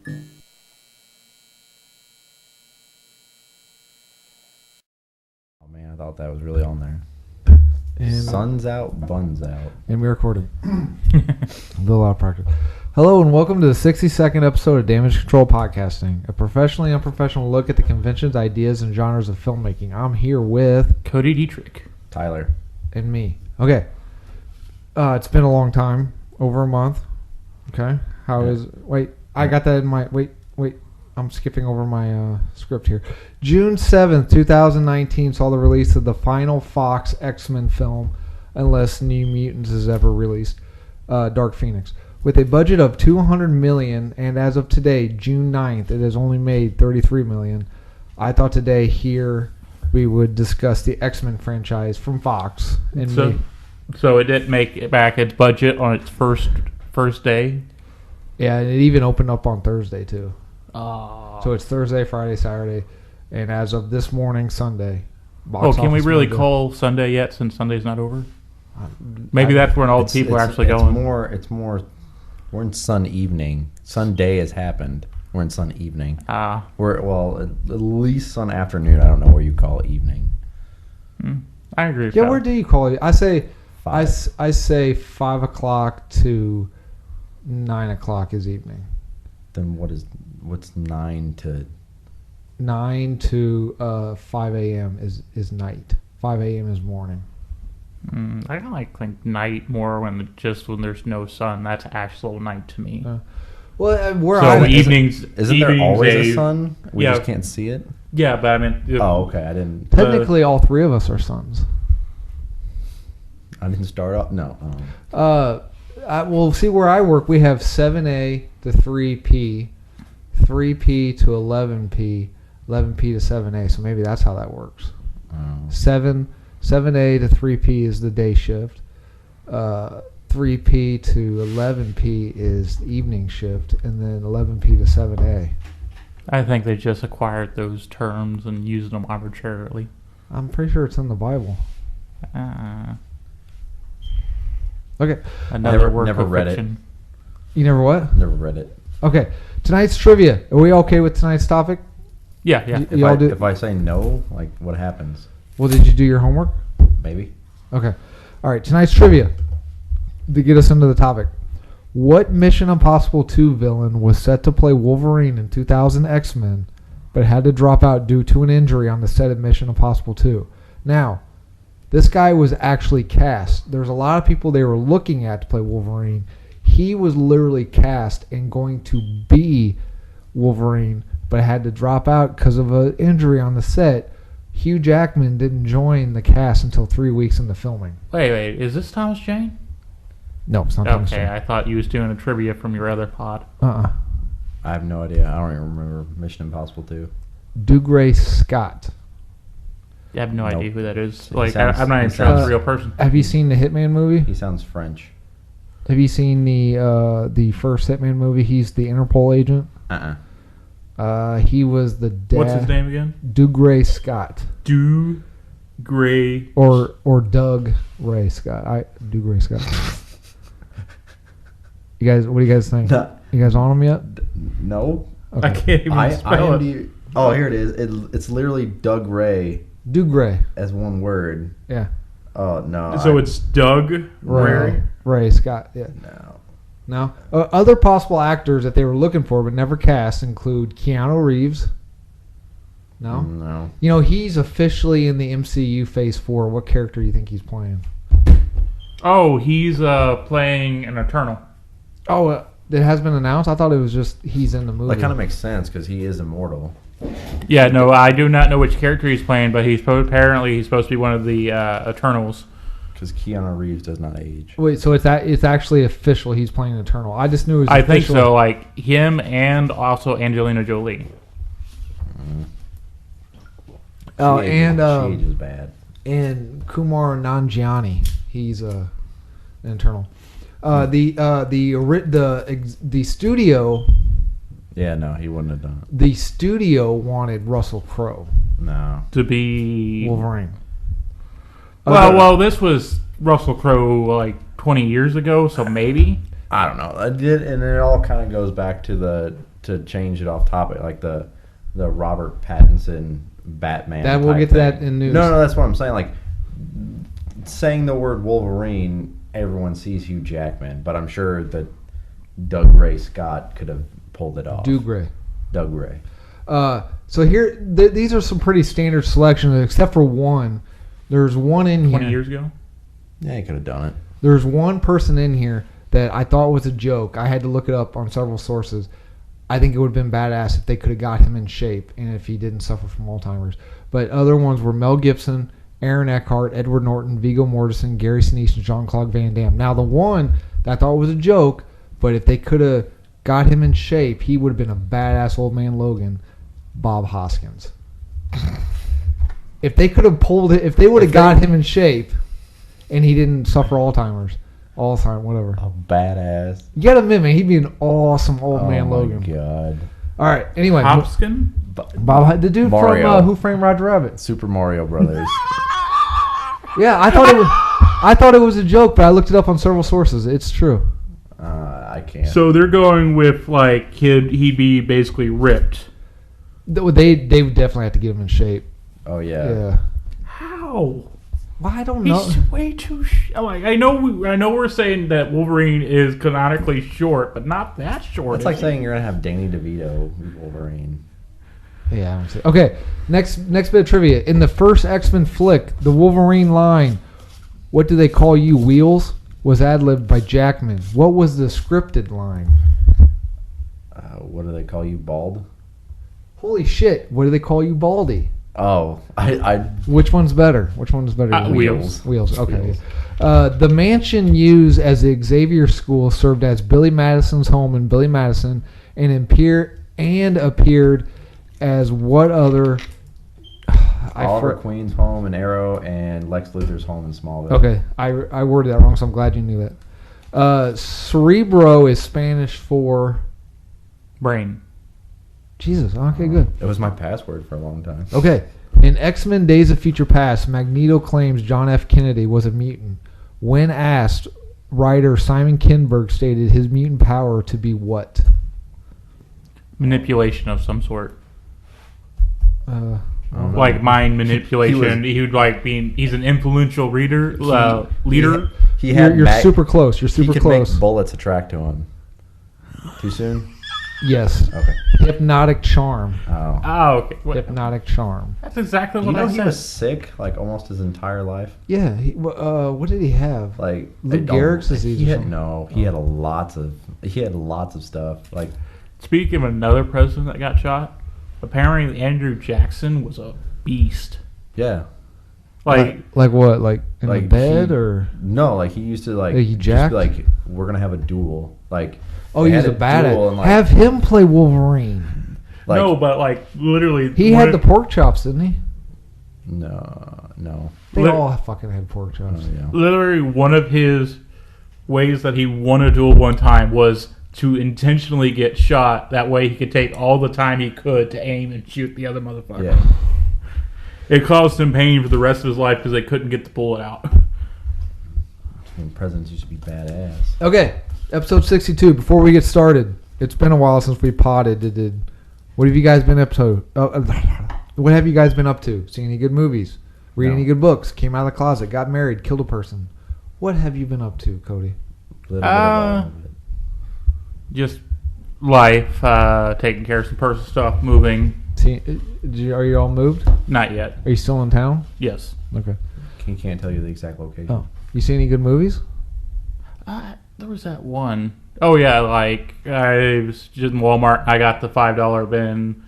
Oh man, I thought that was really on there. And Sun's out, buns out. And we recorded. A little out of practice. Hello and welcome to the 62nd episode of Damage Control Podcasting, a professionally unprofessional look at the conventions, ideas, and genres of filmmaking. I'm here with Cody Dietrich. Tyler. and me. Okay. It's been a long time, over a month. Okay. Wait, I got that in my... Wait. I'm skipping over my script here. June 7th, 2019 saw the release of the final Fox X-Men film, unless New Mutants is ever released, Dark Phoenix. With a budget of $200 million, and as of today, June 9th, it has only made $33 million. I thought today here we would discuss the X-Men franchise from Fox. So it didn't make it back its budget on its first day? Yeah, and it even opened up on Thursday, too. So it's Thursday, Friday, Saturday, and as of this morning, Sunday. Can we really call Sunday yet since Sunday's not over? Maybe that's when all the people are actually going. It's more. We're in Sun evening. Sunday has happened. We're in Sun evening. We're at least Sun afternoon. I don't know where you call it evening. I agree with Yeah, that. where do you call it? I say 5. I say 5 o'clock to 9 o'clock is evening. Then what's 9 to 5 a.m. is night. 5 a.m. is morning. I kind of think night more when there's no sun. That's actual night to me. Evenings. Isn't there always days, a sun? We just can't see it. Yeah, but I mean. Okay. I didn't. Technically, all three of us are sons. I didn't start off. No. Well, see where I work, we have 7A to 3P, 3P to 11P, 11P to 7A. So maybe that's how that works. 7A to 3P is the day shift. 3P to 11P is the evening shift, and then 11P to 7A. I think they just acquired those terms and used them arbitrarily. I'm pretty sure it's in the Bible. Okay. Another work never of read fiction. You never what? Never read it. Okay. Tonight's trivia. Are we okay with tonight's topic? Yeah. If I say no, like what happens? Well, did you do your homework? Maybe. Okay. All right. Tonight's trivia. To get us into the topic. What Mission Impossible 2 villain was set to play Wolverine in 2000 X-Men, but had to drop out due to an injury on the set of Mission Impossible 2? Now, this guy was actually cast. There's a lot of people they were looking at to play Wolverine. He was literally cast and going to be Wolverine, but had to drop out because of an injury on the set. Hugh Jackman didn't join the cast until 3 weeks into filming. Wait. Is this Thomas Jane? No, it's not Thomas Jane. Okay, I thought you was doing a trivia from your other pod. I have no idea. I don't even remember Mission Impossible 2. Dougray Scott. I have no idea who that is. I'm not even sure it's a real person. Have you seen the Hitman movie? He sounds French. Have you seen the first Hitman movie? He's the Interpol agent. He was the dad. What's his name again? Dougray Scott. Dougray. Or Doug Ray Scott. Dougray Scott. You guys, what do you guys think? You guys on him yet? No. Okay. I can't even spell it. Oh, here it is. It's literally Doug Ray. Dougray. As one word. Yeah. Oh, no. So it's Doug Ray Scott, yeah. No. Other possible actors that they were looking for but never cast include Keanu Reeves. No? No. You know, he's officially in the MCU Phase 4. What character do you think he's playing? Oh, he's playing an Eternal. Oh, it has been announced? I thought it was just he's in the movie. That kind of makes sense because he is immortal. Yeah, no, I do not know which character he's playing, but apparently he's supposed to be one of the Eternals. Because Keanu Reeves does not age. Wait, so it's actually official he's playing Eternal. I just knew it was I think so, like him and also Angelina Jolie. She ages bad. And Kumar Nanjiani, he's an Eternal. The studio. Yeah, no, he wouldn't have done it. The studio wanted Russell Crowe. No. To be Wolverine. Well, this was Russell Crowe like 20 years ago, so maybe. I don't know. And it all kind of goes back to the to change it off topic, like the Robert Pattinson Batman. That we'll get to that in news. No, that's what I'm saying. Like saying the word Wolverine, everyone sees Hugh Jackman, but I'm sure that Doug Ray Scott could have pulled it off. Doug Ray. So here, these are some pretty standard selections, except for one. There's one in here. 20 years ago? Yeah, he could have done it. There's one person in here that I thought was a joke. I had to look it up on several sources. I think it would have been badass if they could have got him in shape and if he didn't suffer from Alzheimer's. But other ones were Mel Gibson, Aaron Eckhart, Edward Norton, Viggo Mortensen, Gary Sinise, and Jean-Claude Van Damme. Now, the one that I thought was a joke, but if they could have got him in shape, he would have been a badass old man Logan, Bob Hoskins. If they could have pulled it, if they would have got him in shape and he didn't suffer Alzheimer's, whatever. A badass. You gotta admit, man, he'd be an awesome old man Logan. Oh, my God. All right, anyway. Hopkins? Bob, the dude Mario. from Who Framed Roger Rabbit. Super Mario Brothers. Yeah, I thought it was a joke, but I looked it up on several sources. It's true. I can't. So they're going with, like, he'd be basically ripped. They would definitely have to get him in shape. Oh, yeah. Yeah. How? Well, I don't know. He's way too. I know we're saying that Wolverine is canonically short, but not that short. It's like saying you're gonna have Danny DeVito Wolverine. Yeah. Okay. Next bit of trivia. In the first X-Men flick, the Wolverine line, "What do they call you, Wheels?" was ad-libbed by Jackman. What was the scripted line? What do they call you, Bald? Holy shit! What do they call you, Baldy? Oh, I. Which one's better? Wheels. Wheels. Okay. Wheels. The mansion used as the Xavier School served as Billy Madison's home in Billy Madison, and appeared as what other? Oliver Queen's home in Arrow and Lex Luthor's home in Smallville. Okay, I worded that wrong, so I'm glad you knew that. Cerebro is Spanish for brain. Jesus. Okay, good. It was my password for a long time. Okay. In X-Men Days of Future Past, Magneto claims John F. Kennedy was a mutant. When asked, writer Simon Kinberg stated his mutant power to be what? Manipulation of some sort. Like mind manipulation. He's an influential leader. You're super close. You're super he close. Make bullets attract to him. Too soon? Yes. Okay. Hypnotic charm. Oh. Okay. Hypnotic charm. That's exactly what I said. He was sick like almost his entire life. Yeah. What did he have? Like Lou Gehrig's disease. He had lots of stuff. Like, speaking of another president that got shot, apparently Andrew Jackson was a beast. Yeah. Like what? Like in the bed or? No, like he used to like he jacked? Just be like, we're gonna have a duel. Like, oh, he's a badass. Have him play Wolverine. Like, no, but like literally, he had the pork chops, didn't he? No. They all fucking had pork chops. Oh, yeah. Literally, one of his ways that he won a duel one time was to intentionally get shot. That way, he could take all the time he could to aim and shoot the other motherfucker. Yeah. It caused him pain for the rest of his life because they couldn't get the bullet out. Presidents used to be badass. Okay, episode 62. Before we get started, it's been a while since we potted. What have you guys been up to? What have you guys been up to? Seen any good movies? Read any good books? Came out of the closet? Got married? Killed a person? What have you been up to, Cody? Just life, taking care of some personal stuff, moving. Are you all moved? Not yet. Are you still in town? Yes. Okay. He can't tell you the exact location. Oh, you see any good movies? There was that one. Oh yeah, like I was just in Walmart. I got the $5 bin,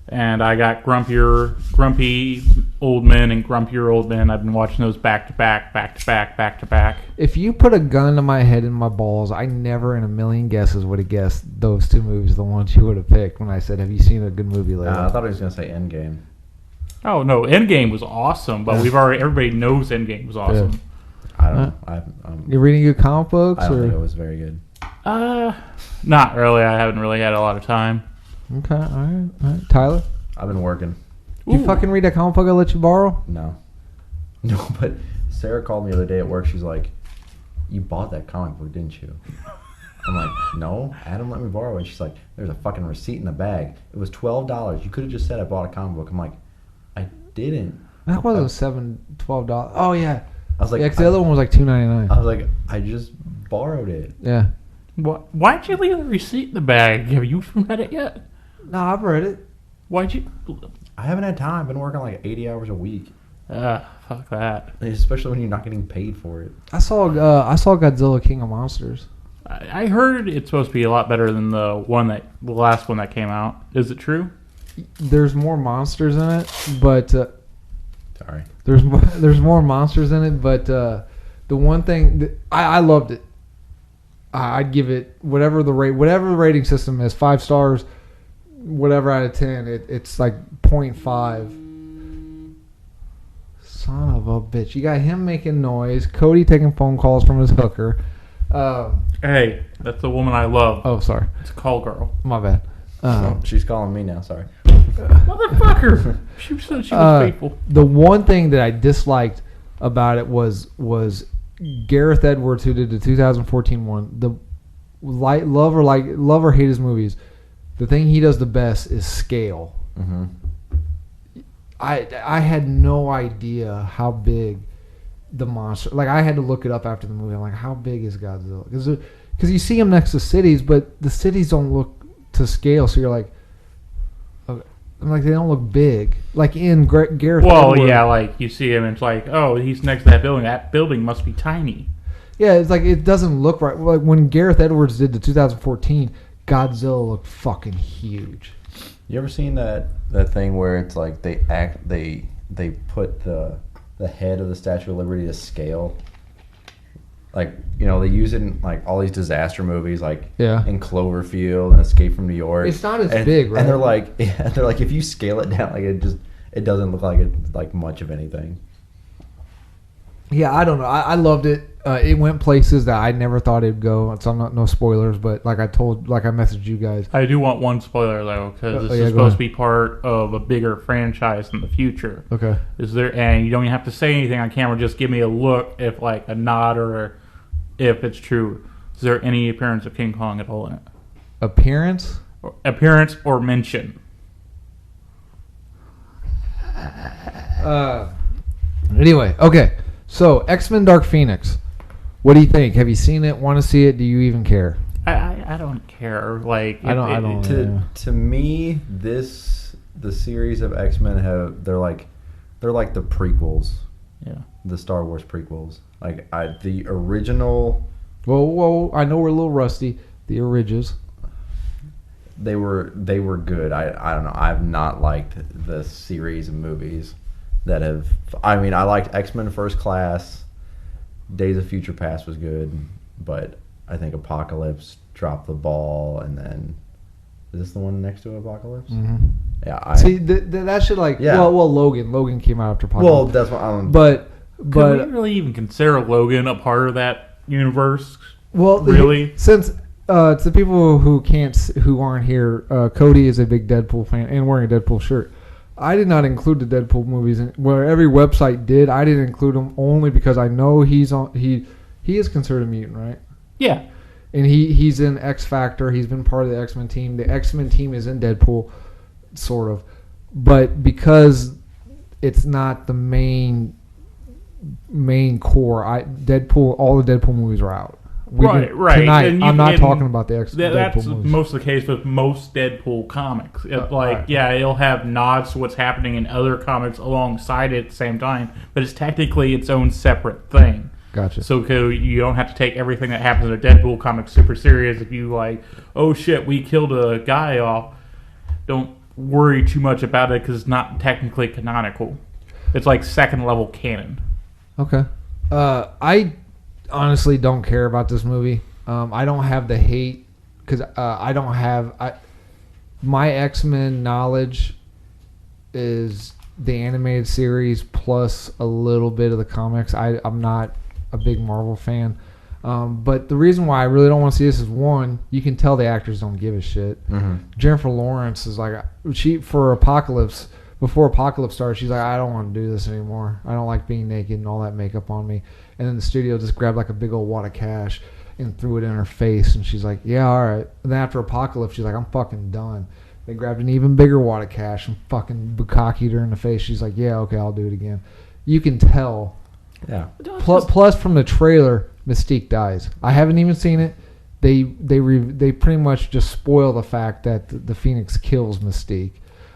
and I got Grumpy Old Men and Grumpier Old Men. I've been watching those back to back. If you put a gun to my head and my balls, I never in a million guesses would have guessed those two movies, the ones you would have picked when I said, have you seen a good movie lately? I thought he was going to say Endgame. Oh, no, Endgame was awesome, but everybody knows Endgame was awesome. Yeah. I don't know. You reading your comic books? I don't think it was very good. Not really. I haven't really had a lot of time. Okay, all right. Tyler? I've been working. Did you fucking read that comic book I let you borrow? No, but Sarah called me the other day at work. She's like, "You bought that comic book, didn't you?" I'm like, no, Adam let me borrow it. She's like, there's a fucking receipt in the bag. It was $12. You could have just said I bought a comic book. I'm like, I didn't. That wasn't $12. Oh yeah. I was like, because the other one was like $2.99. I was like, I just borrowed it. Yeah. Why'd you leave the receipt in the bag? Have you read it yet? No, I've read it. Why'd you? I haven't had time. I've been working like 80 hours a week. Fuck that. Especially when you're not getting paid for it. I saw Godzilla King of Monsters. I heard it's supposed to be a lot better than the last one that came out. Is it true? There's more monsters in it, but sorry. There's more monsters in it, but the one thing that I loved it. I'd give it whatever the rating system is, 5 stars, whatever out of 10. It's like 0.5. Son of a bitch! You got him making noise. Cody taking phone calls from his hooker. Hey, that's the woman I love. Oh, sorry. It's a call girl. My bad. She's calling me now. Sorry. Motherfucker! She said she was faithful. The one thing that I disliked about it was Gareth Edwards, who did the 2014 one. The love or hate his movies. The thing he does the best is scale. Mm-hmm. I had no idea how big the monster. Like, I had to look it up after the movie. I'm like, how big is Godzilla? Because you see him next to cities, but the cities don't look to scale. So you're like, they don't look big. Like in Gareth. Well, Edwards, yeah, like you see him, and it's like, oh, he's next to that building. That building must be tiny. Yeah, it's like it doesn't look right. Like when Gareth Edwards did the 2014, Godzilla looked fucking huge. You ever seen that thing where it's like they put the head of the Statue of Liberty to scale? Like, you know, they use it in like all these disaster movies, like in Cloverfield and Escape from New York. It's not as big, right? And they're like, if you scale it down, like it doesn't look like it's like much of anything. Yeah, I don't know. I loved it. It went places that I never thought it'd go. So I'm not no spoilers, but like I messaged you guys. I do want one spoiler though, because this is supposed to be part of a bigger franchise in the future. Okay. And you don't even have to say anything on camera. Just give me a look, if like a nod, or if it's true. Is there any appearance of King Kong at all in it? Appearance or mention? Anyway, okay. So X-Men: Dark Phoenix. What do you think? Have you seen it? Want to see it? Do you even care? I don't care. Like To me, the series of X-Men they're like the prequels. Yeah. The Star Wars prequels. Like the original. Whoa! I know we're a little rusty. The originals. They were good. I don't know. I've not liked the series of movies that have. I mean, I liked X-Men First Class. Days of Future Past was good, but I think Apocalypse dropped the ball, and then is this the one next to Apocalypse? Mm-hmm. Yeah. See, that should like. Yeah. Well, Logan came out after Apocalypse. Well, that's what I'm. But could we really even consider Logan a part of that universe? Well, really, since to the people who aren't here, Cody is a big Deadpool fan and wearing a Deadpool shirt. I did not include the Deadpool movies where every website did. I didn't include them only because I know he is considered a mutant, right? Yeah. And he's in X Factor. He's been part of the X-Men team. The X-Men team is in Deadpool, sort of. But because it's not the main core, all the Deadpool movies are out. Right. Tonight, I'm not talking about the Deadpool That's movies. most of the case with most Deadpool comics. It'll have nods to what's happening in other comics alongside it at the same time, but it's technically its own separate thing. Gotcha. So you don't have to take everything that happens in a Deadpool comic super serious. If you like, oh shit, we killed a guy off, don't worry too much about it because it's not technically canonical. It's like second level canon. Okay. I honestly don't care about this movie. I don't have the hate because my X-Men knowledge is the animated series plus a little bit of the comics. I'm not a big Marvel fan. But the reason why I really don't want to see this is, one, you can tell the actors don't give a shit. Mm-hmm. Jennifer Lawrence is like, for Apocalypse, before Apocalypse started, she's like, I don't want to do this anymore. I don't like being naked and all that makeup on me. And then the studio just grabbed like a big old wad of cash and threw it in her face. And she's like, yeah, all right. And then after Apocalypse, she's like, I'm fucking done. They grabbed an even bigger wad of cash and fucking bukkakied her in the face. She's like, yeah, okay, I'll do it again. You can tell. Yeah. Plus, from the trailer, Mystique dies. I haven't even seen it. They pretty much just spoil the fact that the Phoenix kills Mystique.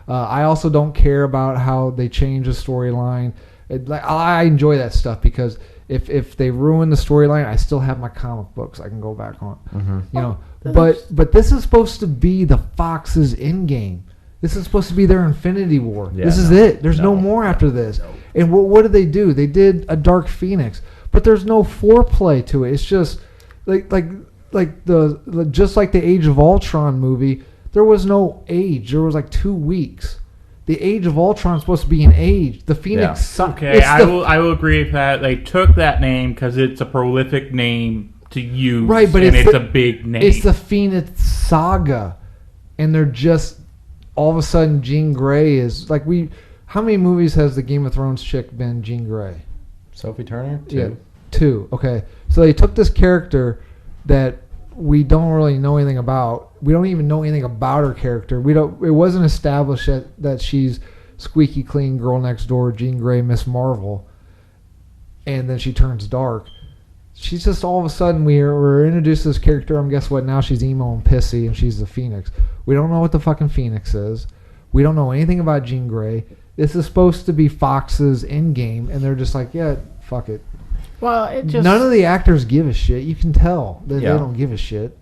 I also don't care about how they change the storyline. I enjoy that stuff because if they ruin the storyline, I still have my comic books I can go back on. Mm-hmm. You know, but this is supposed to be the Fox's Endgame. This is supposed to be their Infinity War. Yeah, this is it. There's no more after this. No. And what did they do? They did a Dark Phoenix, but there's no foreplay to it. It's just like the just like the Age of Ultron movie. There was no age. There was like 2 weeks. The Age of Ultron is supposed to be an age. The Phoenix. Okay, I will agree with that. They took that name because it's a prolific name to use, right? But it's a big name. It's the Phoenix Saga, and they're just all of a sudden Jean Grey is like we. How many movies has the Game of Thrones chick been Jean Grey? Sophie Turner? 2. Yeah, 2. Okay, so they took this character that we don't really know anything about. We don't even know anything about her character. It wasn't established that she's squeaky clean girl next door, Jean Grey, Miss Marvel, and then she turns dark. She's just all of a sudden we're introduced to this character. And guess what? Now she's emo and pissy, and she's the Phoenix. We don't know what the fucking Phoenix is. We don't know anything about Jean Grey. This is supposed to be Fox's Endgame, and they're just like, yeah, fuck it. Well, none of the actors give a shit. You can tell that they don't give a shit.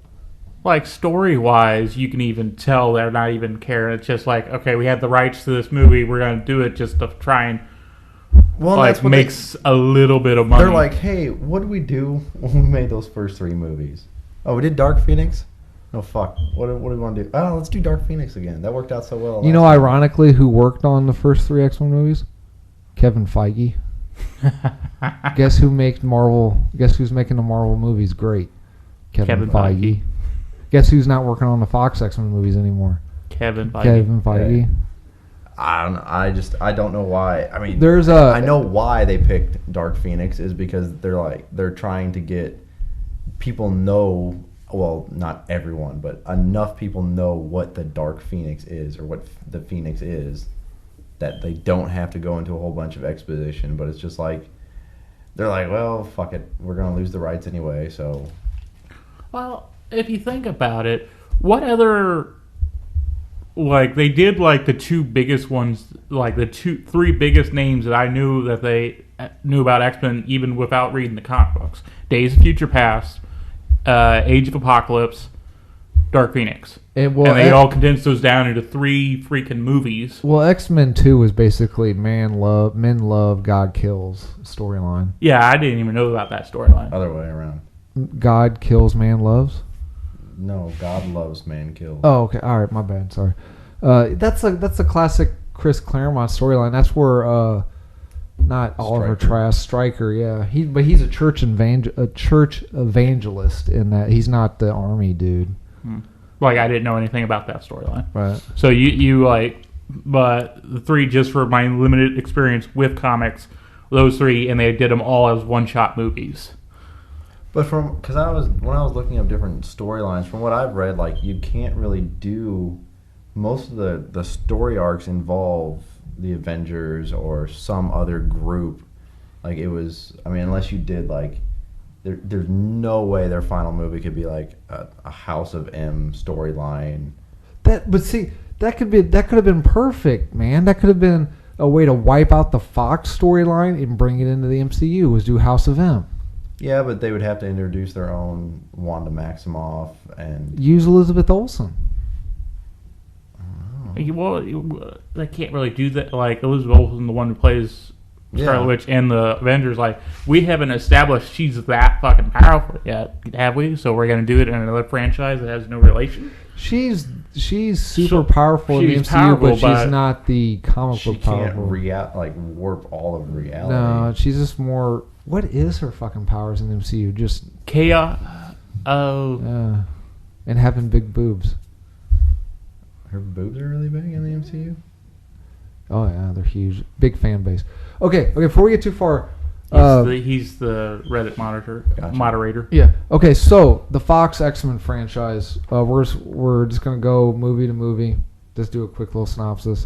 Like, story-wise, you can even tell they're not even caring. It's just like, okay, we had the rights to this movie. We're going to do it just to try and makes a little bit of money. They're like, hey, what did we do when we made those first 3 movies? Oh, we did Dark Phoenix? Oh, fuck. What do we want to do? Oh, let's do Dark Phoenix again. That worked out so well. You know, ironically, who worked on the first 3 X-Men movies? Kevin Feige. Guess who makes Marvel? Guess who's making the Marvel movies great? Kevin Feige. Guess who's not working on the Fox X-Men movies anymore? Kevin Feige. Kevin Feige. Yeah. I don't know. I don't know why. I mean, I know why they picked Dark Phoenix is because they're trying to get people know. Well, not everyone, but enough people know what the Dark Phoenix is or what the Phoenix is that they don't have to go into a whole bunch of exposition. But it's just like they're like, well, fuck it, we're gonna lose the rights anyway. So, well, if you think about it, what other they did the 2 biggest ones, like the 3 biggest names that I knew that they knew about X-Men even without reading the comic books: Days of Future Past, Age of Apocalypse, Dark Phoenix. And they all condensed those down into 3 freaking movies. Well, X-Men 2 was basically men love, God kills storyline. Yeah, I didn't even know about that storyline. Other way around. God kills, man loves? No, God loves, man kills. Oh, okay. All right, my bad. Sorry. That's a classic Chris Claremont storyline. That's where not Oliver Trask, Stryker, yeah. He's a church evangelist in that. He's not the army dude. I didn't know anything about that storyline. Right. So but the 3, just for my limited experience with comics, those 3, and they did them all as one-shot movies. But when I was looking up different storylines, from what I've read, you can't really do most of the story arcs involve the Avengers or some other group. Unless you did there's no way their final movie could be a House of M storyline. That could have been perfect, man. That could have been a way to wipe out the Fox storyline and bring it into the MCU. Was do House of M. Yeah, but they would have to introduce their own Wanda Maximoff and use Elizabeth Olsen. Well, they can't really do that. Elizabeth Olsen, the one who plays Scarlet Witch and the Avengers, we haven't established she's that fucking powerful yet, have we? So we're going to do it in another franchise that has no relation? She's super powerful in the MCU, but she's not the comic book powerful. She can't warp all of reality. No, she's just more... What is her fucking powers in the MCU? Just... chaos. Oh. Yeah. And having big boobs. Her boobs are really big in the MCU? Oh yeah, they're huge, big fan base. Okay. Before we get too far, He's the Reddit moderator. yeah. Okay, so the Fox X-Men franchise. We're just gonna go movie to movie. Just do a quick little synopsis.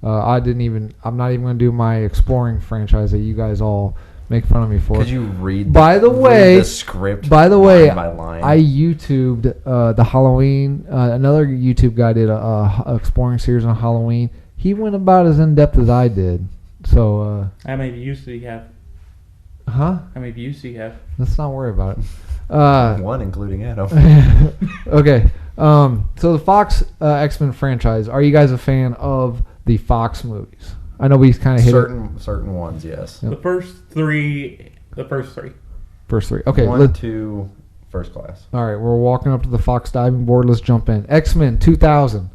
I'm not even gonna do my exploring franchise that you guys all make fun of me for. Could you read? The script. By the way, line by line? I YouTubed the Halloween. Another YouTube guy did a exploring series on Halloween. He went about as in depth as I did. So. How many views did he have? Huh? How many views do you have? Let's not worry about it. One, including Adam. Okay. So the Fox X-Men franchise. Are you guys a fan of the Fox movies? I know we kind of hit certain ones, yes. Yep. The first three. First three. Okay. 1, 2, First Class. All right. We're walking up to the Fox diving board. Let's jump in. X-Men 2000.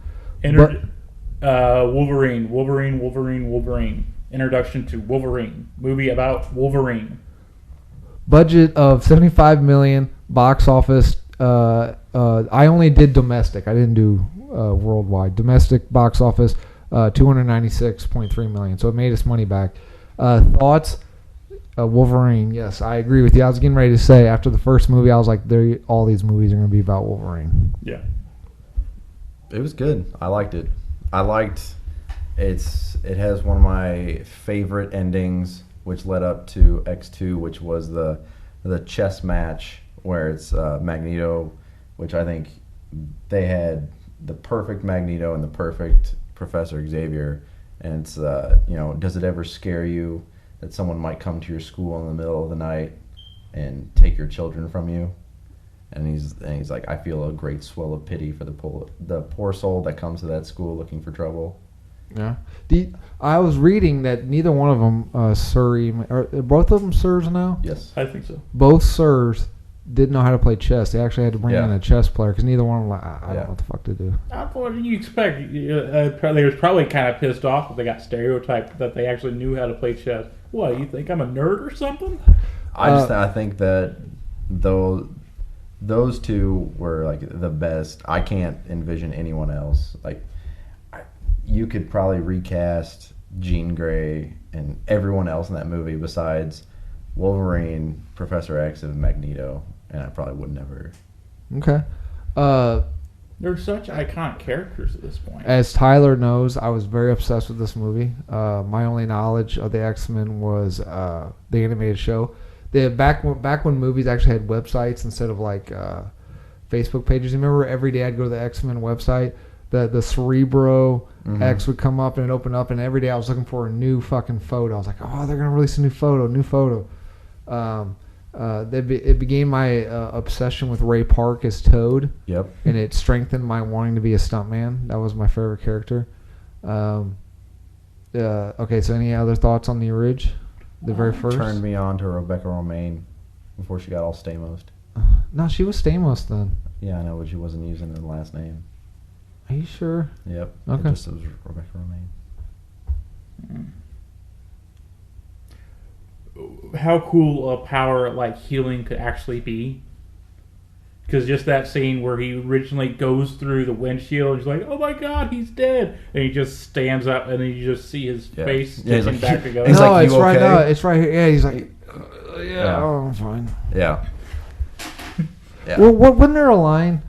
Wolverine. Introduction to Wolverine. Movie about Wolverine. Budget of $75 million. Box office. I only did domestic. I didn't do worldwide. Domestic box office. $296.3 million. So it made its money back. Thoughts? Wolverine. Yes, I agree with you. I was getting ready to say after the first movie, I was like, all these movies are going to be about Wolverine. Yeah. It was good. I liked it. It has one of my favorite endings, which led up to X2, which was the chess match where it's Magneto, which I think they had the perfect Magneto and the perfect Professor Xavier. And it's does it ever scare you that someone might come to your school in the middle of the night and take your children from you? And he's like, I feel a great swell of pity for the poor soul that comes to that school looking for trouble. Yeah. I was reading that neither one of them, are both of them sirs now? Yes. I think so. Both sirs didn't know how to play chess. They actually had to bring in a chess player because neither one of them I don't know what the fuck to do. What do you expect? They was probably kind of pissed off that they got stereotyped that they actually knew how to play chess. What, you think I'm a nerd or something? I think that those two were like the best. I can't envision anyone else. Like, you could probably recast Jean Grey and everyone else in that movie besides Wolverine, Professor X, and Magneto, and I probably would never. Okay. They're such iconic characters at this point. As Tyler knows, I was very obsessed with this movie. My only knowledge of the X-Men was the animated show. Back when movies actually had websites instead of like Facebook pages. You remember every day I'd go to the X-Men website. The Cerebro X would come up and it'd open up, and every day I was looking for a new fucking photo. I was like, oh, they're gonna release a new photo. It began my obsession with Ray Park as Toad. Yep. And it strengthened my wanting to be a stuntman. That was my favorite character. Okay, so any other thoughts on the Ridge? The very first? Turned me on to Rebecca Romaine before she got all Stamos. No, she was Stamos then. Yeah, I know, but she wasn't using her last name. Are you sure? Yep. Okay. It was Rebecca Romaine. How cool a power like healing could actually be. Because just that scene where he originally goes through the windshield and he's like, oh my god, he's dead. And he just stands up and then you just see his face sticking like, back together. He's no, like, it's you right okay? now. It's right here. Yeah, he's like, oh, I'm fine. Yeah. Yeah. Well, wasn't there a line?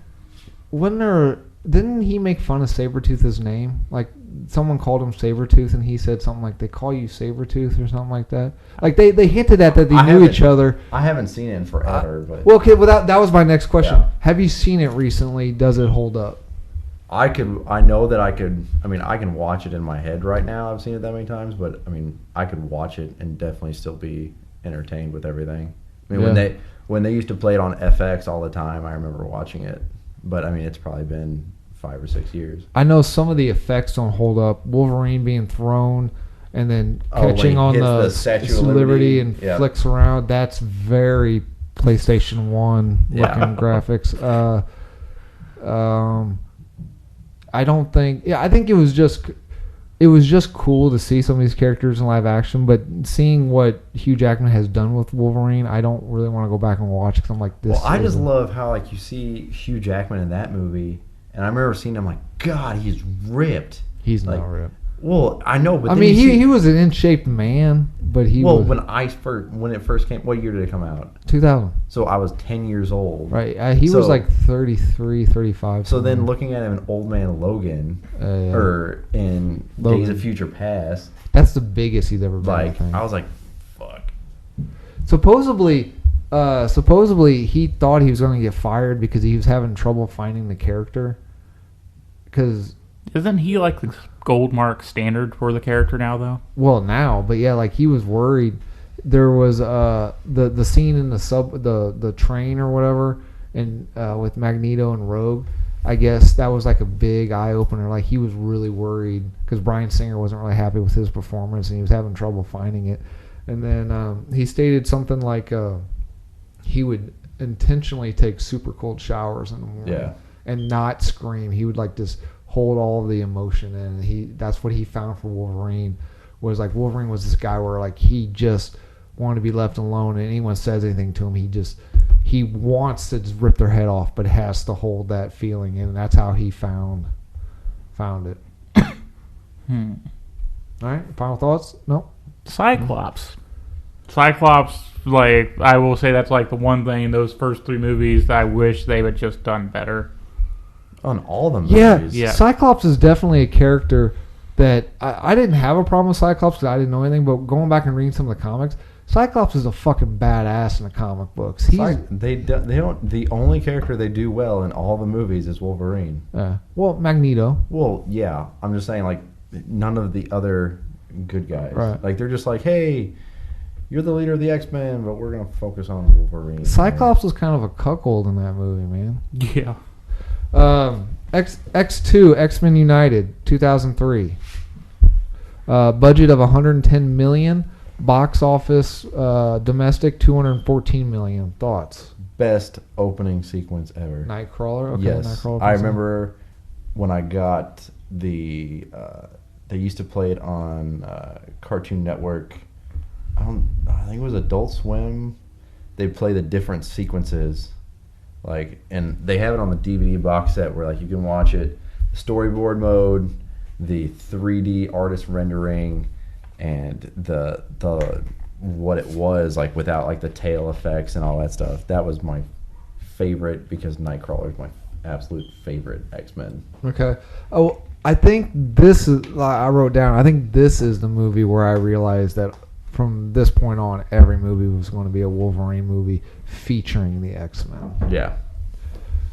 Didn't he make fun of Sabretooth's name? Like, someone called him Sabretooth, and he said something like, they call you Sabretooth or something like that. Like, they hinted at that they knew each other. I haven't seen it in forever. But well, okay, well, that was my next question. Yeah. Have you seen it recently? Does it hold up? I know that I could. I mean, I can watch it in my head right now. I've seen it that many times, but I mean, I could watch it and definitely still be entertained with everything. I mean, when they used to play it on FX all the time, I remember watching it. But I mean, it's probably been 5 or 6 years. I know some of the effects don't hold up. Wolverine being thrown and then catching on the Statue of Liberty and yeah. flicks around. That's very PlayStation 1 looking graphics. I don't think. Yeah, I think it was just cool to see some of these characters in live action. But seeing what Hugh Jackman has done with Wolverine, I don't really want to go back and watch because I'm like this. Well, I just love how like you see Hugh Jackman in that movie, and I remember seeing him like, God, he's ripped. He's like, not ripped. Well, I know, but I then mean, you see, he was an in-shape man, but he well, was when it first came, what year did it come out? 2000. So I was 10 years old. Right. He was So- like 33, 35. So then somewhere. looking at him in Old Man Logan, Yeah. or in Logan. Days of Future Past, That's the biggest he's ever been. I like, think. I was like, fuck. Supposedly he thought he was going to get fired because he was having trouble finding the character. Because, Isn't he like the gold mark standard for the character now, though? well, now, but yeah, like he was worried. There was the scene in the train or whatever, and with Magneto and Rogue. I guess that was like a big eye opener. Like he was really worried because Bryan Singer wasn't really happy with his performance, and he was having trouble finding it. And then he stated something like he would intentionally take super cold showers in the morning Yeah. and not scream. He would like just hold all of the emotion in. That's what he found for Wolverine. Was like Wolverine was this guy where like he just wanted to be left alone, and anyone says anything to him, he wants to just rip their head off, but has to hold that feeling, and that's how he found it. All right, final thoughts? No. Cyclops, like, I will say that's like the one thing in those first three movies that I wish they would just done better. On all the Yeah, movies. Yeah. Cyclops is definitely a character that I didn't have a problem with Cyclops because I didn't know anything, but going back and reading some of the comics, Cyclops is a fucking badass in the comic books. They don't. The only character they do well in all the movies is Wolverine. Well, Magneto. Well, yeah, I'm just saying, like, none of the other good guys. Right. Like, they're just like, hey, you're the leader of the X-Men, but we're gonna focus on Wolverine. Cyclops was kind of a cuckold in that movie, man. Yeah. X2, X-Men United, 2003. Budget of 110 million. Box office, domestic, 214 million. Thoughts? Best opening sequence ever. Nightcrawler. Okay, Yes, Nightcrawler. I remember when I got the. They used to play it on Cartoon Network. I think it was Adult Swim. They play the different sequences, like, and they have it on the DVD box set where like you can watch it, storyboard mode, the 3D artist rendering, and the what it was like without like the tail effects and all that stuff. That was my favorite because Nightcrawler is my absolute favorite X-Men. Okay. Oh, I think this is. I wrote down. I think this is the movie where I realized that from this point on, every movie was going to be a Wolverine movie featuring the X-Men. Yeah.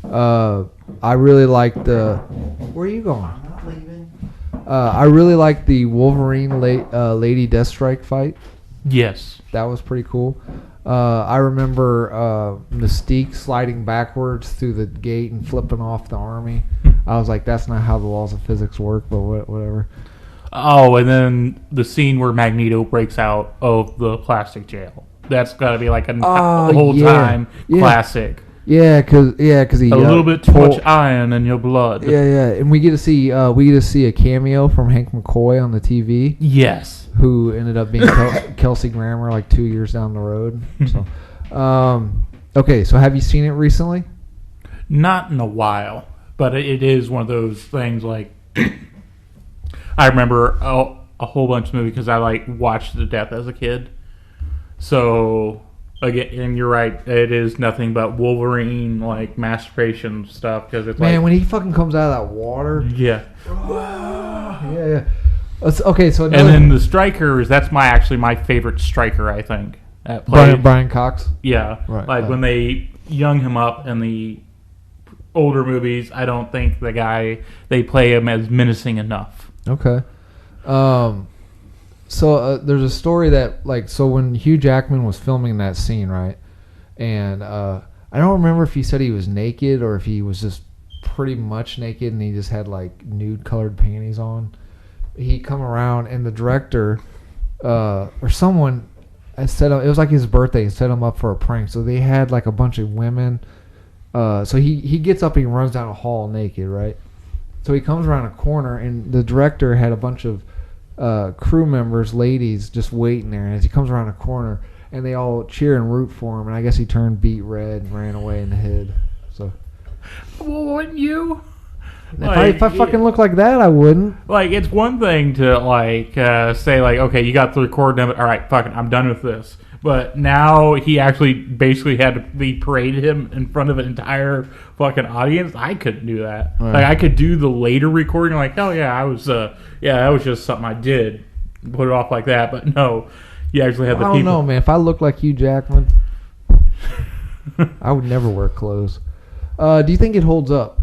I really like the. Where are you going? I'm not leaving. I really like the Wolverine Lady Deathstrike fight. Yes. That was pretty cool. I remember Mystique sliding backwards through the gate and flipping off the army. I was like, that's not how the laws of physics work, but whatever. Oh, and then the scene where Magneto breaks out of the plastic jail. That's got to be like a whole time classic. Yeah, cause he A little bit too much iron in your blood. Yeah, and we get to see a cameo from Hank McCoy on the TV. Yes. Who ended up being Kelsey Grammer like 2 years down the road. So, okay, so have you seen it recently? Not in a while, but it is one of those things like I remember a whole bunch of movies because I like watched it to death as a kid. So again, and you're right, it is nothing but Wolverine like masturbation stuff because it's Man, like when he fucking comes out of that water. yeah. Yeah. Okay, so And then the strikers, that's my favorite striker, I think. That Brian Cox. Yeah. Right, Like when they young him up in the older movies, I don't think they play him as menacing enough. Okay. So there's a story that so when Hugh Jackman was filming that scene, right? And I don't remember if he said he was naked or if he was just pretty much naked and he just had like nude colored panties on. He come around and the director or someone had set up, it was like his birthday, set him up for a prank. So they had like a bunch of women. So he gets up and he runs down a hall naked, right? So he comes around a corner and the director had a bunch of crew members, ladies, just waiting there. And as he comes around a corner and they all cheer and root for him, and I guess he turned beet red and ran away and hid. So, Well, wouldn't you? If I fucking look like that, I wouldn't. Like, it's one thing to, like, say, like, okay, you got the recording of it. All right, fucking, I'm done with this. But now he actually basically had to be paraded him in front of an entire fucking audience. I couldn't do that. Right. Like, I could do the later recording, like, oh, yeah, that was just something I did. Put it off like that. But no, you actually had the people. I don't know, man. If I look like Hugh Jackman, I would never wear clothes. Do you think it holds up?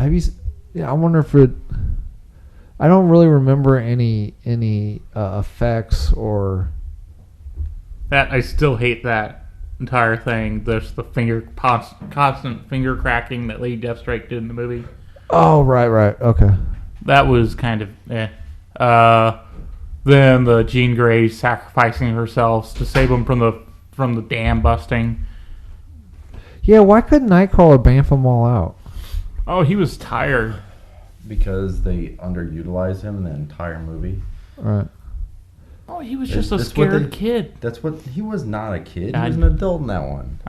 Yeah, I wonder if it. I don't really remember any effects or. That I still hate that entire thing. There's the constant finger cracking that Lady Deathstrike did in the movie. Oh, right, okay. That was kind of then the Jean Grey sacrificing herself to save him from the dam busting. Yeah, why couldn't Nightcrawler bamf them all out? Oh, he was tired. Because they underutilized him in the entire movie. Right. Oh, he was just a scared kid. That's what he was. Not a kid. I- He was an adult in that one.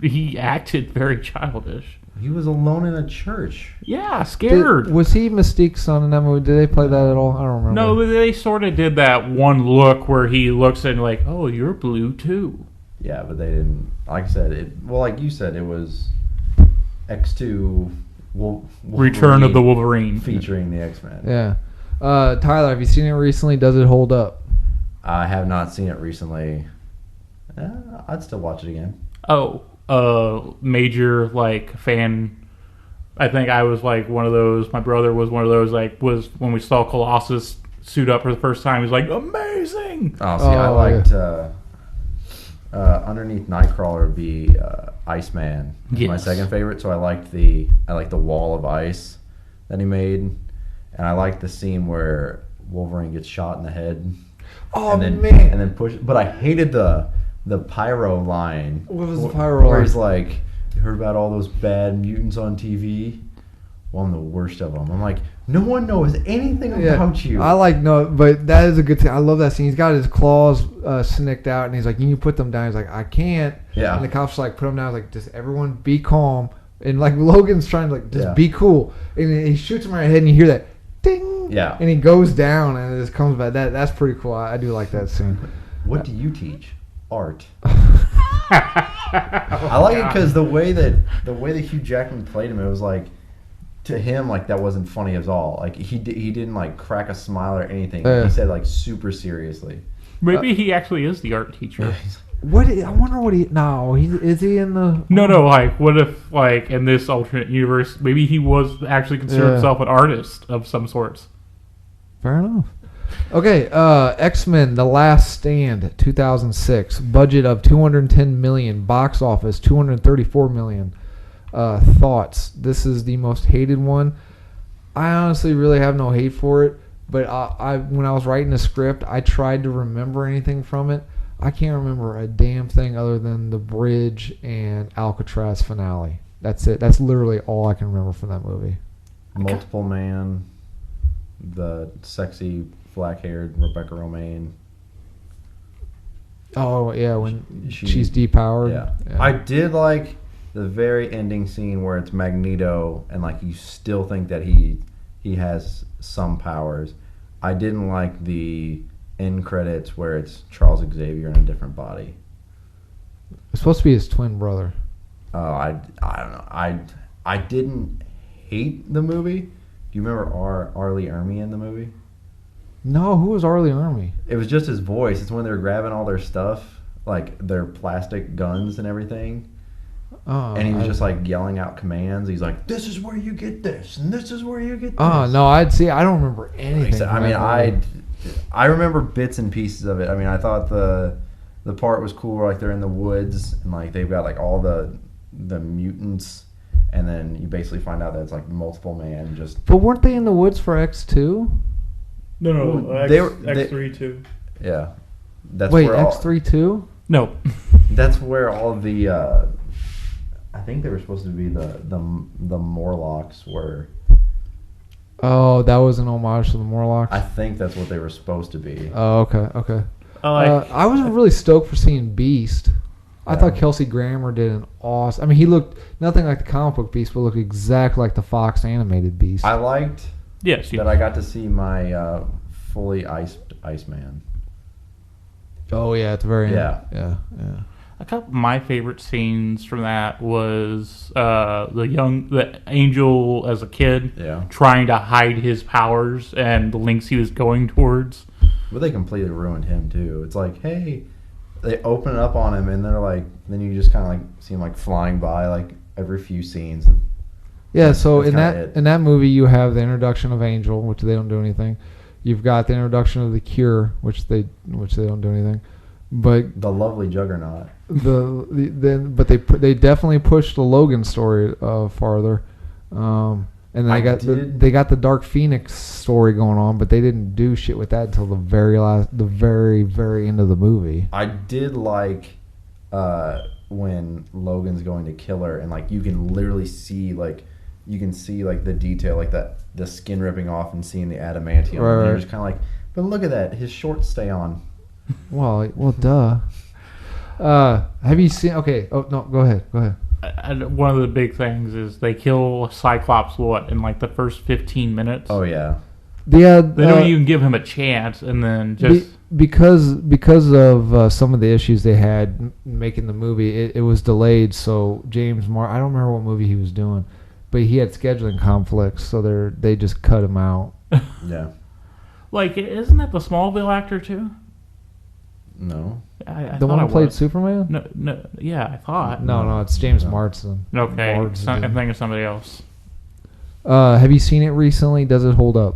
He acted very childish. He was alone in a church. Yeah, scared. Was he Mystique's son in that movie? Did they play that at all? I don't remember. No, they sort of did that one look where he looks and like, oh, you're blue too. Yeah, but they didn't. Like I said, like you said, it was X2. Return of the Wolverine. Featuring the X-Men. Yeah. Tyler, have you seen it recently? Does it hold up? I have not seen it recently. I'd still watch it again. Oh, major like fan. I think I was like one of those. My brother was one of those. Like, was when we saw Colossus suit up for the first time. He was like, amazing. Oh, see, I liked underneath Nightcrawler would be Iceman. Yes. My second favorite. So I liked the wall of ice that he made, and I liked the scene where Wolverine gets shot in the head. Oh, and then push. But I hated the pyro line. What was the pyro line? Where he's like, you heard about all those bad mutants on TV? Well, I'm the worst of them. I'm like, no one knows anything about you. But that is a good thing. I love that scene. He's got his claws snicked out, and he's like, you put them down. He's like, I can't. Yeah. And the cops like, put them down. He's like, just everyone be calm. And like Logan's trying to like, just be cool. And he shoots him right in the head, and you hear that ding. Yeah. And he goes down, and it just comes back. That's pretty cool. I do like that scene. What do you teach? Art. I like it because the way that Hugh Jackman played him, it was like, to him, like, that wasn't funny at all. Like, he didn't like crack a smile or anything. He said like super seriously. Maybe he actually is the art teacher. I wonder what he. No, is he in the? No. Like, what if, like, in this alternate universe, maybe he was actually considered himself an artist of some sorts. Fair enough. Okay, X-Men: The Last Stand, 2006. Budget of $210 million. Box office $234 million. Thoughts? This is the most hated one. I honestly really have no hate for it, but when I was writing the script, I tried to remember anything from it. I can't remember a damn thing other than the bridge and Alcatraz finale. That's it. That's literally all I can remember from that movie. Multiple Man, the sexy black-haired Rebecca Romaine. Oh yeah, when she's depowered. Yeah. I did like the very ending scene where it's Magneto and like you still think that he has some powers. I didn't like the end credits where it's Charles Xavier in a different body. It's supposed to be his twin brother. Oh, I don't know. I didn't hate the movie. Do you remember Arlie Ermy in the movie? No, who was Arlie Ermy? It was just his voice. It's when they were grabbing all their stuff, like their plastic guns and everything. Oh, and he was just like yelling out commands. He's like, "This is where you get this, and this is where you get this." Oh no, I don't remember anything. I remember bits and pieces of it. I mean, I thought the part was cool where like they're in the woods and like they've got like all the mutants, and then you basically find out that it's like multiple man just. But weren't they in the woods for X2? No, X3 too. Yeah, that's wait, where X3 too? No, that's where all of the. I think they were supposed to be the Morlocks were. Oh, that was an homage to the Morlocks? I think that's what they were supposed to be. Oh, okay. I wasn't really stoked for seeing Beast. I thought Kelsey Grammer did an awesome... I mean, he looked nothing like the comic book Beast, but looked exactly like the Fox animated Beast. I liked Yes. that I got to see my fully iced Iceman. Oh yeah, at the very end. Yeah. Yeah. A couple of my favorite scenes from that was the Angel as a kid trying to hide his powers and the links he was going towards. But they completely ruined him too. It's like, hey, they open it up on him and they're like, then you just kind of like see him like flying by like every few scenes. Yeah. So in That's that movie, you have the introduction of Angel, which they don't do anything. You've got the introduction of the Cure, which they don't do anything. But the lovely Juggernaut. But they definitely pushed the Logan story farther, and then they got the Dark Phoenix story going on, but they didn't do shit with that until the very end of the movie. I did like when Logan's going to kill her, and like you can literally see like the detail, like the skin ripping off and seeing the adamantium. Right. And you're just kind of like, but look at that, his shorts stay on. Well, duh. Have you seen? Okay. Oh no. Go ahead. One of the big things is they kill Cyclops in like the first 15 minutes. Oh yeah. Yeah. They don't even give him a chance, and then just because of some of the issues they had making the movie, it was delayed. So James Marr, I don't remember what movie he was doing, but he had scheduling conflicts, so they just cut him out. Yeah. Like, isn't that the Smallville actor too? No. I the one who played Superman? No. Yeah, I thought. No, it's James Marsden. Okay, I'm thinking of somebody else. Have you seen it recently? Does it hold up?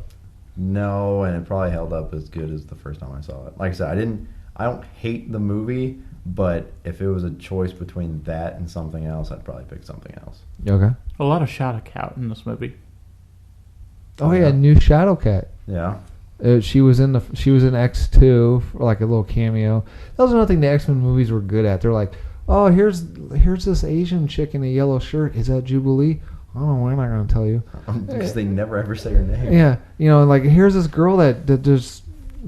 No, and it probably held up as good as the first time I saw it. Like I said, I don't hate the movie, but if it was a choice between that and something else, I'd probably pick something else. Okay. A lot of Shadowcat in this movie. Oh yeah, new Shadowcat. Yeah. She was in X2 for like a little cameo. That was another thing the X-Men movies were good at. They're like, oh, here's this Asian chick in a yellow shirt. Is that Jubilee? Oh, we're not going to tell you. Because they never ever say her name. Yeah, like here's this girl that just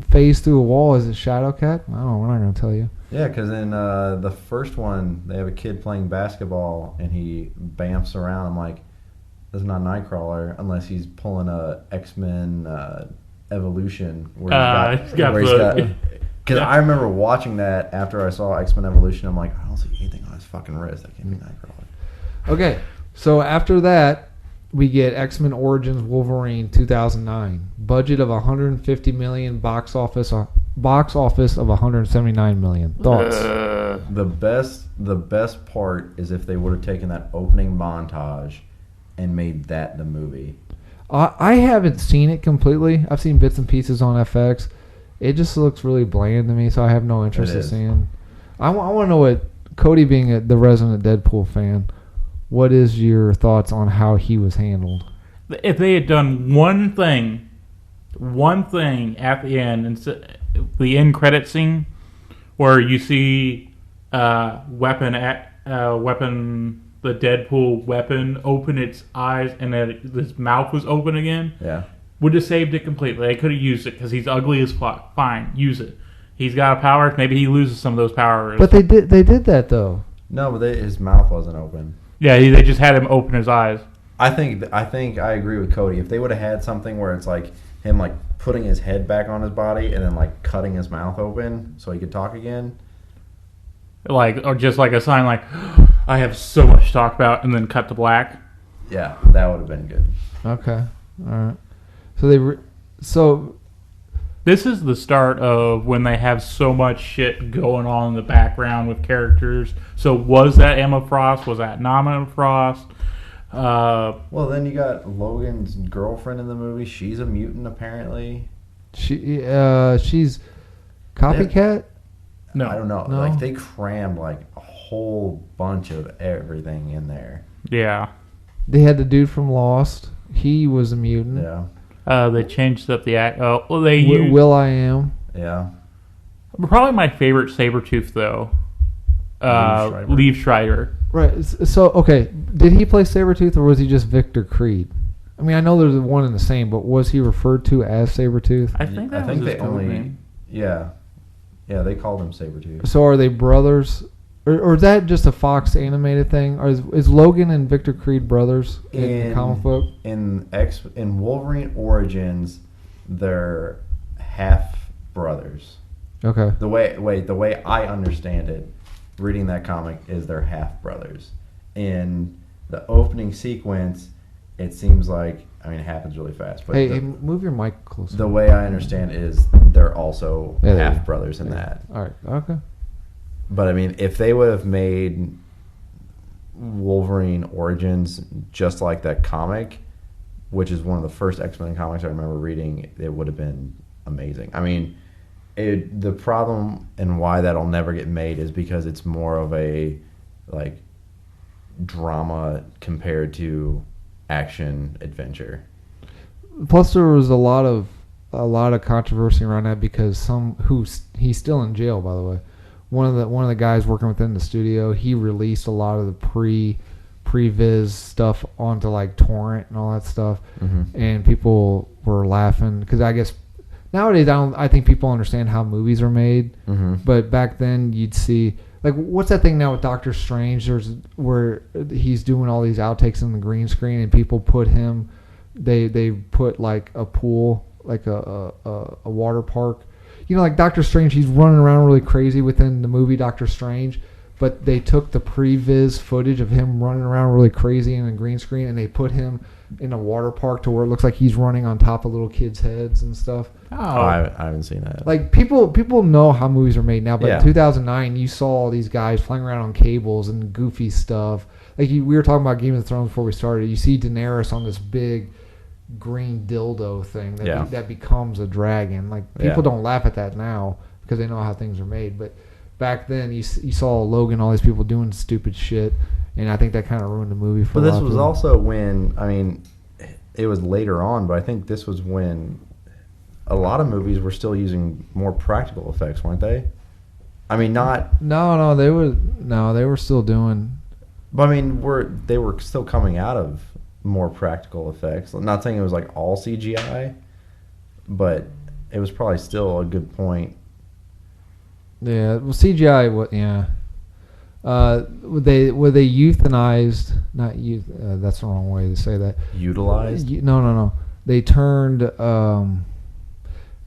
phased through a wall. Is it Shadowcat? Oh, we're not going to tell you. Yeah, because in the first one, they have a kid playing basketball and he bamfs around. I'm like, this is not Nightcrawler unless he's pulling a X-Men Evolution where he's got because I remember watching that after I saw X-Men Evolution. I'm like, I don't see anything on his fucking wrist. That can't be Nightcrawler. Okay, so after that we get X-Men Origins Wolverine 2009, budget of $150 million, box office of $179 million. Thoughts? The best part is if they would have taken that opening montage and made that the movie. I haven't seen it completely. I've seen bits and pieces on FX. It just looks really bland to me, so I have no interest in seeing. I want to know what Cody, being the resident Deadpool fan, what is your thoughts on how he was handled? If they had done one thing at the end, the end credit scene, where you see the Deadpool weapon open its eyes and then his mouth was open again. Yeah. Would have saved it completely. They could have used it because he's ugly as fuck. Fine, use it. He's got a power. Maybe he loses some of those powers. But they did that though. No, but his mouth wasn't open. Yeah, they just had him open his eyes. I think I agree with Cody. If they would have had something where it's like him like putting his head back on his body and then like cutting his mouth open so he could talk again. Or just like a sign like, I have so much to talk about, and then cut to black. Yeah, that would have been good. Okay, all right. So this is the start of when they have so much shit going on in the background with characters. So was that Emma Frost? Was that not Emma Frost? Well, then you got Logan's girlfriend in the movie. She's a mutant, apparently. She's copycat. No, I don't know. No. Like they crammed like a whole bunch of everything in there. Yeah. They had the dude from Lost. He was a mutant. Yeah. They changed up the act. They used Will.i.am. Yeah. Probably my favorite Sabretooth though. Liev Schreiber. Right. So okay, did he play Sabretooth or was he just Victor Creed? I mean, I know there's one and the same, but was he referred to as Sabretooth? I think that was his code name. Yeah. Yeah, they called him Sabretooth. So are they brothers? Or is that just a Fox animated thing? Or is Logan and Victor Creed brothers in the comic book? In Wolverine Origins, they're half brothers. Okay. The way I understand it, reading that comic, is they're half brothers. In the opening sequence, it seems like, I mean, it happens really fast. But Hey, move your mic closer. The way I understand it is they're also half brothers in that. All right. Okay. But I mean, if they would have made Wolverine Origins just like that comic, which is one of the first X-Men comics I remember reading, it would have been amazing. I mean, the problem and why that'll never get made is because it's more of a like drama compared to action adventure. Plus, there was a lot of controversy around that because he's still in jail, by the way. One of the guys working within the studio, he released a lot of the pre-viz stuff onto like torrent and all that stuff, and people were laughing because I guess nowadays I think people understand how movies are made, but back then you'd see like what's that thing now with Doctor Strange? Where he's doing all these outtakes in the green screen and people put him, they put like a pool, like a water park. You know, like Doctor Strange, he's running around really crazy within the movie Doctor Strange, but they took the pre-viz footage of him running around really crazy in a green screen, and they put him in a water park to where it looks like he's running on top of little kids' heads and stuff. Oh, I haven't seen that. Like, people know how movies are made now, but in 2009, you saw all these guys flying around on cables and goofy stuff. Like, we were talking about Game of Thrones before we started. You see Daenerys on this big green dildo thing that becomes a dragon. Like, people don't laugh at that now because they know how things are made, but back then you saw Logan, all these people doing stupid shit, and I think that kind of ruined the movie for. But this was also when, I mean, it was later on, but I think this was when a lot of movies were still using more practical effects, weren't they? I mean, not. No, they were still doing. But I mean, they were still coming out of more practical effects. I'm not saying it was like all CGI, but it was probably still a good point. Yeah, well, CGI. Were they euthanized? Not youth. That's the wrong way to say that. Utilized? No. They turned.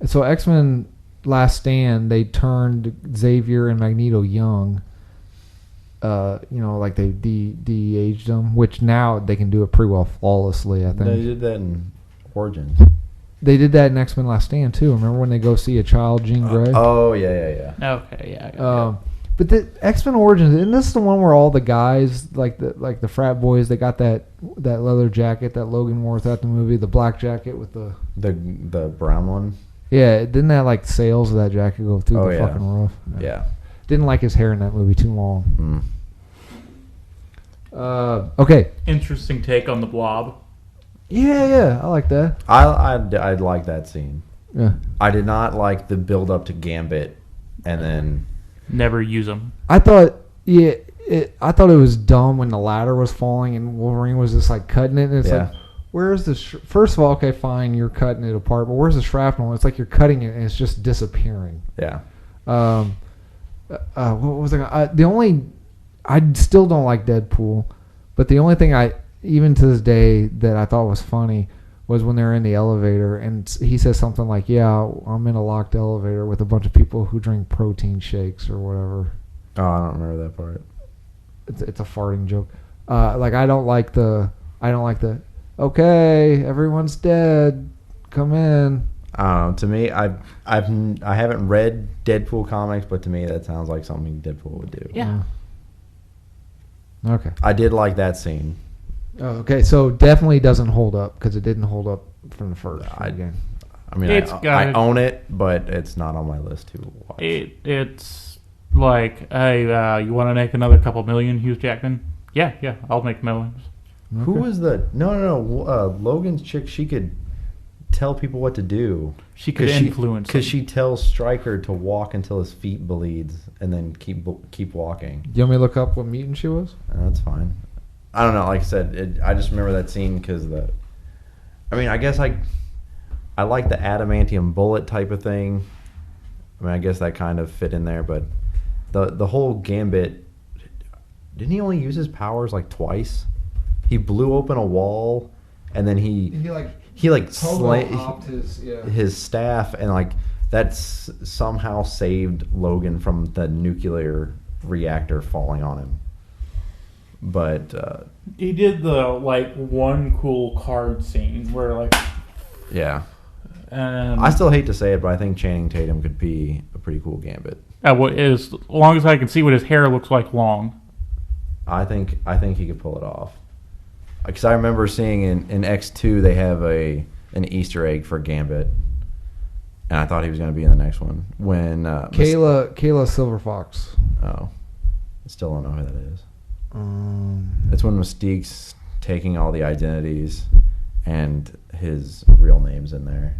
So X-Men Last Stand, they turned Xavier and Magneto young. Like they de-aged them, which now they can do it pretty well flawlessly, I think. They did that in Origins. They did that in X-Men Last Stand, too. Remember when they go see a child, Jean Grey? Yeah. Okay, yeah. But the X-Men Origins, isn't this the one where all the guys, like the frat boys, they got that leather jacket that Logan wore throughout the movie, the black jacket with the brown one? Yeah, didn't that, like, sails of that jacket go through the fucking roof? Yeah. Didn't like his hair in that movie too long. Okay. Interesting take on the Blob. Yeah, I like that. I'd like that scene. Yeah. I did not like the build up to Gambit, and then never use them. I thought it was dumb when the ladder was falling and Wolverine was just like cutting it. And it's like, where's the? First of all, okay, fine, you're cutting it apart, but where's the shrapnel? It's like you're cutting it and it's just disappearing. Yeah. What was I still don't like Deadpool, but the only thing even to this day that I thought was funny was when they're in the elevator and he says something like, "Yeah, I'm in a locked elevator with a bunch of people who drink protein shakes or whatever." Oh, I don't remember that part. It's a farting joke. I don't like the. Okay, everyone's dead. Come in. I don't know. To me, I haven't read Deadpool comics, but to me that sounds like something Deadpool would do. Yeah. Okay. I did like that scene. Oh, okay, so definitely doesn't hold up because it didn't hold up from the first game. I mean, I own it, but it's not on my list to watch. It's like, hey, you want to make another couple million, Hugh Jackman? Yeah, I'll make millions. Okay. Who was the... No. Logan's chick, she could tell people what to do. She could influence because she tells Stryker to walk until his feet bleeds and then keep walking. You want me to look up what mutant she was? That's fine. I don't know. Like I said, I just remember that scene because I guess I like the adamantium bullet type of thing. I mean, I guess that kind of fit in there, but the whole Gambit didn't he only use his powers like twice? He blew open a wall, and then he hopped his staff, and like that's somehow saved Logan from the nuclear reactor falling on him. But he did the like one cool card scene where like yeah. And I still hate to say it, but I think Channing Tatum could be a pretty cool Gambit. as long as I can see what his hair looks like long. I think he could pull it off. Because I remember seeing in X2 they have an Easter egg for Gambit, and I thought he was going to be in the next one. When Kayla Silverfox. Oh, I still don't know who that is. That's when Mystique's taking all the identities and his real name's in there.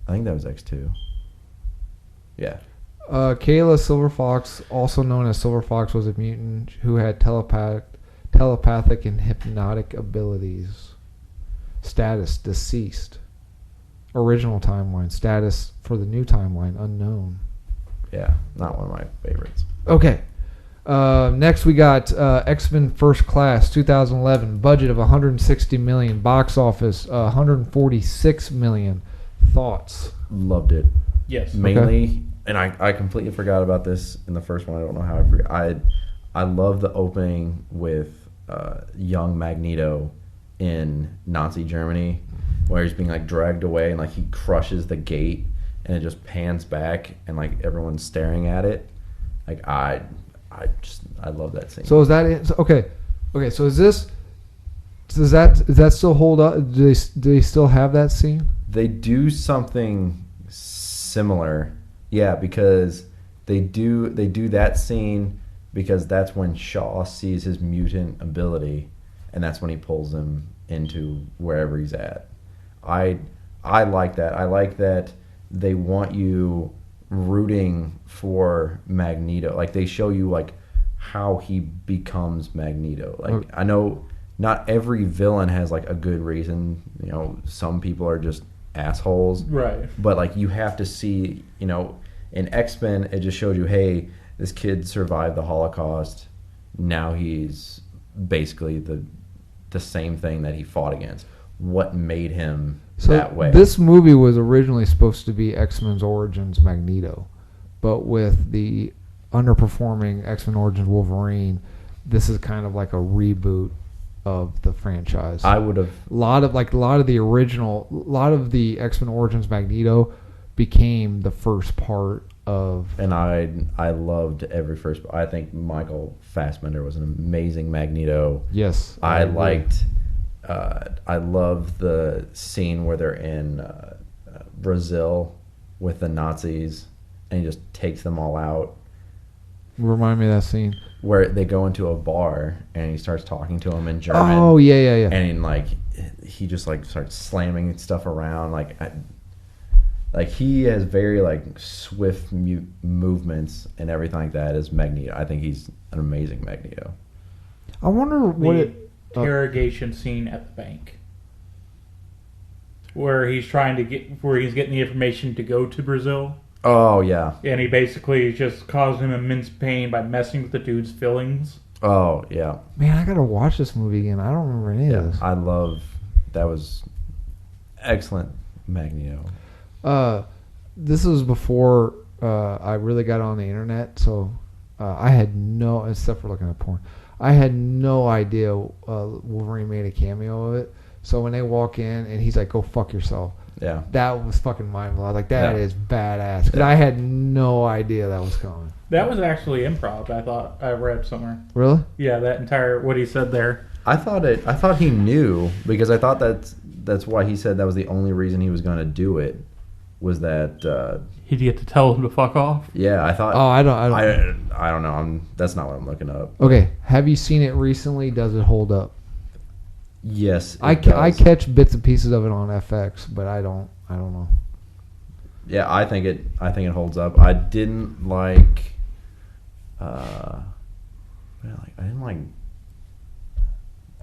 I think that was X2. Yeah. Kayla Silverfox, also known as Silverfox, was a mutant who had telepathic and hypnotic abilities. Status, deceased. Original timeline. Status for the new timeline, unknown. Yeah, not one of my favorites. Okay. Next we got X-Men First Class 2011. Budget of $160 million. Box office $146 million. Thoughts? Loved it. Yes. Mainly, and I completely forgot about this in the first one. I don't know how I forgot. I love the opening with young Magneto in Nazi Germany, where he's being like dragged away and like he crushes the gate and it just pans back and like everyone's staring at it. Like I love that scene. So is that it? So, okay. So does that still hold up? Do they still have that scene? They do something similar, yeah, because they do that scene because that's when Shaw sees his mutant ability, and that's when he pulls him into wherever he's at. I like that. I like that they want you rooting for Magneto. Like they show you like how he becomes Magneto. Like I know not every villain has like a good reason. You know, some people are just assholes. Right. But like you have to see, you know, in X-Men it just showed you, hey, this kid survived the Holocaust. Now he's basically the same thing that he fought against. What made him that way? This movie was originally supposed to be X-Men's Origins Magneto, but with the underperforming X-Men Origins Wolverine, this is kind of like a reboot of the franchise. I would have a lot of the X-Men Origins Magneto became the first part of, and I loved every first. I think Michael Fassbender was an amazing Magneto. Yes, I liked. I love the scene where they're in Brazil with the Nazis, and he just takes them all out. Remind me of that scene where they go into a bar and he starts talking to them in German. Oh yeah. And like he just like starts slamming stuff around. Like he has very like swift movements and everything like that as Magneto. I think he's an amazing Magneto. I wonder what interrogation scene at the bank where he's getting the information to go to Brazil. Oh yeah. And he basically just caused him immense pain by messing with the dude's feelings. Oh yeah. Man, I gotta watch this movie again. I don't remember any of this. I love that. Was excellent Magneto. This was before I really got on the internet, so I had no, except for looking at porn, I had no idea Wolverine made a cameo of it. So when they walk in and he's like, "Go fuck yourself," yeah, that was fucking mind blowing. Like that is badass. Because I had no idea that was coming. That was actually improv. I thought I read somewhere. Really? Yeah, that entire what he said there. I thought he knew because I thought that's why he said that was the only reason he was going to do it. Was that he'd get to tell him to fuck off? Yeah, I thought. Oh, I don't know. That's not what I'm looking up. Okay, have you seen it recently? Does it hold up? Yes, I catch bits and pieces of it on FX, but I don't know. Yeah, I think it holds up. I didn't like. I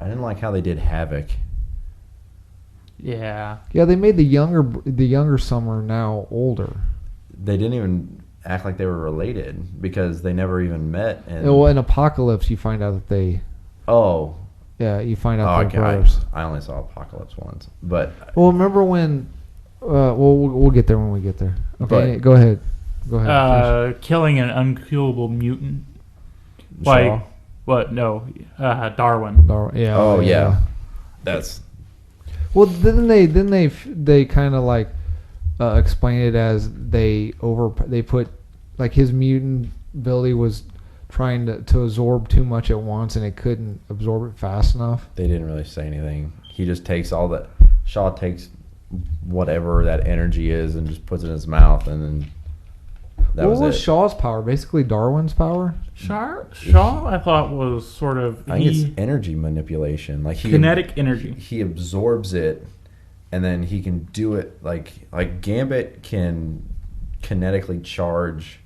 didn't like how they did Havoc. Yeah. Yeah, they made the younger Summer now older. They didn't even act like they were related because they never even met. And Well, in Apocalypse, you find out that they. oh, Yeah, you find out they're okay. brothers. I only saw Apocalypse once, but Well, remember when? We'll get there when we get there. Okay, But- go ahead. Go ahead. Killing an unkillable mutant. Shaw? Like, what? No, Darwin. Yeah. Oh yeah, that's Well, then they kind of like explain it as they put like his mutant ability was trying to absorb too much at once and it couldn't absorb it fast enough. they didn't really say anything. He just takes all that. Shaw takes whatever that energy is and just puts it in his mouth, and then that What was it. Shaw's power? Basically Darwin's power. Shaw, I thought was sort of I think it's energy manipulation. Like kinetic energy. He absorbs it, and then he can do it like Gambit can kinetically charge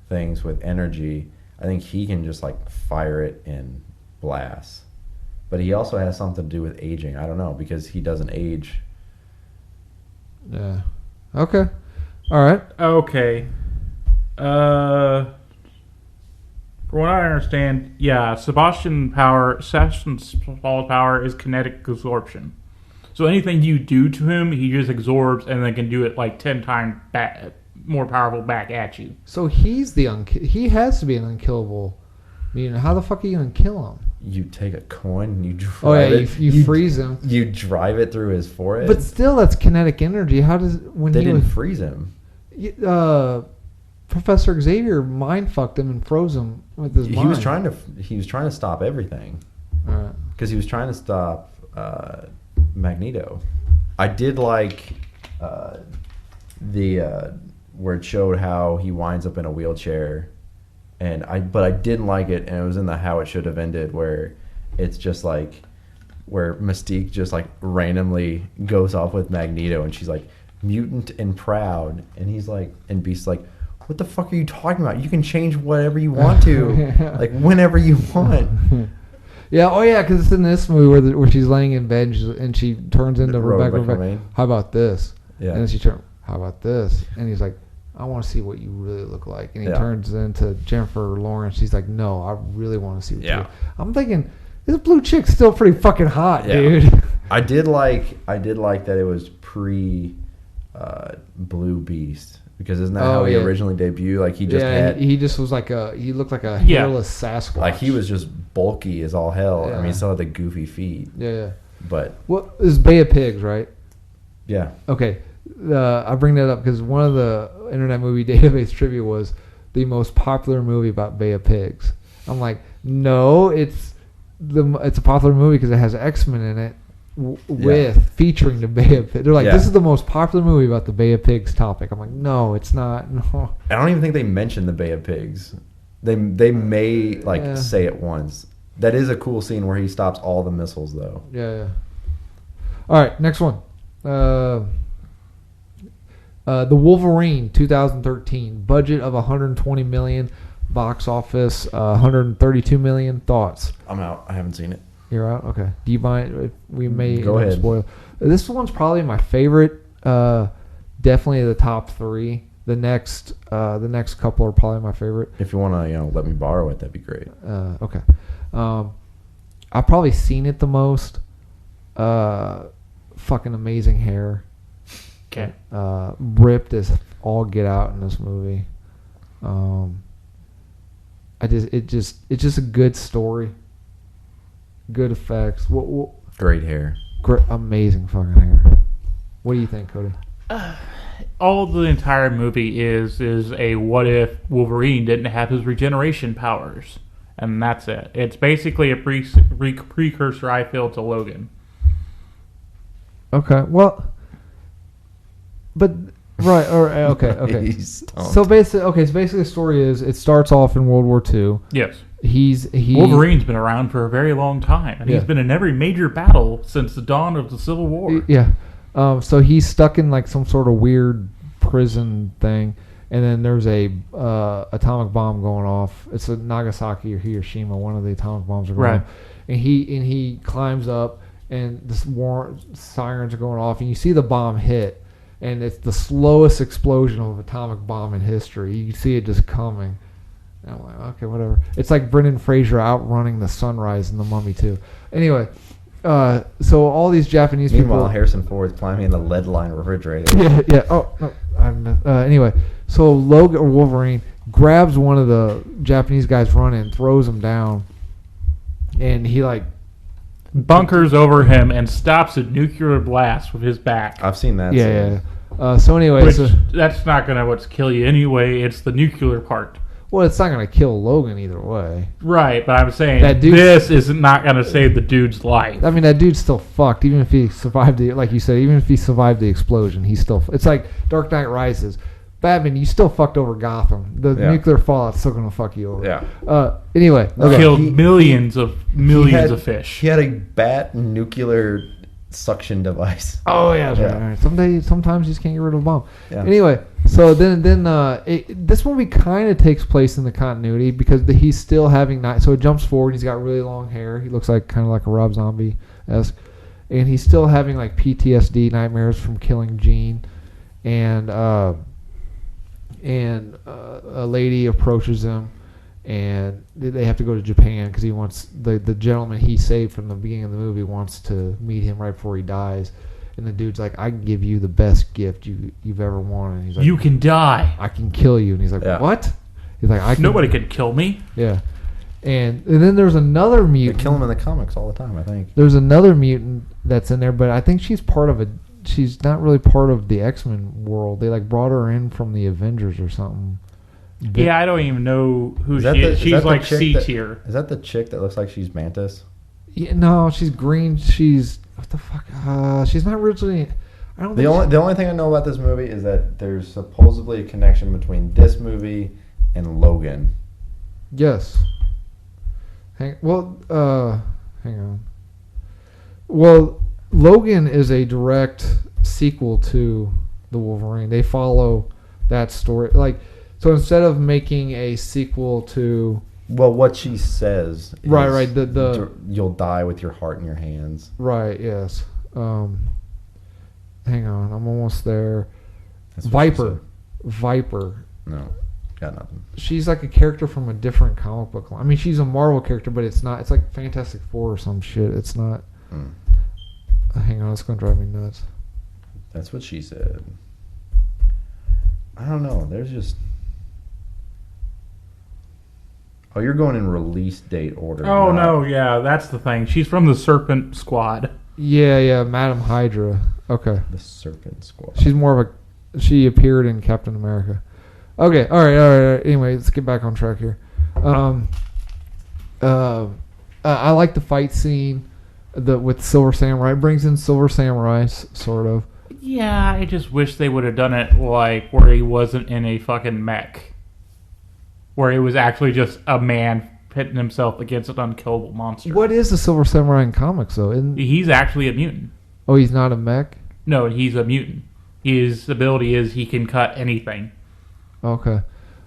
things with energy. I think he can just like fire it in blasts. But he also has something to do with aging. I don't know, because he doesn't age. Yeah. Okay. All right. Okay. For what I understand, yeah, Sebastian's power is kinetic absorption. So anything you do to him, he just absorbs and then can do it like 10 times more powerful back at you. So he's he has to be an unkillable mutant. How the fuck are you gonna kill him? You take a coin and you drive it. You freeze him. You drive it through his forehead. But still, that's kinetic energy. How does they didn't freeze him. Professor Xavier mind fucked him and froze him with his mind. He was trying to stop everything. All right. Because he was trying to stop Magneto. I did like the where it showed how he winds up in a wheelchair, but I didn't like it, and it was in the how it should have ended, where it's just like where Mystique just like randomly goes off with Magneto, and she's like mutant and proud, and he's like, and Beast's like, what the fuck are you talking about? You can change whatever you want to, Yeah. like whenever you want. Yeah, oh yeah, because it's in this movie where she's laying in bed and she turns into Rebecca. Romijn. How about this? Yeah. And then she turns, how about this? And he's like, I want to see what you really look like. And he turns into Jennifer Lawrence. She's like, no, I really want to see what you. I'm thinking, this blue chick's still pretty fucking hot, dude. I did like that it was pre Blue Beast, because isn't that how he originally debuted? Like he just he just was like he looked like a hairless Sasquatch. Like he was just bulky as all hell. Yeah. I mean, he still had the goofy feet. Yeah. But what is Bay of Pigs, right? Yeah. Okay. I bring that up because one of the Internet Movie Database trivia was the most popular movie about Bay of Pigs. I'm like, no, it's a popular movie because it has X-Men in it featuring the Bay of Pigs. They're like, this is the most popular movie about the Bay of Pigs topic. I'm like, no, it's not. No. I don't even think they mentioned the Bay of Pigs. They may say it once. That is a cool scene where he stops all the missiles though. Yeah. All right, next one. The Wolverine 2013, budget of $120 million, box office 132 million. Thoughts? I'm out. I haven't seen it. You're out. Okay. Do you mind? We may go ahead. Spoil. This one's probably my favorite. Definitely the top three. The next couple are probably my favorite. If you want to, let me borrow it, that'd be great. Okay. I've probably seen it the most. Fucking amazing hair. Okay. Ripped as all get out in this movie. It's just a good story. Good effects. Great hair. Amazing fucking hair. What do you think, Cody? All the entire movie is a what if Wolverine didn't have his regeneration powers, and that's it. It's basically a precursor, I feel, to Logan. Okay, well, but right, or okay. So basically, the story is it starts off in World War II. Yes. Wolverine's been around for a very long time, and he's been in every major battle since the dawn of the Civil War. Yeah. So he's stuck in like some sort of weird prison thing, and then there's a atomic bomb going off. It's a Nagasaki or Hiroshima. One of the atomic bombs are going off, and he climbs up, and this war sirens are going off, and you see the bomb hit, and it's the slowest explosion of an atomic bomb in history. You can see it just coming. And I'm like, okay, whatever. It's like Brendan Fraser outrunning the sunrise in The Mummy too. Anyway, so all these Japanese Meanwhile, people. Harrison Ford's climbing in the lead-lined refrigerator. Yeah. Oh no. Anyway, so Logan or Wolverine grabs one of the Japanese guys running, throws him down, and he like bunkers over him and stops a nuclear blast with his back. I've seen that. Yeah. So anyway, Which, that's not going to kill you anyway. It's the nuclear part. well, it's not gonna kill Logan either way. Right, but I'm saying That dude- this is not going to save the dude's life. I mean, that dude's still fucked. Even if he survived the, like you said, even if he survived the explosion, he's still. It's like Dark Knight Rises. Batman, you still fucked over Gotham. The nuclear fallout's still gonna fuck you over. Yeah. Anyway, okay. Killed millions of fish. He had a bat nuclear suction device. Oh yeah, Yeah. right. Sometimes you just can't get rid of a bomb. Yeah. Anyway, so then this movie kind of takes place in the continuity because he's still having night. So it jumps forward. He's got really long hair. He looks like kind of like a Rob Zombie-esque, and he's still having like PTSD nightmares from killing Jean, and a lady approaches him, and they have to go to Japan because he wants the gentleman he saved from the beginning of the movie wants to meet him right before he dies, and the dude's like, I can give you the best gift you've ever wanted. And he's like, You can die. I can kill you. And he's like, Yeah. what? He's like, I can. Nobody could kill me. Yeah, and then there's another They mutant. kill him in the comics all the time, I think. There's another mutant that's in there, but I think she's part of she's not really part of the X-Men world. They like brought her in from the Avengers or something. Yeah, I don't even know who Is she that is. the She's chick like C that- tier. Is that the chick that looks like she's Mantis? Yeah, no, she's green. She's what the fuck? She's not originally. I don't. The only thing I know about this movie is that there's supposedly a connection between this movie and Logan. Yes. Hang on. Well, Logan is a direct sequel to the Wolverine. They follow that story. Like, so instead of making a sequel to Well, what she says is right, the you'll die with your heart in your hands. right, yes. Hang on, I'm almost there. That's what she Viper. said. No, got nothing. She's like a character from a different comic book line. I mean, she's a Marvel character, but it's not. It's like Fantastic Four or some shit. It's not. Hang on, it's gonna drive me nuts. That's what she said. I don't know. There's just. Oh, you're going in release date order. Oh not- no, yeah, that's the thing. She's from the Serpent Squad. Yeah, Madam Hydra. Okay, The Serpent Squad. she's more of a. She appeared in Captain America. Okay, all right. Anyway, let's get back on track here. I like the fight scene, with Silver Samurai. It brings in Silver Samurai, sort of. Yeah, I just wish they would have done it like where he wasn't in a fucking mech. Where it was actually just a man pitting himself against an unkillable monster. What is the Silver Samurai in comics though? He's actually a mutant. Oh, he's not a mech. No, he's a mutant. His ability is he can cut anything. Okay.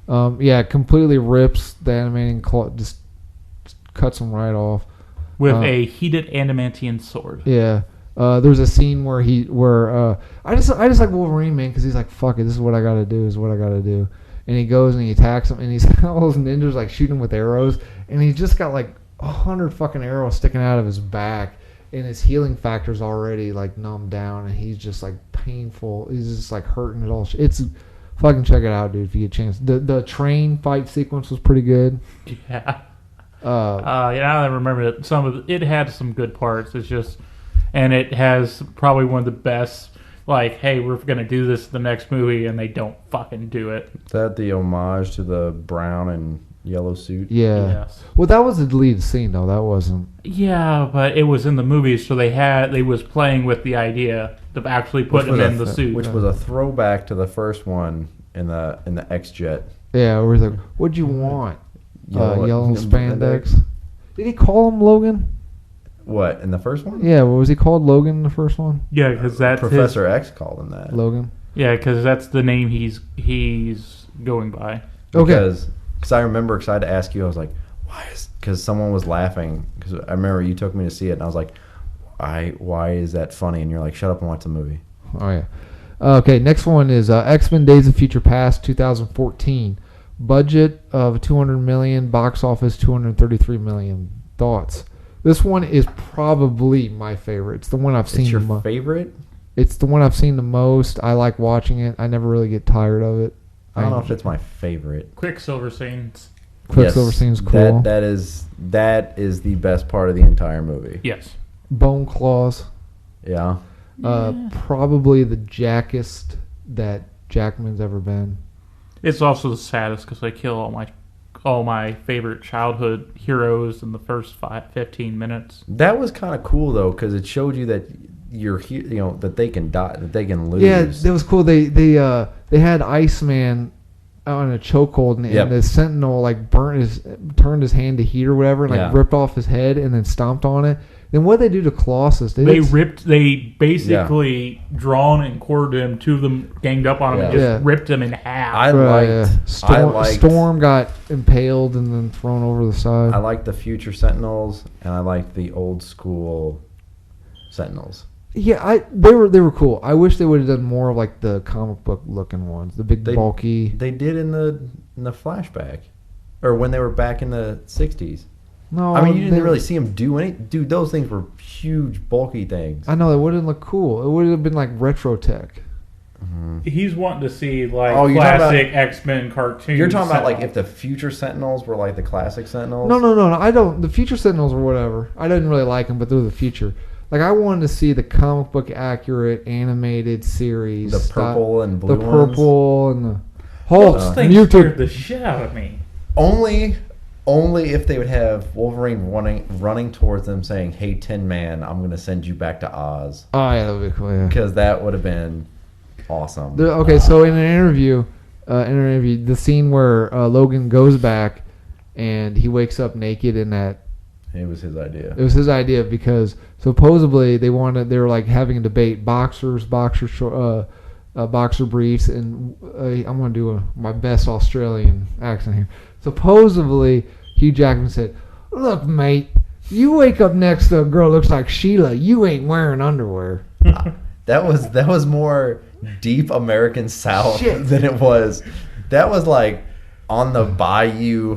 Yeah, completely rips the animating claw, just cuts him right off With a heated adamantium sword. Yeah. There's a scene where I just like Wolverine, man, because he's like, fuck it, this is what I gotta do, and he goes and he attacks him, and he's got all those ninjas like shooting him with arrows, and he's just got like 100 fucking arrows sticking out of his back, and his healing factor's already like numbed down, and he's just like painful. He's just like hurting it all. It's fucking check it out, dude, if you get a chance. The train fight sequence was pretty good. Yeah. Yeah, I remember that some of it had some good parts. It's just, and it has probably one of the best. Like, hey, we're gonna do this in the next movie, and they don't fucking do it. Is that the homage to the brown and yellow suit? Yeah. Yes. Well, that was a deleted scene though. That wasn't. Yeah, but it was in the movie, so they was playing with the idea of actually putting him in the suit. Which was a throwback to the first one in the X-Jet. Yeah, where he's like, "What'd you want? Yellow spandex. spandex." Did he call him Logan? What, in the first one? Yeah, what was he called? Logan in the first one? Yeah, because that's Professor X called him that. Logan. Yeah, because that's the name he's going by. Okay. Because I remember, because I had to ask you, I was like, why is, because someone was laughing, because I remember you took me to see it, and I was like, why is that funny? And you're like, shut up and watch the movie. Oh yeah. Okay, next one is X-Men: Days of Future Past, 2014. Budget of $200 million, box office $233 million. Thoughts? This one is probably my favorite. It's the one I've seen. It's your favorite? It's the one I've seen the most. I like watching it. I never really get tired of it. I don't know if it's my favorite. Quicksilver scenes. Quicksilver scene's cool. That is the best part of the entire movie. Yes. Bone Claws. Yeah. Probably the jackest that Jackman's ever been. It's also the saddest because they kill all my favorite childhood heroes in the first 15 minutes. That was kind of cool though, because it showed you that that they can die, that they can lose. Yeah, that was cool. They had Iceman on a chokehold, and the Sentinel turned his hand to heat or whatever, and ripped off his head and then stomped on it. Then what did they do to Colossus? They basically drawn and quartered him. Two of them ganged up on him and just ripped him in half. Storm got impaled and then thrown over the side. I like the future Sentinels, and I like the old school Sentinels. Yeah, they were cool. I wish they would have done more of like the comic book looking ones, the big bulky. They did in the flashback, or when they were back in the 60s. No, I mean, you didn't really see him do anything. Dude, those things were huge, bulky things. I know, it wouldn't look cool. It would have been like retro tech. Mm-hmm. He's wanting to see classic X-Men cartoons. You're talking about like if the future Sentinels were like the classic Sentinels? No. I don't. The future Sentinels or whatever. I didn't really like them, but they're the future. Like, I wanted to see the comic book accurate animated series. The purple and blue ones. The purple and the Hulk. Those things scared the shit out of me. Only if they would have Wolverine running towards them saying, "Hey, Tin Man, I'm going to send you back to Oz." Oh, yeah, that would be cool, yeah. Because that would have been awesome. So in an interview, the scene where Logan goes back and he wakes up naked in that... It was his idea. It was his idea because supposedly they were like having a debate, boxer briefs, and I'm going to do my best Australian accent here. Supposedly, Hugh Jackman said, "Look, mate, you wake up next to a girl looks like Sheila, you ain't wearing underwear." That was more deep American South than it was. That was like on the bayou,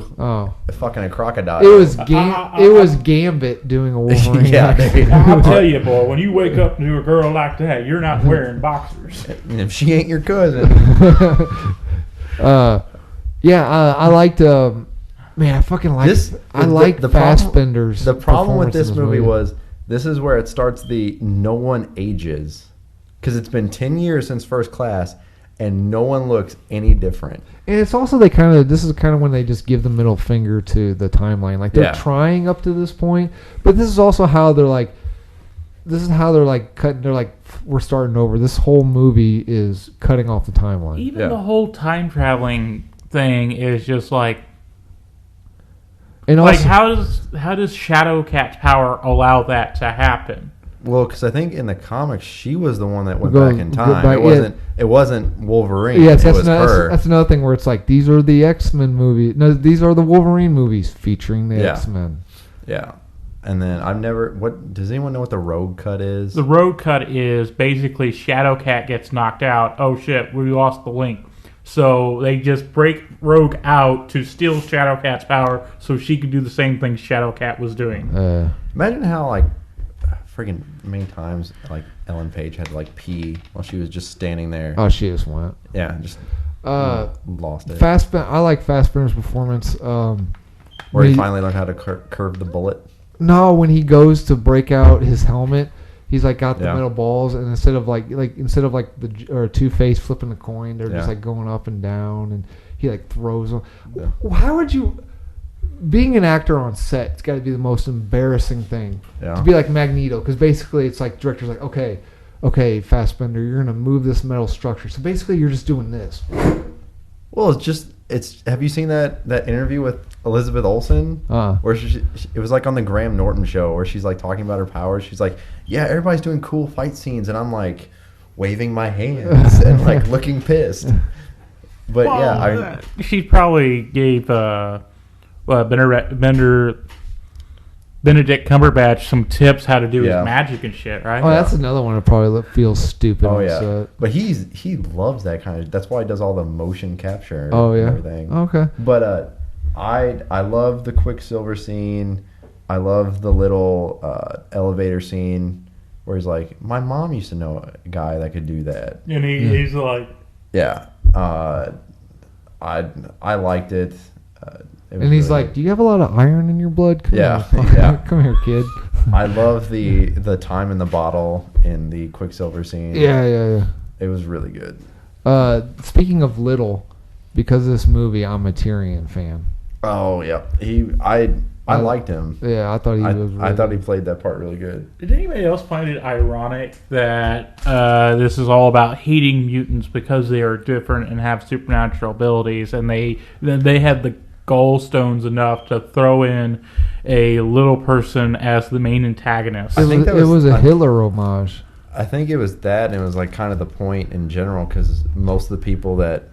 fucking a crocodile. It was Gambit doing a Wolverine. Yeah, I'll tell you, boy, when you wake up to a girl like that, you're not wearing boxers. If she ain't your cousin. I liked. Man, I fucking like this. I like Fassbender's. The problem with this movie was this is where it starts the no one ages, because it's been 10 years since First Class, and no one looks any different. And it's also this is kind of when they just give the middle finger to the timeline. Like they're trying up to this point, but this is also how they're like. This is how they're like cutting. They're like, we're starting over. This whole movie is cutting off the timeline. Even the whole time traveling thing is just like, and also, how does Shadowcat's power allow that to happen? Well, because I think in the comics she was the one that went back in time. It wasn't Wolverine. Yes, it was her. That's another thing where it's like, these are the X-Men movies. No, these are the Wolverine movies featuring the X-Men. Yeah. And then does anyone know what the Rogue Cut is? The Rogue Cut is basically Shadowcat gets knocked out. Oh shit, we lost the link. So they just break Rogue out to steal Shadowcat's power so she could do the same thing Shadowcat was doing. Imagine how friggin' many times Ellen Page had to pee while she was just standing there. Oh, she just went. Yeah, just lost it. I like Fassbender's performance. Where he finally learned how to curve the bullet. No, when he goes to break out his helmet, he's got the metal balls, and instead of the Two-Face flipping the coin, they're just going up and down, and he throws them. Yeah. How would you? Being an actor on set, it's got to be the most embarrassing thing to be like Magneto, because basically it's like director's like, okay, Fassbender, you're gonna move this metal structure, so basically you're just doing this. Well, it's. Have you seen that interview with Elizabeth Olsen? Where it was on the Graham Norton show where she's talking about her powers. She's like, yeah, everybody's doing cool fight scenes, and I'm waving my hands and looking pissed. But she probably gave Bender Benedict Cumberbatch some tips how to do Yeah. his magic and shit, right? Oh, that's another one that probably feels stupid. Oh on yeah, set. but he loves that kind of. That's why he does all the motion capture. Oh and yeah. everything. Okay. But I love the Quicksilver scene. I love the little elevator scene where he's like, "My mom used to know a guy that could do that." And he's like, Yeah, I liked it. It was And he's really like, "Do you have a lot of iron in your blood? Come Yeah, here. yeah. Come here, kid." I love the time in the bottle in the Quicksilver scene. Yeah. It was really good. Speaking of little, because of this movie, I'm a Tyrion fan. Oh yeah, I liked him. Yeah, I thought he was. I thought he played that part really good. did anybody else find it ironic that this is all about hating mutants because they are different and have supernatural abilities, and they had the gallstones enough to throw in a little person as the main antagonist? I think that it was a I- Hitler homage. I think it was that, and it was like kind of the point in general, because most of the people that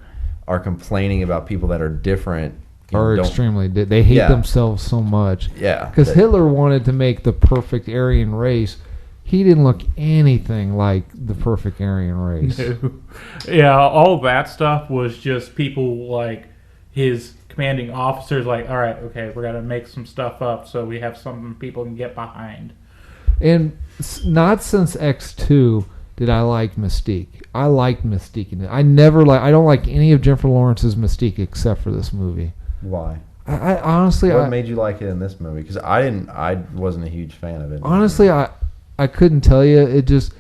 are complaining about people that are different Or don't- extremely, they hate Yeah. themselves so much. Yeah, Because that- Hitler wanted to make the perfect Aryan race. He didn't look anything like the perfect Aryan race. Yeah, all that stuff was just people like his commanding officers like, all right, okay, we're gonna make some stuff up so we have something people can get behind. And not since X2 did I like Mystique. I liked Mystique in it. I don't like any of Jennifer Lawrence's Mystique except for this movie. Why? I honestly, What made you like it in this movie? Because I wasn't a huge fan of it. honestly, I couldn't tell you. It just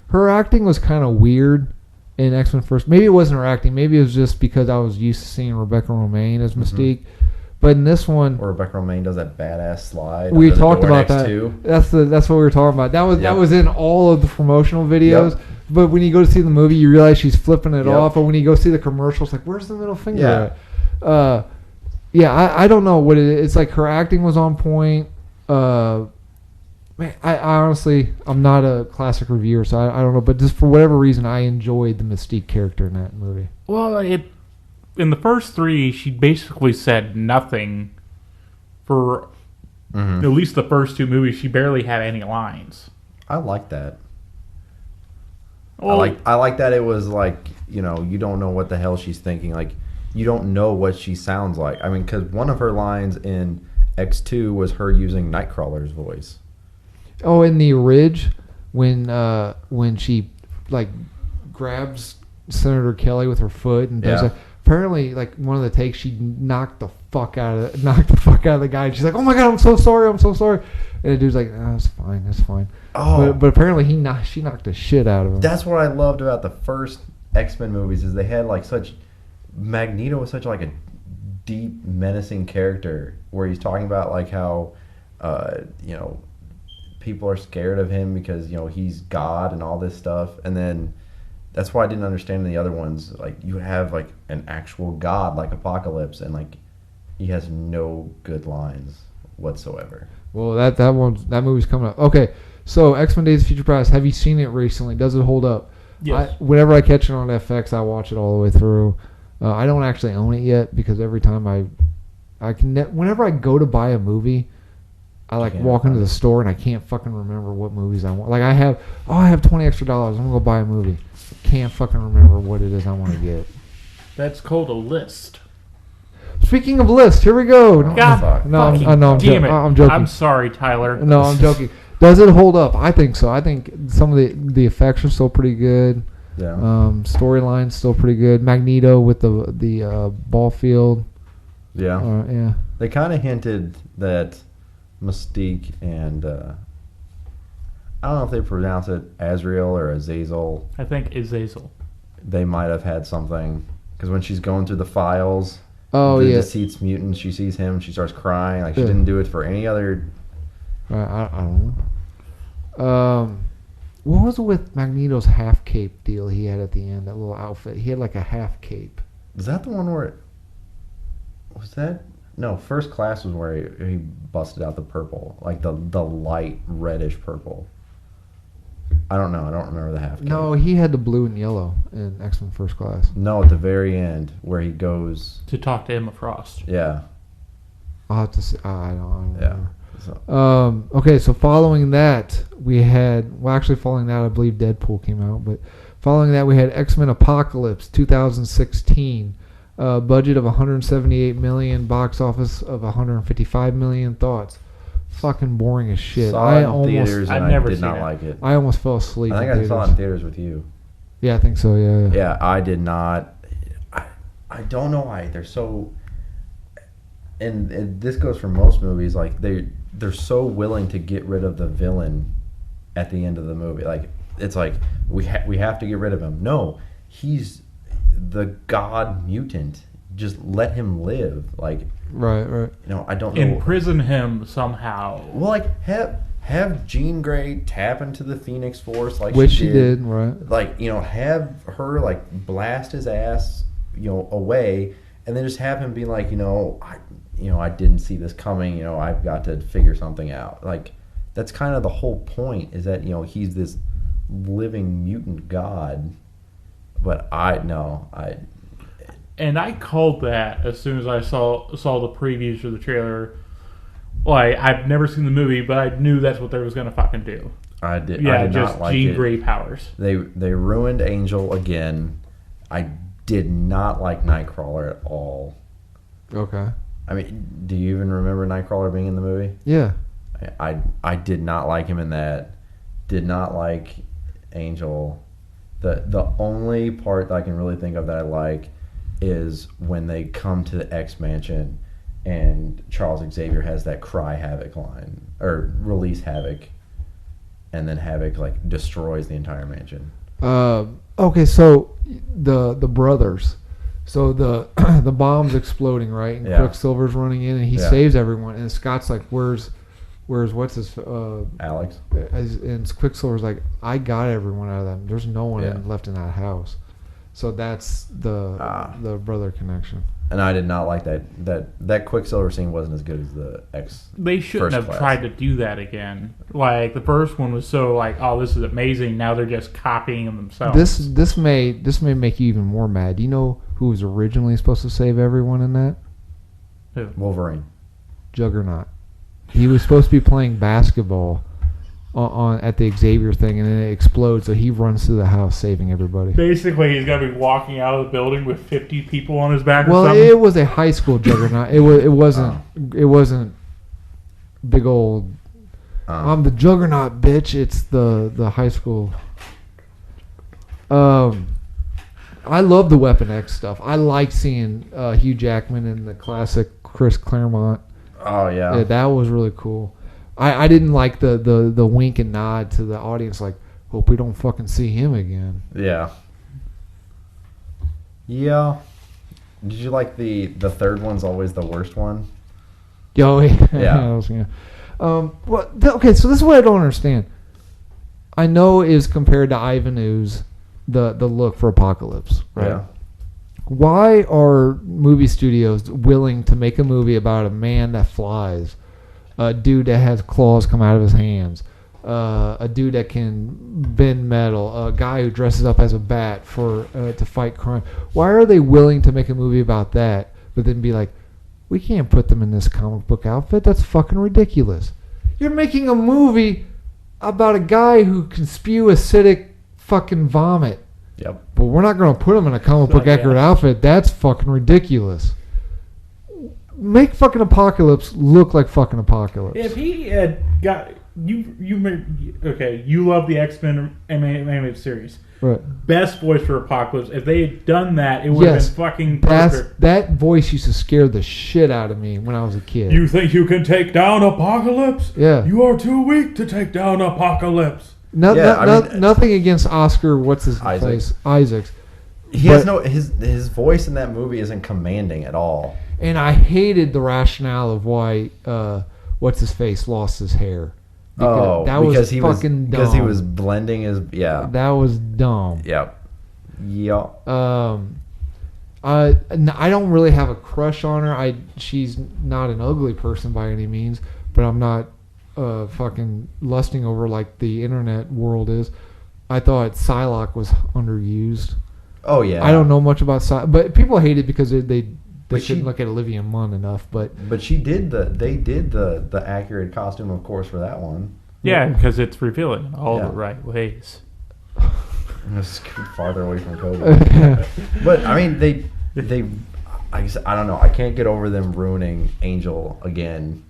her acting was kind of weird in X-Men First. Maybe it wasn't her acting. Maybe it was just because I was used to seeing Rebecca Romijn as Mystique. But in this one, Or Rebecca Romijn does that badass slide. we under the talked door about next that. to. That's what we were talking about. That Yep. was in all of the promotional videos. Yep. But when you go to see the movie, you realize she's flipping it Yep. off. Or when you go see the commercials, like, where's the middle finger Yeah. at? I don't know what it is. It's like her acting was on point. Man, I honestly, I'm not a classic reviewer, so I don't know. But just for whatever reason, I enjoyed the Mystique character in that movie. Well, in the first three, she basically said nothing for Mhm. at least the first two movies. She barely had any lines. I like that. Well, I like that it was like, you don't know what the hell she's thinking. Like, you don't know what she sounds like. I mean, because one of her lines in X2 was her using Nightcrawler's voice. Oh, in the Ridge, when she like grabs Senator Kelly with her foot and does Yeah. that. Apparently, like one of the takes, she knocked the fuck out of the guy. And she's like, "Oh my god, I'm so sorry, I'm so sorry." And the dude's like, "Oh, it's fine, it's fine." Oh, But apparently, she knocked the shit out of him. that's what I loved about the first X-Men movies is they had like such Magneto was such like a deep menacing character where he's talking about like how people are scared of him because he's God and all this stuff, and then that's why I didn't understand in the other ones, like you have like an actual God like Apocalypse and like he has no good lines whatsoever. Well, that movie's coming up. Okay, so X-Men: Days of Future Past. Have you seen it recently? Does it hold up? yes. Whenever I catch it on FX, I watch it all the way through. I don't actually own it yet because every time whenever I go to buy a movie, I like Can't walk into find the store and I can't fucking remember what movies I want. Like I have $20 extra. I'm gonna go buy a movie. Can't fucking remember what it is I want to get. That's called a list. Speaking of lists, here we go. God No, fucking I'm damn jo- it. I'm joking. I'm sorry, Tyler. No, I'm joking. Does it hold up? I think so. I think some of the effects are still pretty good. Yeah. Storyline's still pretty good. Magneto with the ball field. Yeah. Yeah. They kind of hinted that Mystique and I don't know if they pronounce it Azrael or Azazel. I think Azazel. They might have had something because when she's going through the files, Oh the yeah. Deceit's mutant, she sees him, she starts crying. Like she Yeah. didn't do it for any other. I don't know. What was it with Magneto's half cape deal he had at the end? That little outfit. He had like a half cape. Is that the one where? Was that no? First Class was where he busted out the purple, like the light reddish purple. I don't know. I don't remember the half cape. No, he had the blue and yellow in X-Men First Class. No, at the very end where he goes. To talk to Emma Frost. Yeah. I'll have to see. I don't Yeah. remember. So, Okay, so following that, we had... Well, actually, following that, I believe Deadpool came out. But following that, we had X-Men Apocalypse 2016. Budget of $178 million. Box office of $155 million. Thoughts? Fucking boring as shit. saw it in theaters and I've I never did seen not it. like it. I almost fell asleep. I think in I saw it in theaters with you. Yeah, I think so. Yeah. Yeah, I did not. I don't know why they're so. And this goes for most movies. Like they're so willing to get rid of the villain at the end of the movie. Like it's like we have to get rid of him. No, he's the god mutant. Just let him live. Like Right. I don't know. Imprison him somehow. Well, like have Jean Grey tap into the Phoenix Force like Which she she did, right? Like have her like blast his ass away, and then just have him be like I didn't see this coming. I've got to figure something out. Like that's kind of the whole point is that he's this living mutant god. But And I called that as soon as I saw the previews for the trailer. Like, I've never seen the movie, but I knew that's what they was going to fucking do. I did Yeah, not just like Jean it. Grey powers. They ruined Angel again. I did not like Nightcrawler at all. Okay. I mean, do you even remember Nightcrawler being in the movie? Yeah. I did not like him in that. Did not like Angel. The only part that I can really think of that I like is when they come to the X Mansion and Charles Xavier has that cry Havoc line or release Havoc, and then Havoc like destroys the entire mansion. Okay, so the brothers, so the the bomb's exploding, right? And Yeah. Quicksilver's running in, and he Yeah. saves everyone. And Scott's like, "Where's what's his?" Alex. And Quicksilver's like, "I got everyone out of them. There's no one left in that house." So that's the brother connection. And I did not like that Quicksilver scene wasn't as good as the X. They shouldn't First have Class. tried to do that again. Like, the first one was so like, oh, this is amazing. Now they're just copying them themselves. This may make you even more mad. Do you know who was originally supposed to save everyone in that? Who? Wolverine. Juggernaut. He was supposed to be playing basketball on at the Xavier thing, and then it explodes. So he runs through the house, saving everybody. Basically, he's gonna be walking out of the building with 50 people on his back. Well, or something. it was a high school Juggernaut. It wasn't big old. I'm the Juggernaut, bitch. It's the high school. I love the Weapon X stuff. I like seeing Hugh Jackman in the classic Chris Claremont. Oh yeah. Yeah, that was really cool. I didn't like the wink and nod to the audience, like, hope we don't fucking see him again. Yeah. Yeah. Did you like the third one's always the worst one? Yo, Yeah. Okay, so this is what I don't understand. I know is compared to Ivan Ooze, the look for Apocalypse, right? Yeah. Why are movie studios willing to make a movie about a man that flies, a dude that has claws come out of his hands, a dude that can bend metal, a guy who dresses up as a bat to fight crime? Why are they willing to make a movie about that, but then be like, we can't put them in this comic book outfit? That's fucking ridiculous. You're making a movie about a guy who can spew acidic fucking vomit. Yep. But we're not going to put him in a comic book accurate outfit. That's fucking ridiculous. Make fucking Apocalypse look like fucking Apocalypse. If he had got you love the X-Men animated series. Right. Best voice for Apocalypse. If they had done that, it would have been fucking perfect. That voice used to scare the shit out of me when I was a kid. You think you can take down Apocalypse? Yeah. You are too weak to take down Apocalypse. Nothing against Oscar. What's his face? Isaacs. He has no his voice in that movie isn't commanding at all. And I hated the rationale of why what's his face lost his hair. Because he was blending his That was dumb. Yep. Yeah. I don't really have a crush on her. She's not an ugly person by any means, but I'm not fucking lusting over like the internet world is. I thought Psylocke was underused. Oh yeah. I don't know much about Psylocke, but people hate it because they they But she- shouldn't look at Olivia Munn enough. But They did the accurate costume, of course, for that one. Yeah, because it's revealing in all Yeah. the right ways. I'm just farther away from Cody. But I mean, I guess, I don't know. I can't get over them ruining Angel again.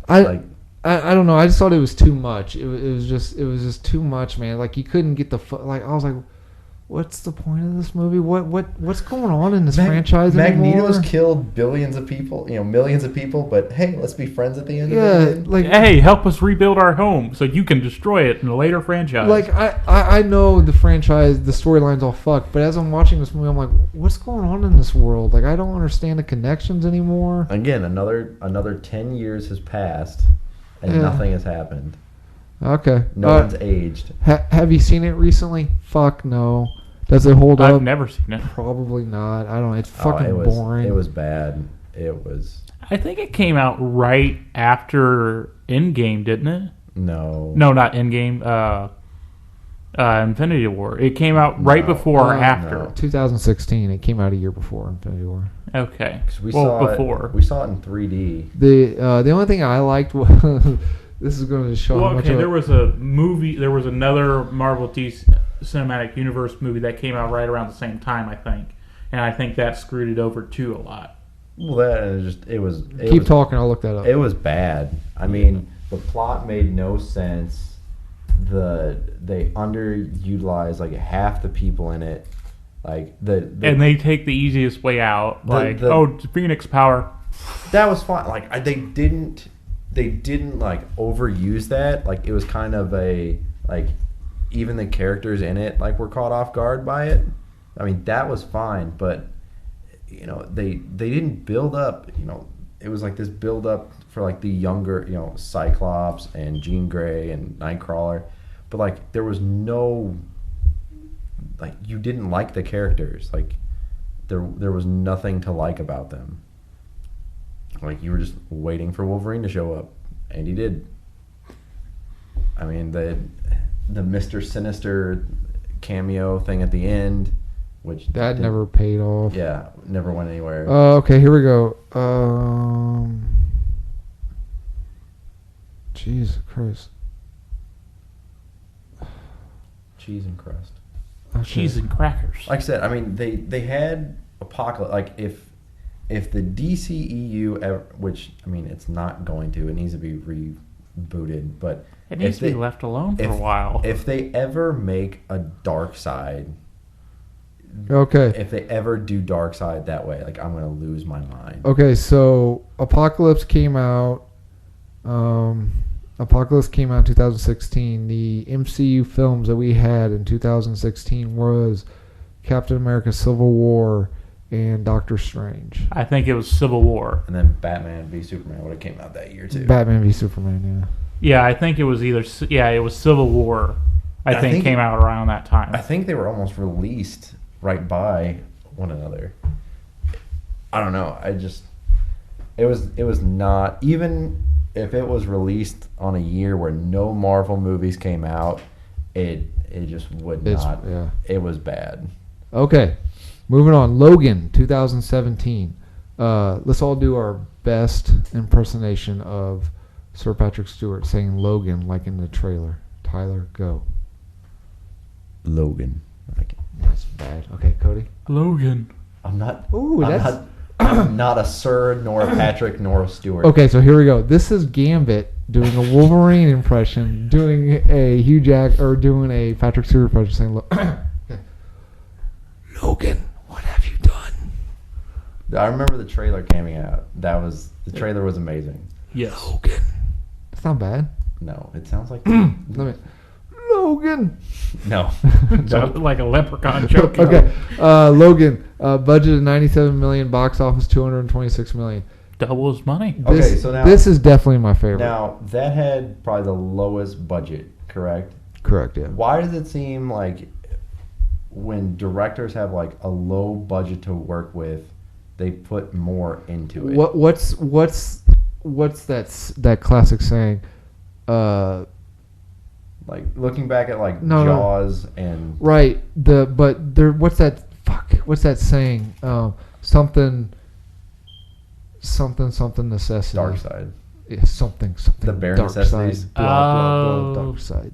I don't know. I just thought it was too much. It was just too much, man. Like you couldn't get the I was like, what's the point of this movie? What's going on in this franchise anymore? Magneto's killed billions of people, millions of people. But hey, let's be friends at the end. Yeah, of it. like Hey, help us rebuild our home so you can destroy it in a later franchise. like I know the franchise, the storyline's all fucked. But as I'm watching this movie, I'm like, what's going on in this world? Like I don't understand the connections anymore. Again, another 10 years has passed, and Yeah. nothing has happened. Okay. No one's aged. Have you seen it recently? Fuck no. Does it hold I've up? never seen it. Probably not. I don't know. It's Oh, fucking it was, boring. It was bad. It was I think it came out right after Endgame, didn't it? no. No, not Endgame. Infinity War. It came out right No. before or after. No. 2016. It came out a year before Infinity War. Okay. 'Cause we well, saw before. we saw it in 3D. The only thing I liked was this is going to show how Well, much. okay, of there was a movie. There was another Marvel Cinematic Universe movie that came out right around the same time, I think, and I think that screwed it over too a lot. Well, that it was. Keep talking. I'll look that up. It was bad. I mean, the plot made no sense. They underutilized like half the people in it. Like And they take the easiest way out, like Phoenix power. that was fine. Like they didn't like overuse that. Like it was kind of a like even the characters in it like were caught off guard by it. I mean that was fine, but they didn't build up. It was like this build up for like the younger Cyclops and Jean Grey and Nightcrawler, but like there was no like you didn't like the characters. Like there was nothing to like about them. Like you were just waiting for Wolverine to show up, and he did. I mean the Mr. Sinister cameo thing at the end, which that never paid off. Yeah, never went anywhere. Okay, here we go. Jesus Christ. Cheese and crust. Okay. Cheese and crackers. Like I said, I mean they had Apocalypse. Like if the DCEU ever, which I mean it's not going to, it needs to be rebooted, but It needs to be left alone for a while. If they ever make a Dark Side, Okay. if they ever do Dark Side that way, like I'm gonna lose my mind. Okay, so Apocalypse came out. Apocalypse came out in 2016. The MCU films that we had in 2016 was Captain America: Civil War and Doctor Strange. I think it was Civil War. And then Batman v Superman would have came out that year too. Batman v Superman. Yeah, I think it was it was Civil War. I think came out around that time. I think they were almost released right by one another. I don't know. It was not, even if it was released on a year where no Marvel movies came out, it just would not. Yeah. It was bad. Okay, moving on. Logan, 2017. Let's all do our best impersonation of Sir Patrick Stewart saying Logan like in the trailer. Tyler, go. Logan. That's bad. Okay, Cody. Logan. I'm not. Ooh, I'm not a Sir, nor a Patrick, nor a Stewart. Okay, so here we go. This is Gambit doing a Wolverine impression, doing a Hugh Jack or doing a Patrick Stewart impression, saying, "Logan, what have you done?" I remember the trailer coming out. The trailer was amazing. Yes. Logan. That's not bad. No, it sounds like Logan. no. Sounded like a leprechaun joke. Okay, Logan. Budget of $97 million. Box office $226 million. Double his money. Okay, so now this is definitely my favorite. Now that had probably the lowest budget, correct? Correct. Yeah. Why does it seem like when directors have like a low budget to work with, they put more into it? What's that classic saying? Like looking back at like No. Jaws and Right. What's that saying? Something something necessity. Dark side. Yeah, something The bare dark necessities. side. Blah, dark side.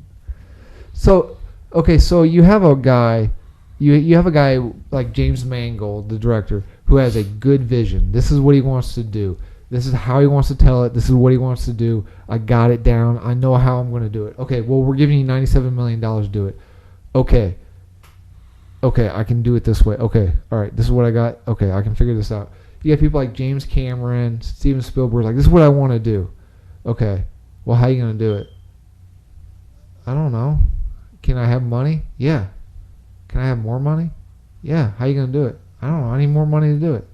So, okay, so you have a guy, you have a guy like James Mangold, the director, who has a good vision. This is what he wants to do. This is how he wants to tell it. This is what he wants to do. I got it down. I know how I'm going to do it. Okay, well, we're giving you $97 million to do it. Okay, I can do it this way. Okay, all right, this is what I got. Okay, I can figure this out. You got people like James Cameron, Steven Spielberg, like, this is what I want to do. Okay, well, how are you going to do it? I don't know. Can I have money? Yeah. Can I have more money? Yeah. How are you going to do it? I don't know. I need more money to do it.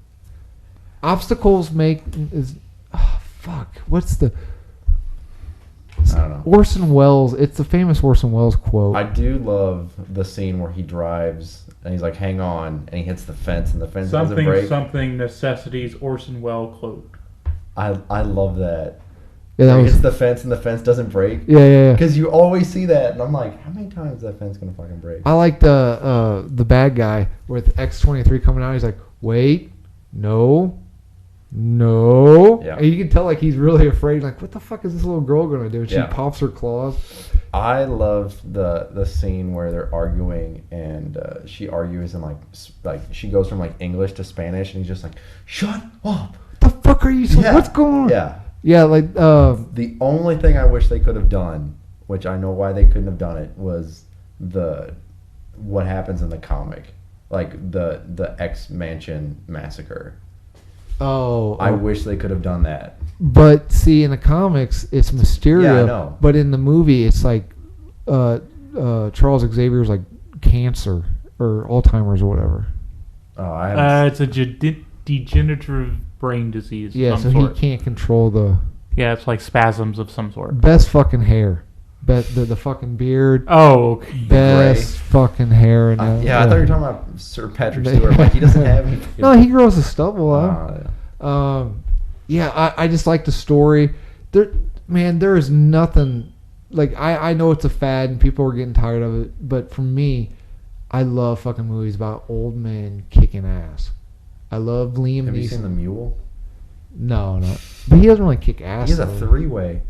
Obstacles make is fuck. What's the I don't know. Orson Welles? It's the famous Orson Welles quote. I do love the scene where he drives and he's like, "Hang on," and he hits the fence and the fence doesn't break. Something necessities Orson Welles quote. I love that. Yeah, that Where he was. hits the fence and the fence doesn't break. Yeah. Because you always see that, and I'm like, how many times is that fence gonna fucking break? I like the bad guy with X-23 coming out. He's like, wait, no. Yeah. And you can tell like he's really afraid. Like, what the fuck is this little girl gonna do? And she Yeah. pops her claws. I love the scene where they're arguing and she argues in like she goes from like English to Spanish and he's just like, shut up. What the fuck are you? Yeah. What's going on? Yeah. Like The only thing I wish they could have done, which I know why they couldn't have done it, was what happens in the comic, like the X Mansion massacre. I wish they could have done that. But see, in the comics, it's Mysterio. Yeah, I know. But in the movie, it's like Charles Xavier's like cancer or Alzheimer's or whatever. Oh, I haven't. It's a degenerative brain disease. Yeah, of so some sort. he can't control the Yeah, it's like spasms of some sort. best fucking hair. The fucking beard. Oh, okay. Best fucking hair. And I thought you were talking about Sir Patrick Stewart. Like, he doesn't have any. No, he grows a stubble out. I just like the story. There is nothing like I know it's a fad and people are getting tired of it, but for me, I love fucking movies about old men kicking ass. I love Liam Neeson. Have you seen The Mule? No, but he doesn't really kick ass. He has a though. 3-way.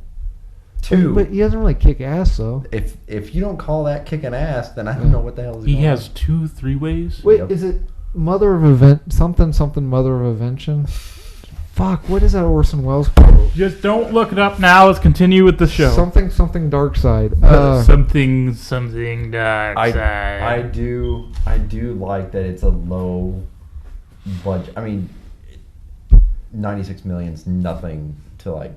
2. But he doesn't really kick ass though. If you don't call that kicking ass, then I don't know what the hell is He going on. has 2 3-ways. Wait, Yep. is it Mother of Event something Mother of Invention? Fuck, what is that Orson Welles quote? Just don't look it up now. Let's continue with the show. Something dark side. Something dark side. I do like that it's a low budget. I mean, 96 million's nothing to like,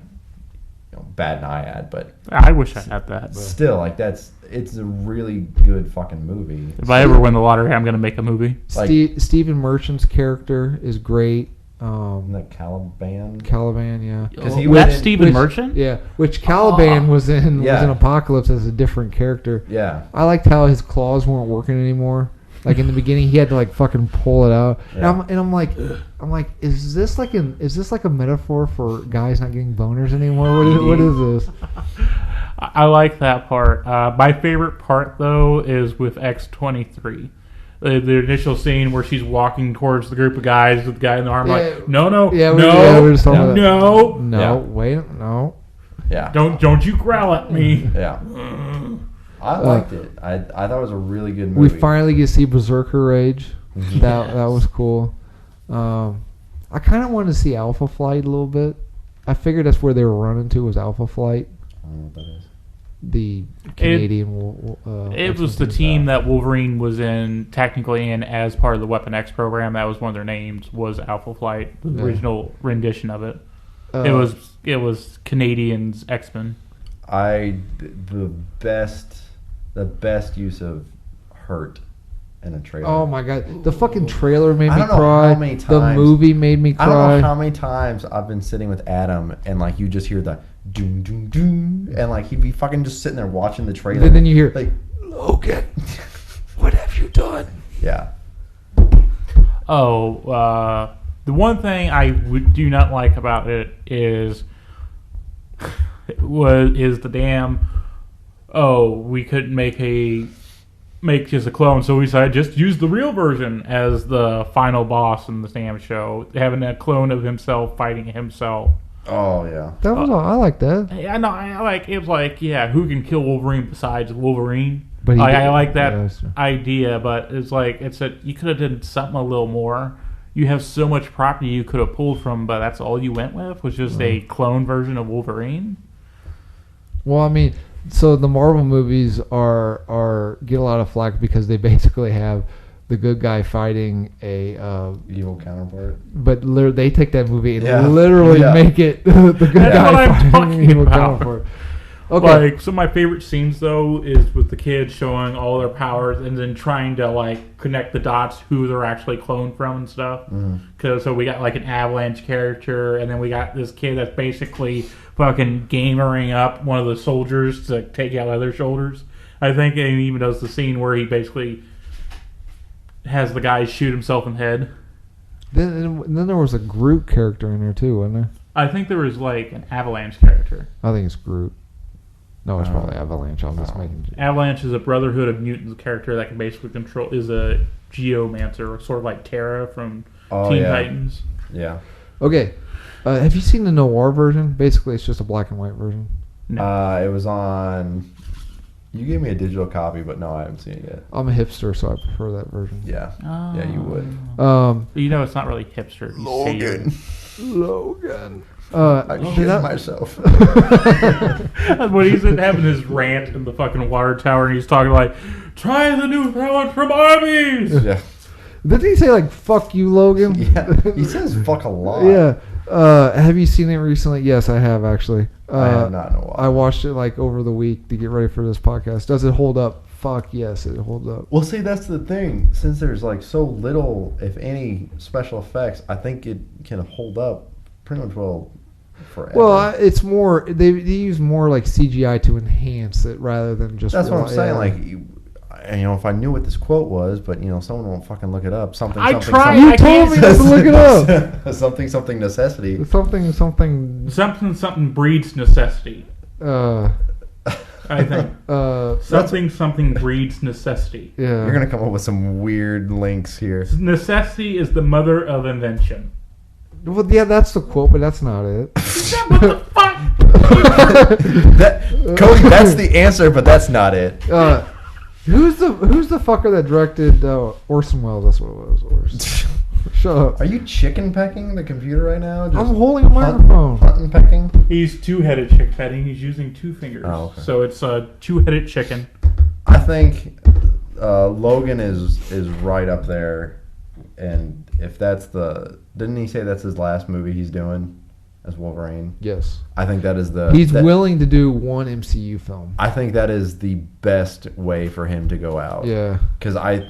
bat an eye at, but I wish I had that. But still, like it's a really good fucking movie. if I ever win the lottery, I'm gonna make a movie. Like- Stephen Merchant's character is great. The Caliban. Caliban, yeah. 'Cause he That's was in- Stephen Merchant. Yeah, which Caliban was in Yeah. Apocalypse as a different character. Yeah. I liked how his claws weren't working anymore. Like in the beginning, he had to like fucking pull it out, Yeah. and I'm like, is this like a metaphor for guys not getting boners anymore? What is this? I like that part. My favorite part though is with X-23. The initial scene where she's walking towards the group of guys with the guy in the arm, like, no, Yeah, no, we're just talking about that. no, No, Yeah. wait, no. Yeah. don't you growl at me. Yeah. I liked it. I thought it was a really good movie. We finally get to see Berserker Rage. Yes. That was cool. I kind of wanted to see Alpha Flight a little bit. I figured that's where they were running to was Alpha Flight, I don't know what that is. the Canadian. It was the team that Wolverine was technically in as part of the Weapon X program. That was one of their names, was Alpha Flight, the Yeah. original rendition of it. It was Canadians X-Men. The best use of hurt in a trailer. Oh my god, the fucking trailer made I me don't know cry. how many The times- movie made me I don't cry. know how many times I've been sitting with Adam and like you just hear the doom doom doom and like he'd be fucking just sitting there watching the trailer. And then you hear, like, Logan, what have you done? yeah. The one thing I do not like about it is the damn. Oh, we couldn't make a make just a clone, so we decided just use the real version as the final boss in the damn show, having a clone of himself fighting himself. Oh yeah, That was I like that. I know. I like it was like who can kill Wolverine besides Wolverine? But I like that Yes. idea, but it's like you could have done something a little more. You have so much property you could have pulled from, but that's all you went with was just a clone version of Wolverine. Well, I mean, so the Marvel movies are get a lot of flack because they basically have the good guy fighting a evil counterpart. but they take that movie and Yeah. literally Yeah. make it the good That's guy what I'm fighting talking the evil about. counterpart. Okay. Like, some of my favorite scenes, though, is with the kids showing all their powers and then trying to, like, connect the dots who they're actually cloned from and stuff. Cause, so we got, like, an Avalanche character, and then we got this kid that's basically fucking gamering up one of the soldiers to take out other shoulders. I think it even does the scene where he basically has the guy shoot himself in the head. Then there was a Groot character in there, too, wasn't there? I think there was, like, an Avalanche character. I think it's Groot. No, it's probably Avalanche. I'm just making... Avalanche is a Brotherhood of Mutants character that can basically control, is a geomancer, sort of like Terra from Teen Titans. Yeah. Okay. Have you seen the noir version? Basically, it's just a black and white version. No. It was on. You gave me a digital copy, but no, I haven't seen it yet. I'm a hipster, so I prefer that version. Yeah. Oh. Yeah, you would. You know, it's not really hipster. Logan. I did shit that- myself. When he's having his rant in the fucking water tower and he's talking like, try the new talent from Arby's! Yeah. Did he say, like, fuck you, Logan? Yeah. He says fuck a lot. Yeah. Have you seen it recently? Yes, I have, actually. I have not in a while. I watched it, like, over the week to get ready for this podcast. Does it hold up? Fuck yes, it holds up. Well, see, that's the thing. Since there's like so little, if any, special effects, I think it can hold up pretty much well forever. Well, it's more, they use more, like, CGI to enhance it rather than just... That's what I'm saying. yeah. Like, if I knew what this quote was, but someone won't fucking look it up. Something. I something, tried. You I told me can't- not to look it up. something necessity. Something. Something breeds necessity. I think. Something breeds necessity. Yeah. You're gonna come up with some weird links here. Necessity is the mother of invention. Well, yeah, that's the quote, but that's not it. What the fuck? Cody, that's the answer, but that's not it. Who's the fucker that directed Orson Welles? That's what it was. Orson. Shut up. Are you chicken pecking the computer right now? Just I'm holding a microphone. Hunting pecking? He's two-headed chick petting. He's using two fingers. Oh, okay. So it's a two-headed chicken. I think Logan is right up there, and if that's didn't he say that's his last movie he's doing as Wolverine? Yes. I think that is He's willing to do one MCU film. I think that is the best way for him to go out. Yeah. Because I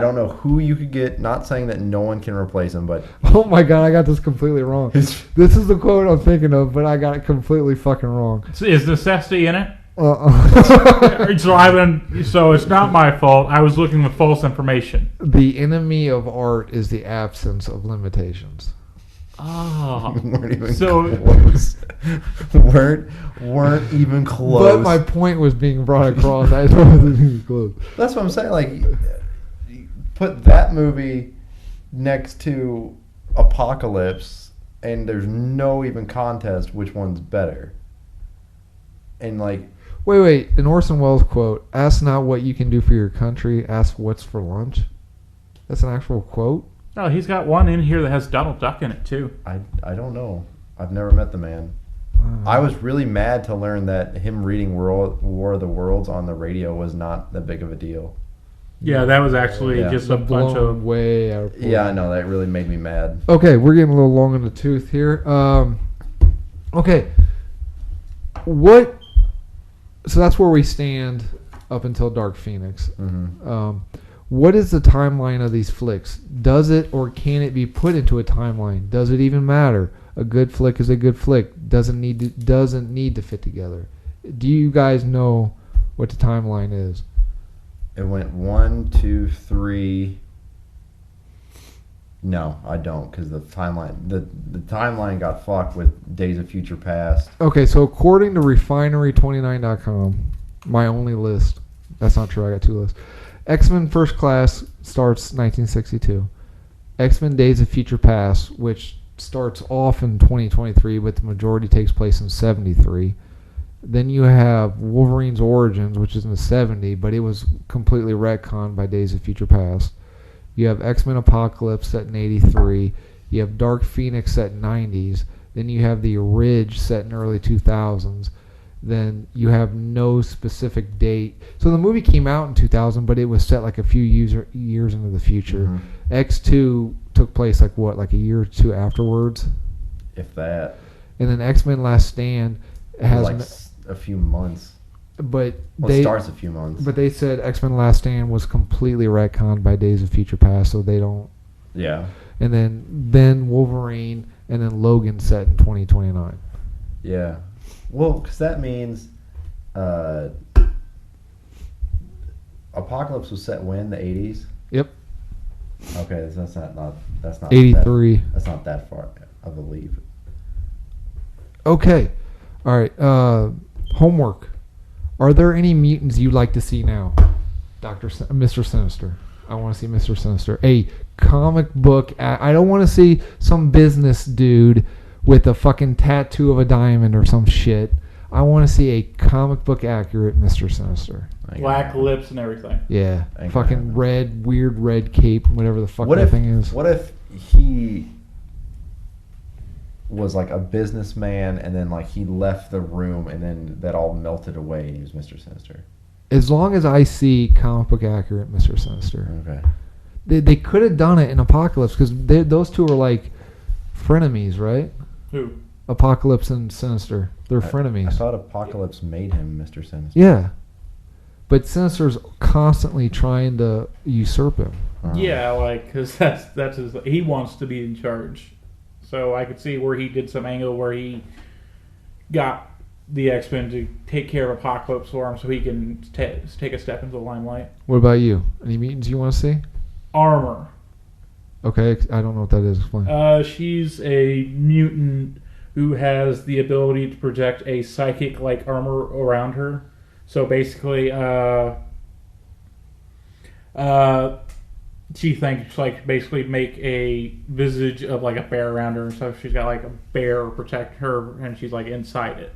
don't know who you could get. Not saying that no one can replace him, but Oh my god, I got this completely wrong. This is the quote I'm thinking of, but I got it completely fucking wrong. Is necessity in it? Uh-uh. So it's not my fault. I was looking with false information. The enemy of art is the absence of limitations. Oh. weren't even So- close. weren't even close. But my point was being brought across. I just wasn't even close. That's what I'm saying. Like, put that movie next to Apocalypse, and there's no even contest which one's better. And like, Wait. An Orson Welles quote: "Ask not what you can do for your country. Ask what's for lunch." That's an actual quote. Oh, he's got one in here that has Donald Duck in it too. I don't know. I've never met the man. I was really mad to learn that him reading War of the Worlds on the radio was not that big of a deal. Yeah, that was actually Yeah. just a bunch Blown of. way out. Of Yeah, I know. That really made me mad. Okay, we're getting a little long in the tooth here. Okay, what? So that's where we stand up until Dark Phoenix. Mm-hmm. What is the timeline of these flicks? Does it or can it be put into a timeline? Does it even matter? A good flick is a good flick. Doesn't need to fit together. Do you guys know what the timeline is? It went 1, 2, 3. No, I don't, because the timeline got fucked with Days of Future Past. Okay, so according to refinery29.com, my only list, That's not true. I got two lists. X-Men First Class starts 1962. X-Men Days of Future Past, which starts off in 2023, but the majority takes place in 73. Then you have Wolverine's Origins, which is in the 70, but it was completely retconned by Days of Future Past. You have X-Men Apocalypse set in 83. You have Dark Phoenix set in 90s. Then you have the Ridge set in early 2000s. Then you have no specific date. So the movie came out in 2000, but it was set like a few years into the future. Mm-hmm. X2 took place like a year or two afterwards. If that. And then X-Men Last Stand has like a few months. But it starts a few months. But they said X-Men Last Stand was completely retconned by Days of Future Past, so they don't. Yeah. And then Wolverine and then Logan set in 2029. Yeah. Well, because that means Apocalypse was set when? The 80s? Yep. Okay, that's not 83. That's not that far of a leap. Okay. All right. Homework. Are there any mutants you'd like to see now? Mr. Sinister. I want to see Mr. Sinister. A comic book. I don't want to see some business dude with a fucking tattoo of a diamond or some shit. I want to see a comic book accurate Mr. Sinister. Black lips and everything. Yeah. Fucking weird red cape, whatever the fuck that thing is. What if he was like a businessman and then like he left the room and then that all melted away and he was Mr. Sinister? As long as I see comic book accurate Mr. Sinister. Okay. They could have done it in Apocalypse because those two are like frenemies, right? Who? Apocalypse and Sinister. They're frenemies. I thought Apocalypse made him Mr. Sinister. Yeah. But Sinister's constantly trying to usurp him. Yeah, like, because that's his... He wants to be in charge. So I could see where he did some angle where he got the X-Men to take care of Apocalypse for him so he can take a step into the limelight. What about you? Any mutants you want to see? Armor. Okay, I don't know what that is. Explain. She's a mutant who has the ability to project a psychic-like armor around her. So basically, she thinks like basically make a visage of like a bear around her, so she's got like a bear protect her, and she's like inside it.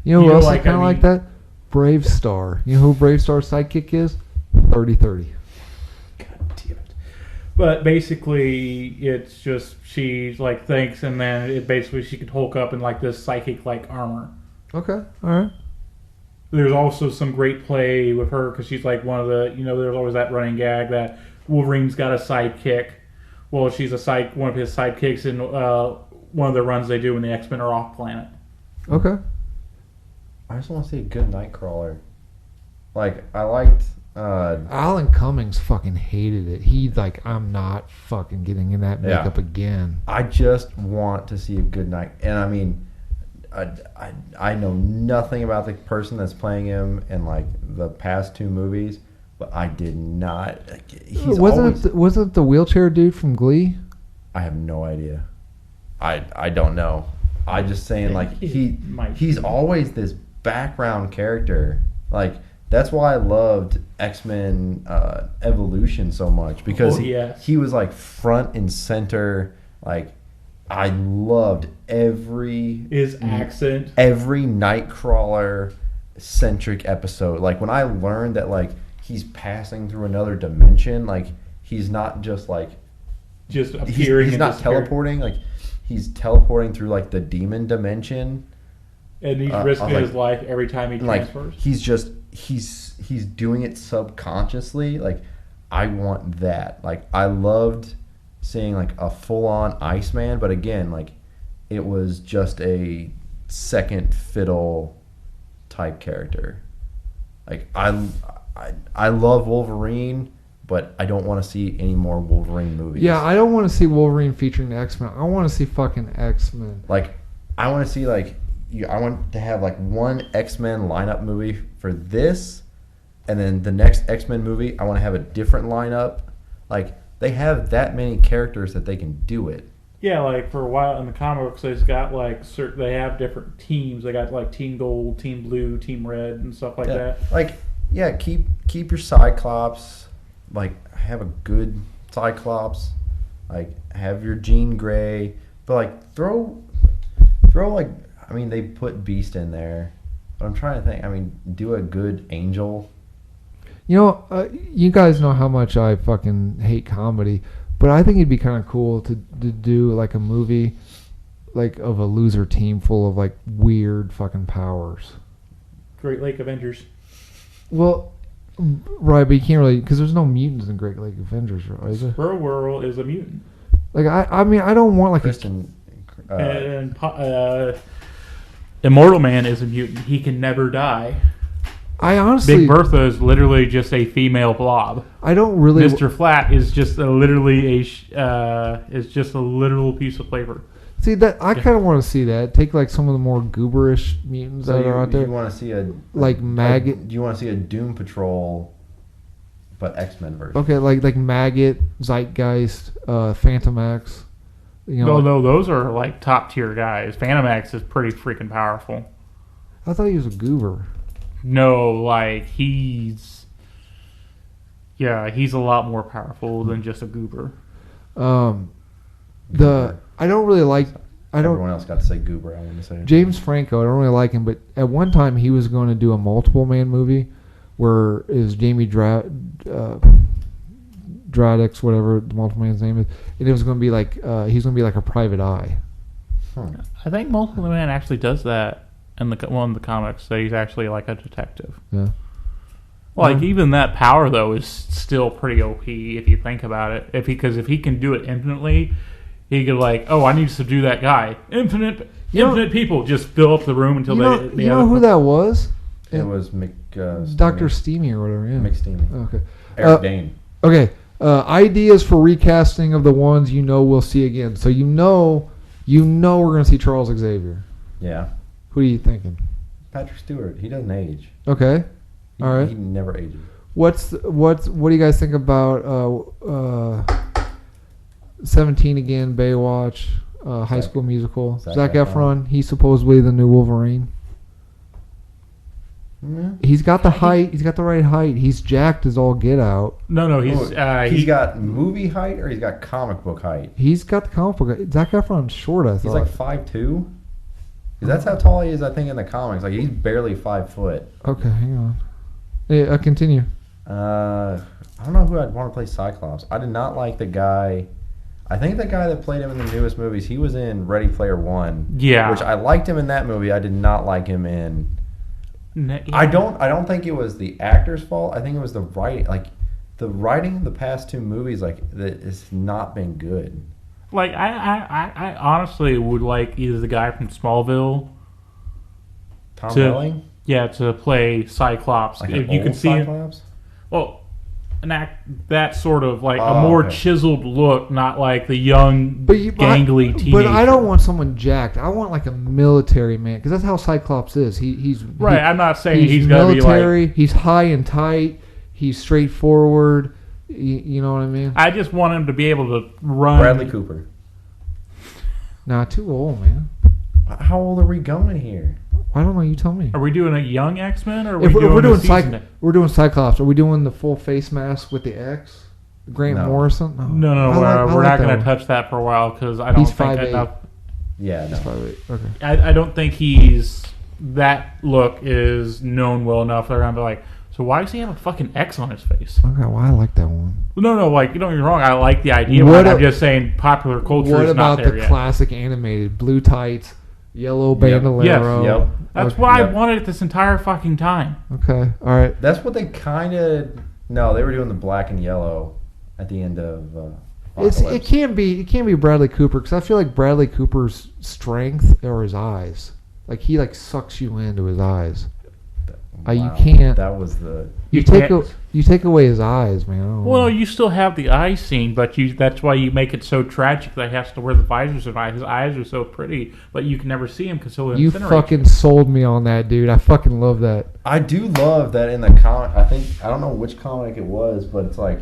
You know who else is kind of like that? Brave Star. You know who Brave Star's sidekick is? 30-30. God damn it! But basically, it's just she like thinks, and then it basically she could Hulk up in like this psychic like armor. Okay, all right. There's also some great play with her because she's like one of the there's always that running gag that Wolverine's got a sidekick. Well, she's one of his sidekicks in one of the runs they do when the X-Men are off planet. Okay. I just want to see a good Nightcrawler. Like, I liked... Alan Cummings fucking hated it. He's like, I'm not fucking getting in that makeup again. I just want to see a good night. And I mean, I know nothing about the person that's playing him in like the past two movies, but I did not. Wasn't it the wheelchair dude from Glee? I have no idea. I don't know. I just saying like he's always this background character. Like that's why I loved X-Men Evolution so much because he was like front and center. Like I loved his accent, every Nightcrawler centric episode. Like when I learned that like he's passing through another dimension, like he's not just like appearing. He's not teleporting. Like he's teleporting through like the demon dimension, and he's risking his life every time he transfers. Like he's doing it subconsciously. Like I want that. Like I loved seeing like a full-on Iceman, but again, like it was just a second fiddle type character. Like I love Wolverine, but I don't want to see any more Wolverine movies. Yeah, I don't want to see Wolverine featuring the X-Men. I want to see fucking X-Men. Like I want to see like I want to have like one X-Men lineup movie for this, and then the next X-Men movie I want to have a different lineup. Like they have that many characters that they can do it. Yeah, like for a while in the comic books, they've got like they have different teams. They got like Team Gold, Team Blue, Team Red, and stuff like that. Like Yeah, keep your Cyclops. Like, have a good Cyclops. Like, have your Jean Grey. But, like, throw like, I mean, they put Beast in there. But I'm trying to think. I mean, do a good Angel. You know, you guys know how much I fucking hate comedy, but I think it'd be kind of cool to do like a movie, like of a loser team full of like weird fucking powers. Great Lake Avengers. Well, right, but you can't really, because there's no mutants in Great Lake Avengers, right? Is there? Squirrel is a mutant. Like I mean, I don't want like Kristen, And Immortal Man is a mutant. He can never die. I honestly, Big Bertha is literally just a female blob. I don't really. Mr. Flat is just a literally is just a literal piece of flavor. See that I kind of want to see that. Take like some of the more gooberish mutants that are out there. You want to see like Maggot? Do you want to see a Doom Patrol, but X-Men version? Okay, like Maggot, Zeitgeist, Phantom X. You know, No, those are like top tier guys. Phantom X is pretty freaking powerful. I thought he was a goober. No, like he's a lot more powerful than just a goober. Goober. I don't really like. Everyone else got to say Goober. I want to say James Franco. I don't really like him, but at one time he was going to do a multiple man movie where is Jamie Dradix, whatever the multiple man's name is, and it was going to be like he's going to be like a private eye. I think Multiple Man actually does that in one of the comics. That he's actually like a detective. Yeah. Like even that power though is still pretty OP if you think about it. Because if he can do it infinitely, he could like, oh, I need to subdue that guy. Infinite people just fill up the room until they. You know who that was? it was Dr. Steamy or whatever. Yeah. McSteamy. Okay. Eric Dane. Okay. Ideas for recasting of the ones you know we'll see again. So you know we're going to see Charles Xavier. Yeah. Who are you thinking? Patrick Stewart. He doesn't age. Okay. All right. He never ages. What do you guys think about 17 again, Baywatch, High School Musical? Zac Efron, he's supposedly the new Wolverine. Yeah. He's got the height. He's got the right height. He's jacked as all get out. No, he's got movie height or he's got comic book height. He's got the comic book. Zac Efron's short. I thought he's like 5'2". That's how tall he is. I think in the comics, like he's barely 5 foot. Okay, hang on. Yeah, continue. I don't know who I'd want to play Cyclops. I did not like the guy. I think the guy that played him in the newest movies, he was in Ready Player One. Yeah, which I liked him in that movie. I did not like him in. Yeah. I don't think it was the actor's fault. I think it was the writing. Like the writing in the past two movies, like it's not been good. Like I honestly would like either the guy from Smallville, Tom Welling, to play Cyclops. Like if you could see Cyclops? him, well, that sort of like a more chiseled look, not like the young gangly teenager. But I don't want someone jacked. I want like a military man because that's how Cyclops is. He's right. I'm not saying he's military. Be like, he's high and tight. He's straightforward. You know what I mean? I just want him to be able to run. Bradley Cooper. Nah, too old, man. How old are we going here? I don't know. You tell me. Are we doing a young X-Men or we're doing Cyclops. Are we doing the full face mask with the X? Grant Morrison? No. We're not going to touch that for a while because I don't think enough. Yeah, no. He's 5'8". Okay. I don't think that look is known well enough. They're going to be like, so why does he have a fucking X on his face? Okay, well, I like that one. No, like, you don't get me wrong. I like the idea, but I'm just saying popular culture is not there yet. What about the classic animated? Blue tights, yellow bandolero. Yep. That's what I wanted this entire fucking time. Okay, all right. That's what they kind of... No, they were doing the black and yellow at the end of... it can't be Bradley Cooper because I feel like Bradley Cooper's strength are his eyes. Like he like sucks you into his eyes. Wow, you can't. That was the. You take away his eyes, man. Well, you still have the eye scene, but that's why you make it so tragic that he has to wear the visors and his eyes are so pretty, but you can never see him because he'll incinerate. You fucking sold me on that, dude. I fucking love that. I do love that in the comic. I don't know which comic it was, but it's like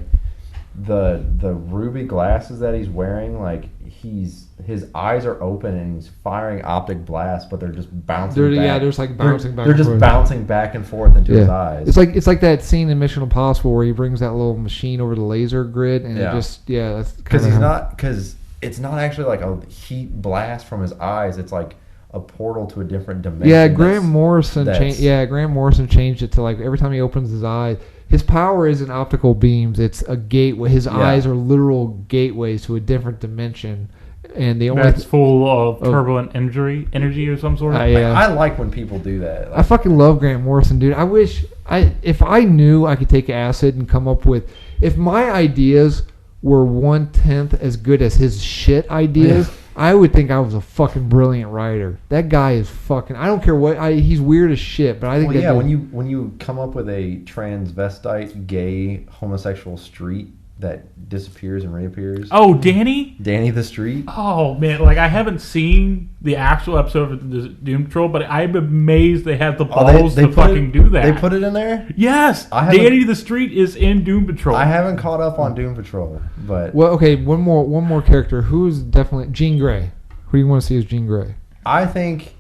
the ruby glasses that he's wearing, like his eyes are open and he's firing optic blasts, but they're just bouncing. There's like bouncing back. They're just bouncing back and forth into his eyes. It's like that scene in Mission Impossible where he brings that little machine over the laser grid and it just that's because it's not actually like a heat blast from his eyes. It's like a portal to a different dimension. Yeah, Grant Morrison changed it to like every time he opens his eyes, his power isn't optical beams. It's a gateway. His eyes are literal gateways to a different dimension, and that's full of turbulent energy or some sort. I like when people do that. I fucking love Grant Morrison, dude. I wish if I knew I could take acid and come up with, if my ideas were 1/10 as good as his shit ideas. Yeah. I would think I was a fucking brilliant writer. That guy is fucking. I don't care what. He's weird as shit, but I think. When you come up with a transvestite, gay, homosexual street that disappears and reappears. Oh, Danny the Street. Oh man, like I haven't seen the actual episode of the Doom Patrol, but I'm amazed they had the balls to fucking do that. They put it in there. Yes, Danny the Street is in Doom Patrol. I haven't caught up on Doom Patrol, but okay, one more character who is definitely Jean Grey. Who do you want to see as Jean Grey? I think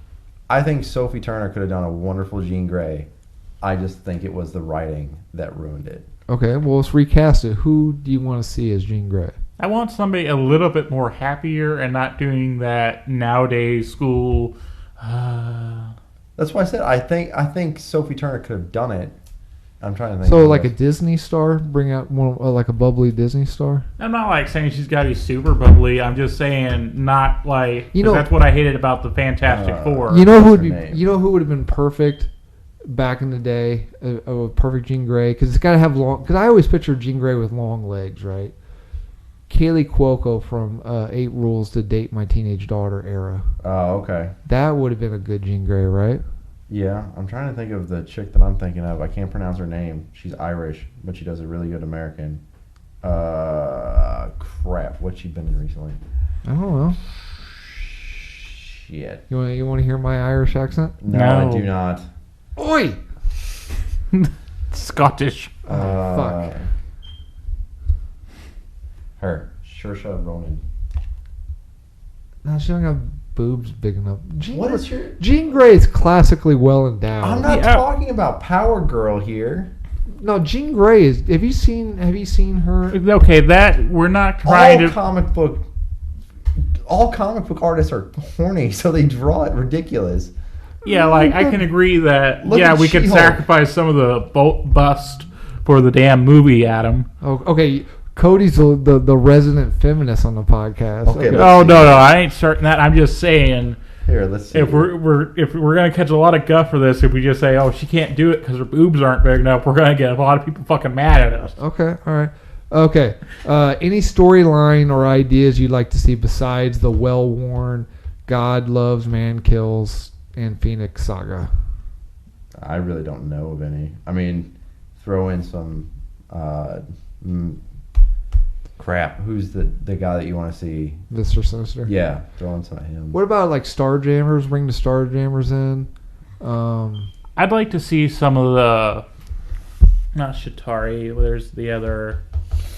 Sophie Turner could have done a wonderful Jean Grey. I just think it was the writing that ruined it. Okay, well, let's recast it. Who do you want to see as Jean Grey? I want somebody a little bit more happier and not doing that nowadays school. That's why I said I think Sophie Turner could have done it. I'm trying to think. So like a Disney star, bring out one like a bubbly Disney star. I'm not like saying she's got to be super bubbly. I'm just saying not like that's what I hated about the Fantastic Four. You know who would have been perfect back in the day, a perfect Jean Grey, because it's got to have long. Because I always picture Jean Grey with long legs, right? Kaylee Cuoco from 8 Rules to Date My Teenage Daughter era. Oh, okay. That would have been a good Jean Grey, right? Yeah, I'm trying to think of the chick that I'm thinking of. I can't pronounce her name. She's Irish, but she does a really good American. Crap. What's she been in recently? I don't know. Shit. You want to hear my Irish accent? No, I do not. Oi! Scottish. Fuck. Her. Saoirse Ronan. No, she don't got boobs big enough. Jean Grey is classically well endowed. I'm not talking about Power Girl here. No, Jean Grey is. Have you seen her? Okay, that we're not trying all comic book artists are horny, so they draw it ridiculous. Yeah, like I can agree that. We could sacrifice some of the bust for the damn movie, Adam. Oh, okay. Cody's the resident feminist on the podcast. Okay. Oh no, I ain't starting that. I'm just saying. Here, let's see. If we're gonna catch a lot of guff for this, if we just say, "Oh, she can't do it because her boobs aren't big enough," we're gonna get a lot of people fucking mad at us. Okay, all right. Okay. Any storyline or ideas you'd like to see besides the well-worn God loves, man kills, and Phoenix saga? I really don't know of any. I mean, throw in some crap. Who's the guy that you want to see? Mr. Sinister? Yeah, throw in some of him. What about like Starjammers? Bring the Starjammers in. I'd like to see some of the... Not Shatari. There's the other...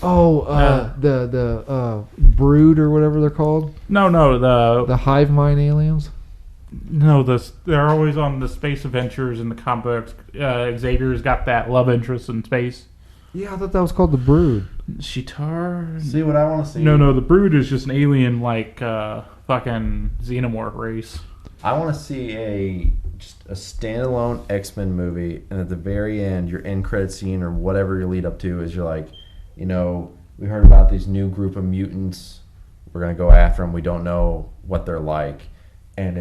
the Brood or whatever they're called. No, the Hive Mind aliens. No, they're always on the space adventures in the comic books. Xavier's got that love interest in space. Yeah, I thought that was called the Brood. Shitar. See what I want to see. No, the Brood is just an alien like fucking xenomorph race. I want to see just a standalone X-Men movie, and at the very end, your end credit scene or whatever you lead up to is you're like, we heard about this new group of mutants. We're gonna go after them. We don't know what they're like, and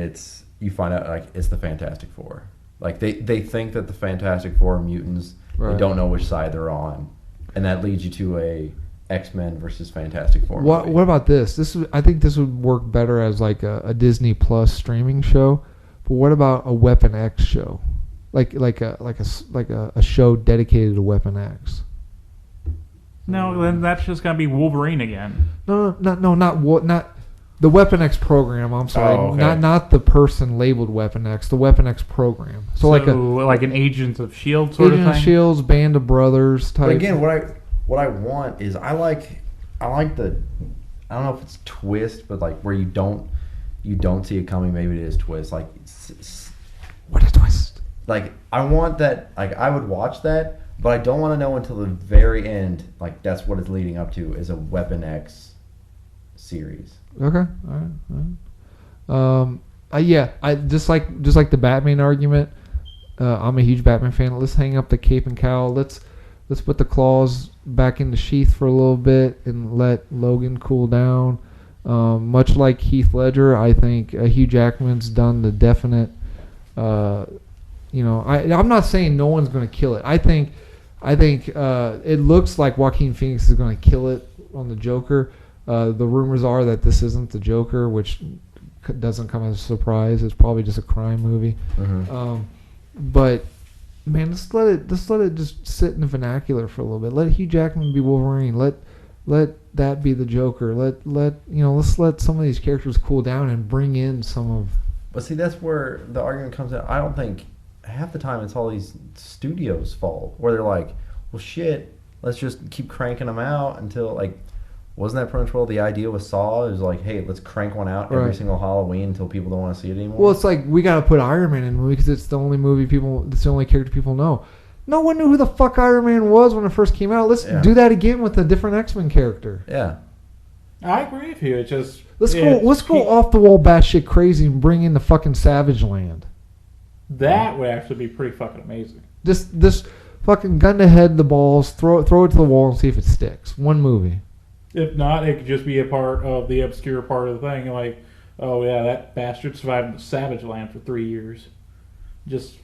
you find out like it's the Fantastic Four. Like they think that the Fantastic Four are mutants. Right. They don't know which side they're on, and that leads you to a X-Men versus Fantastic Four. What about this? I think this would work better as like a Disney Plus streaming show. But what about a Weapon X show, like a show dedicated to Weapon X? No, then that's just gonna be Wolverine again. No, not the Weapon X program. I'm sorry, not the person labeled Weapon X. The Weapon X program. So like an Agents of S.H.I.E.L.D. sort of thing. Agents of S.H.I.E.L.D., Band of Brothers type. But again, what I want is I like the, I don't know if it's twist, but like where you don't see it coming. Maybe it is twist. Like, What a twist! like I want that. Like I would watch that, but I don't want to know until the very end. Like that's what it's leading up to is a Weapon X series. Okay, all right. Yeah, I just like the Batman argument. I'm a huge Batman fan. Let's hang up the cape and cowl. Let's put the claws back in the sheath for a little bit and let Logan cool down. Much like Heath Ledger, I think Hugh Jackman's done the definite. I'm not saying no one's going to kill it. I think it looks like Joaquin Phoenix is going to kill it on the Joker. The rumors are that this isn't the Joker, which doesn't come as a surprise. It's probably just a crime movie. Mm-hmm. But man, let's let it just sit in the vernacular for a little bit. Let Hugh Jackman be Wolverine. Let that be the Joker. Let's let some of these characters cool down and bring in some of. But see, that's where the argument comes in. I don't think half the time it's all these studios' fault, where they're like, well, shit, let's just keep cranking them out until, like, wasn't that pretty much well the idea with Saw? It was like, hey, let's crank one out every single Halloween until people don't want to see it anymore. Well, it's like we got to put Iron Man in the movie because it's the only it's the only character people know. No one knew who the fuck Iron Man was when it first came out. Let's do that again with a different X-Men character. Yeah. I agree with you. It's just let's go off the wall batshit crazy and bring in the fucking Savage Land. That would actually be pretty fucking amazing. This fucking gun to head the balls, throw it to the wall and see if it sticks. One movie. If not, it could just be a part of the obscure part of the thing. Like, oh yeah, that bastard survived in the Savage Land for 3 years. Just.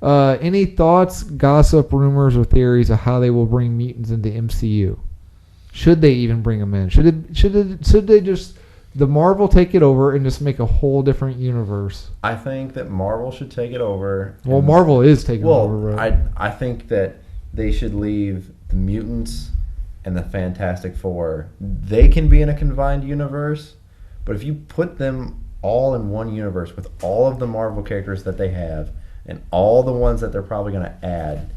Any thoughts, gossip, rumors, or theories of how they will bring mutants into MCU? Should they even bring them in? Should they just the Marvel take it over and just make a whole different universe? I think that Marvel should take it over. Well, Marvel is taking it over. Right? I think that they should leave the mutants and the Fantastic Four. They can be in a combined universe, but if you put them all in one universe with all of the Marvel characters that they have and all the ones that they're probably going to add,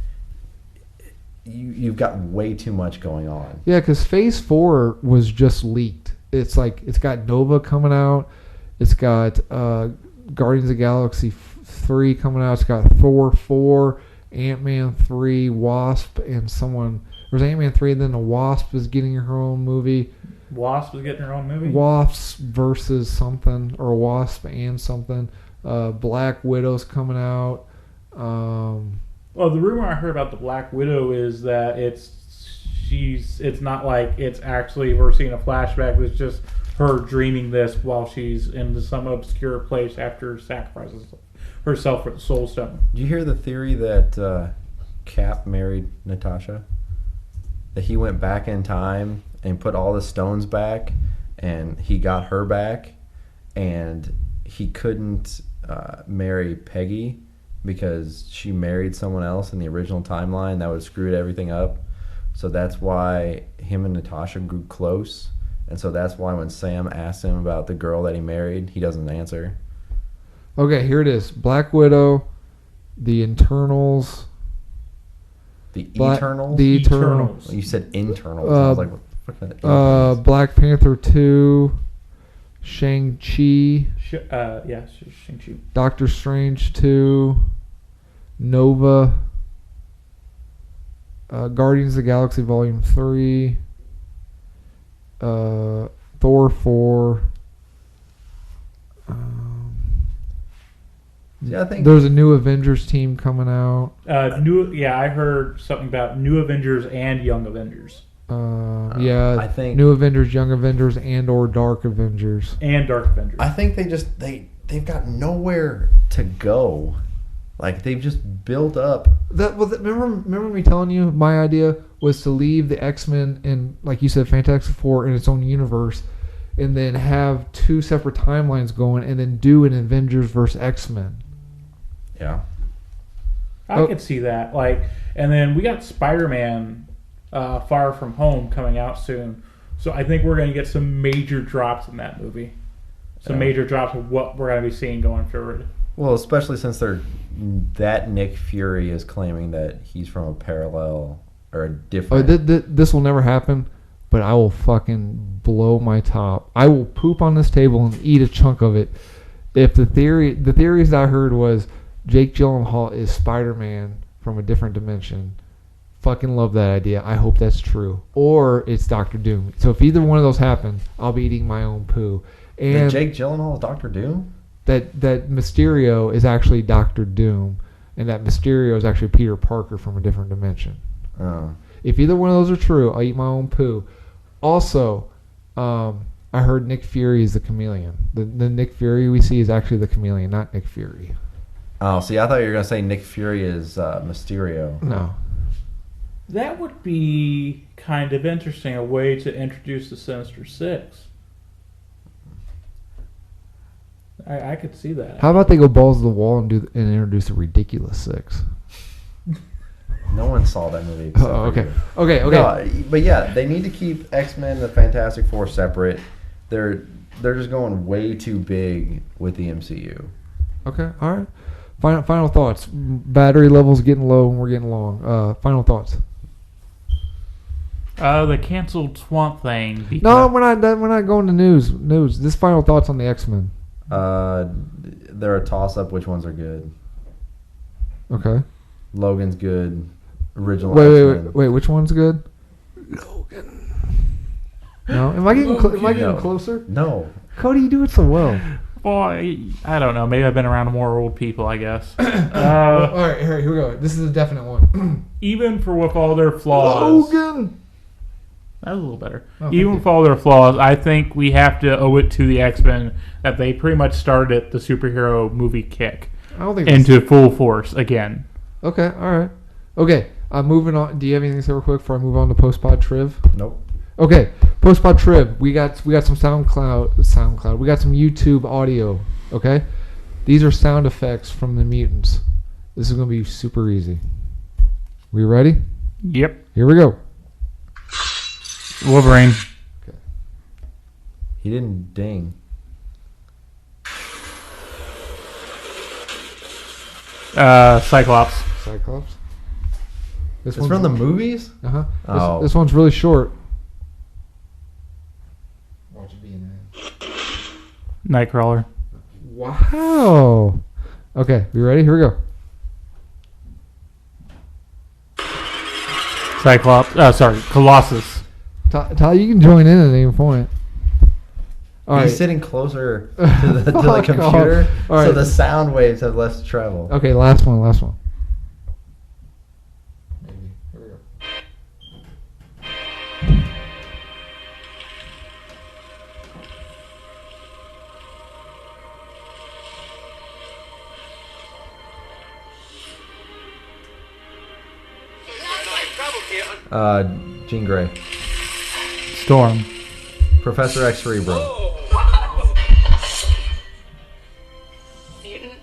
you've got way too much going on. Yeah, because Phase 4 was just leaked. It's like it's got Nova coming out. It's got Guardians of the Galaxy 3 coming out. It's got Thor 4, Ant-Man 3, Wasp, and someone. There's Ant-Man 3, and then the Wasp is getting her own movie. Wasp is getting her own movie? Wasp versus something, or Wasp and something. Black Widow's coming out. Well, the rumor I heard about the Black Widow is that it's not like it's actually we're seeing a flashback. It's just her dreaming this while she's in some obscure place after sacrifices herself for the Soul Stone. Did you hear the theory that Cap married Natasha? That he went back in time and put all the stones back, and he got her back, and he couldn't marry Peggy because she married someone else in the original timeline. That would have screwed everything up. So that's why him and Natasha grew close. And so that's why when Sam asked him about the girl that he married, he doesn't answer. Okay, here it is. Black Widow, the Internals. The Eternals? The Eternals. You said internals. I was like, what the fuck is that? Black Panther 2, Shang-Chi. Shang-Chi. Doctor Strange 2, Nova, Guardians of the Galaxy Volume 3, Thor 4. I think there's a new Avengers team coming out. I heard something about New Avengers and Young Avengers. I think New Avengers, Young Avengers, and or Dark Avengers. And Dark Avengers. I think they've got nowhere to go. Like they've just built up. Remember me telling you my idea was to leave the X-Men and, like you said, Fantastic Four in its own universe, and then have two separate timelines going, and then do an Avengers versus X-Men. Yeah, I could see that. And then we got Spider-Man Far From Home coming out soon, so I think we're going to get some major drops in that movie. Major drops of what we're going to be seeing going forward. Well, especially since Nick Fury is claiming that he's from a parallel or Oh, different. this will never happen, but I will fucking blow my top. I will poop on this table and eat a chunk of it. If the theories that I heard was Jake Gyllenhaal is Spider-Man from a different dimension. Fucking love that idea. I hope that's true. Or it's Doctor Doom. So if either one of those happen, I'll be eating my own poo. And Jake Gyllenhaal is Doctor Doom? that Mysterio is actually Doctor Doom, and that Mysterio is actually Peter Parker from a different dimension. Oh. If either one of those are true, I'll eat my own poo. Also, I heard Nick Fury is the chameleon. The Nick Fury we see is actually the chameleon, not Nick Fury. Oh, see, I thought you were going to say Nick Fury is Mysterio. No. That would be kind of interesting, a way to introduce the Sinister Six. I could see that. How about they go balls to the wall and introduce the Ridiculous Six? No one saw that movie. Except Oh, okay. for you. Okay. No, but yeah, they need to keep X-Men and the Fantastic Four separate. They're just going way too big with the MCU. Okay. All right. Final thoughts. Battery levels getting low and we're getting long. Final thoughts. The canceled Swamp Thing. No, we're not going to news. This final thoughts on the X-Men. They're a toss-up. Which ones are good? Okay. Logan's good. Original X-Men. Wait. Which one's good? Logan. No. Am I getting No. closer? No. Cody, you do it so well. Well, I don't know. Maybe I've been around more old people, I guess. All right, here we go. This is a definite one. Even with all their flaws. Logan. That was a little better. Oh, Even with all their flaws, I think we have to owe it to the X-Men that they pretty much started the superhero movie kick I don't think into full force again. Okay, all right. Okay, moving on. Do you have anything to say real quick before I move on to post-pod triv? Nope. Okay, post-pod triv. We got some SoundCloud. We got some YouTube audio, okay? These are sound effects from the Mutants. This is going to be super easy. We ready? Yep. Here we go. Wolverine. He didn't ding. Cyclops. Cyclops. This It's from the movies? Uh-huh. Oh. This one's really short. Watch it be in Nightcrawler. Wow. Okay, you ready? Here we go. Cyclops. Colossus. Tyler, you can join in at any point. All He's right. sitting closer to the Fuck computer, off. All so right. the sound waves have less to travel. Okay, last one. Maybe. Here we go. Jean Grey. Storm. Professor X Cerebro. Mutant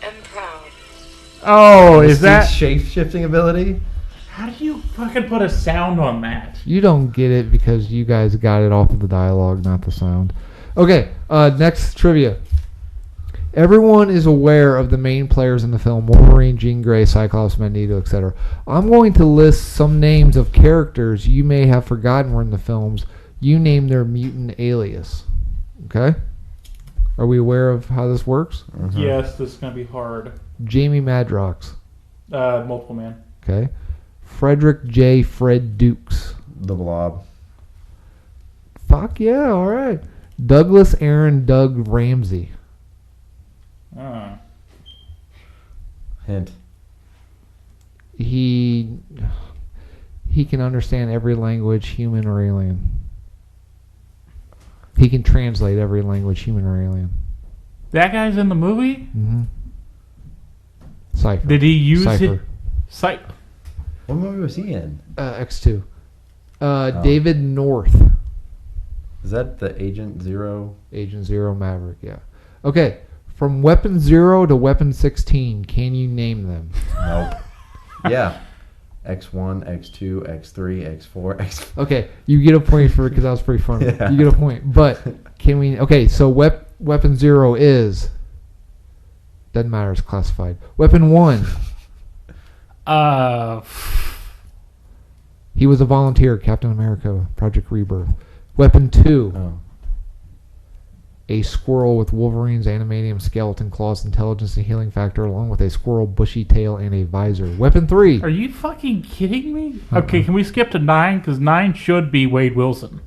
and proud. Oh, is Mystique's that? shape-shifting ability? How do you fucking put a sound on that? You don't get it because you guys got it off of the dialogue, not the sound. Okay, next trivia. Everyone is aware of the main players in the film: Wolverine, Jean Grey, Cyclops, Magneto, etc. I'm going to list some names of characters you may have forgotten were in the films. You name their mutant alias. Okay? Are we aware of how this works? Mhm. Yes, this is gonna be hard. Jamie Madrox. Multiple Man. Okay. Frederick J. Fred Dukes. The Blob. Fuck yeah, alright. Douglas Aaron Doug Ramsey. Hint. He can understand every language, human or alien. He can translate every language, human or alien. That guy's in the movie? Mm-hmm. Cypher. Did he use Cypher. it? What movie was he in? X2. David North. Is that the Agent Zero? Agent Zero Maverick, yeah. Okay, from Weapon 0 to Weapon 16, can you name them? Nope. Yeah. X1, X2, X3, X4, X. Okay, you get a point for it because that was pretty funny. Yeah. You get a point. But can we... Okay, so Weapon 0 is... Doesn't matter, it's classified. Weapon 1. He was a volunteer, Captain America, Project Rebirth. Weapon 2. Oh. A squirrel with Wolverine's adamantium skeleton claws, intelligence, and healing factor, along with a squirrel bushy tail and a visor. Weapon 3. Are you fucking kidding me? Okay, can we skip to 9? Because 9 should be Wade Wilson.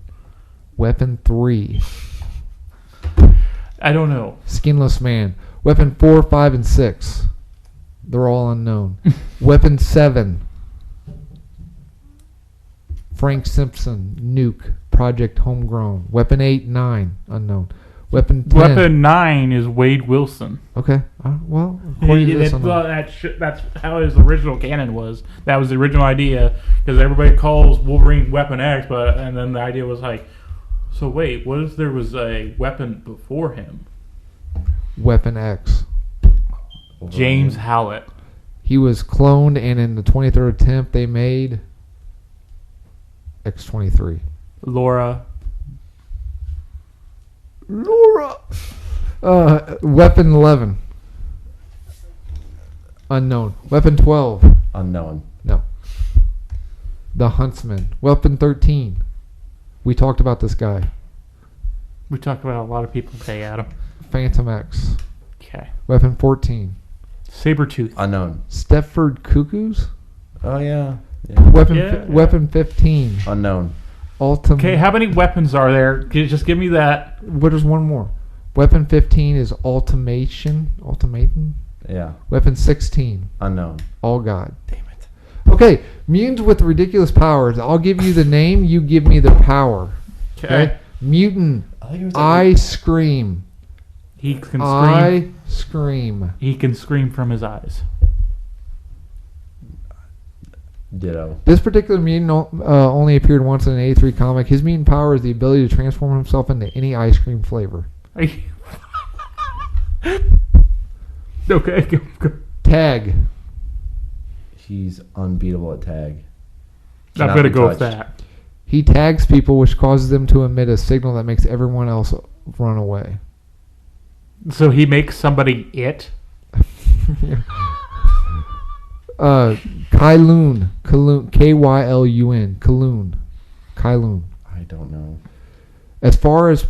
Weapon 3. I don't know. Skinless Man. Weapon 4, 5, and 6. They're all unknown. Weapon 7. Frank Simpson. Nuke. Project Homegrown. Weapon 8, 9. Unknown. Weapon 10. Weapon 9 is Wade Wilson. Okay. Well, according to this, unknown. That's how his original canon was. That was the original idea. Because everybody calls Wolverine Weapon X, and then the idea was like, so wait, what if there was a weapon before him? Weapon X. James Howlett. He was cloned, and in the 23rd attempt, they made X-23. Laura. Weapon 11. Unknown. Weapon 12. Unknown. No. The Huntsman. Weapon 13. We talked about this guy. We talked about a lot of people today, Adam. Phantom X. Okay. Weapon 14. Sabretooth. Unknown. Stepford Cuckoos. Oh, yeah. Weapon 15. Unknown. Okay, how many weapons are there? Just give me that. What is one more? Weapon 15 is Ultimatum. Yeah. Weapon 16. Unknown. All God. Damn it. Okay, mutants with ridiculous powers. I'll give you the name, you give me the power. Okay? Mutant. I scream. He can scream. I scream. He can scream from his eyes. Ditto. This particular mutant only appeared once in an 83 comic. His mutant power is the ability to transform himself into any ice cream flavor. Okay, go. Tag. He's unbeatable at tag. I'm going to go with that. He tags people, which causes them to emit a signal that makes everyone else run away. So he makes somebody it? Kylun. K-Y-L-U-N. Kylun. I don't know. As far as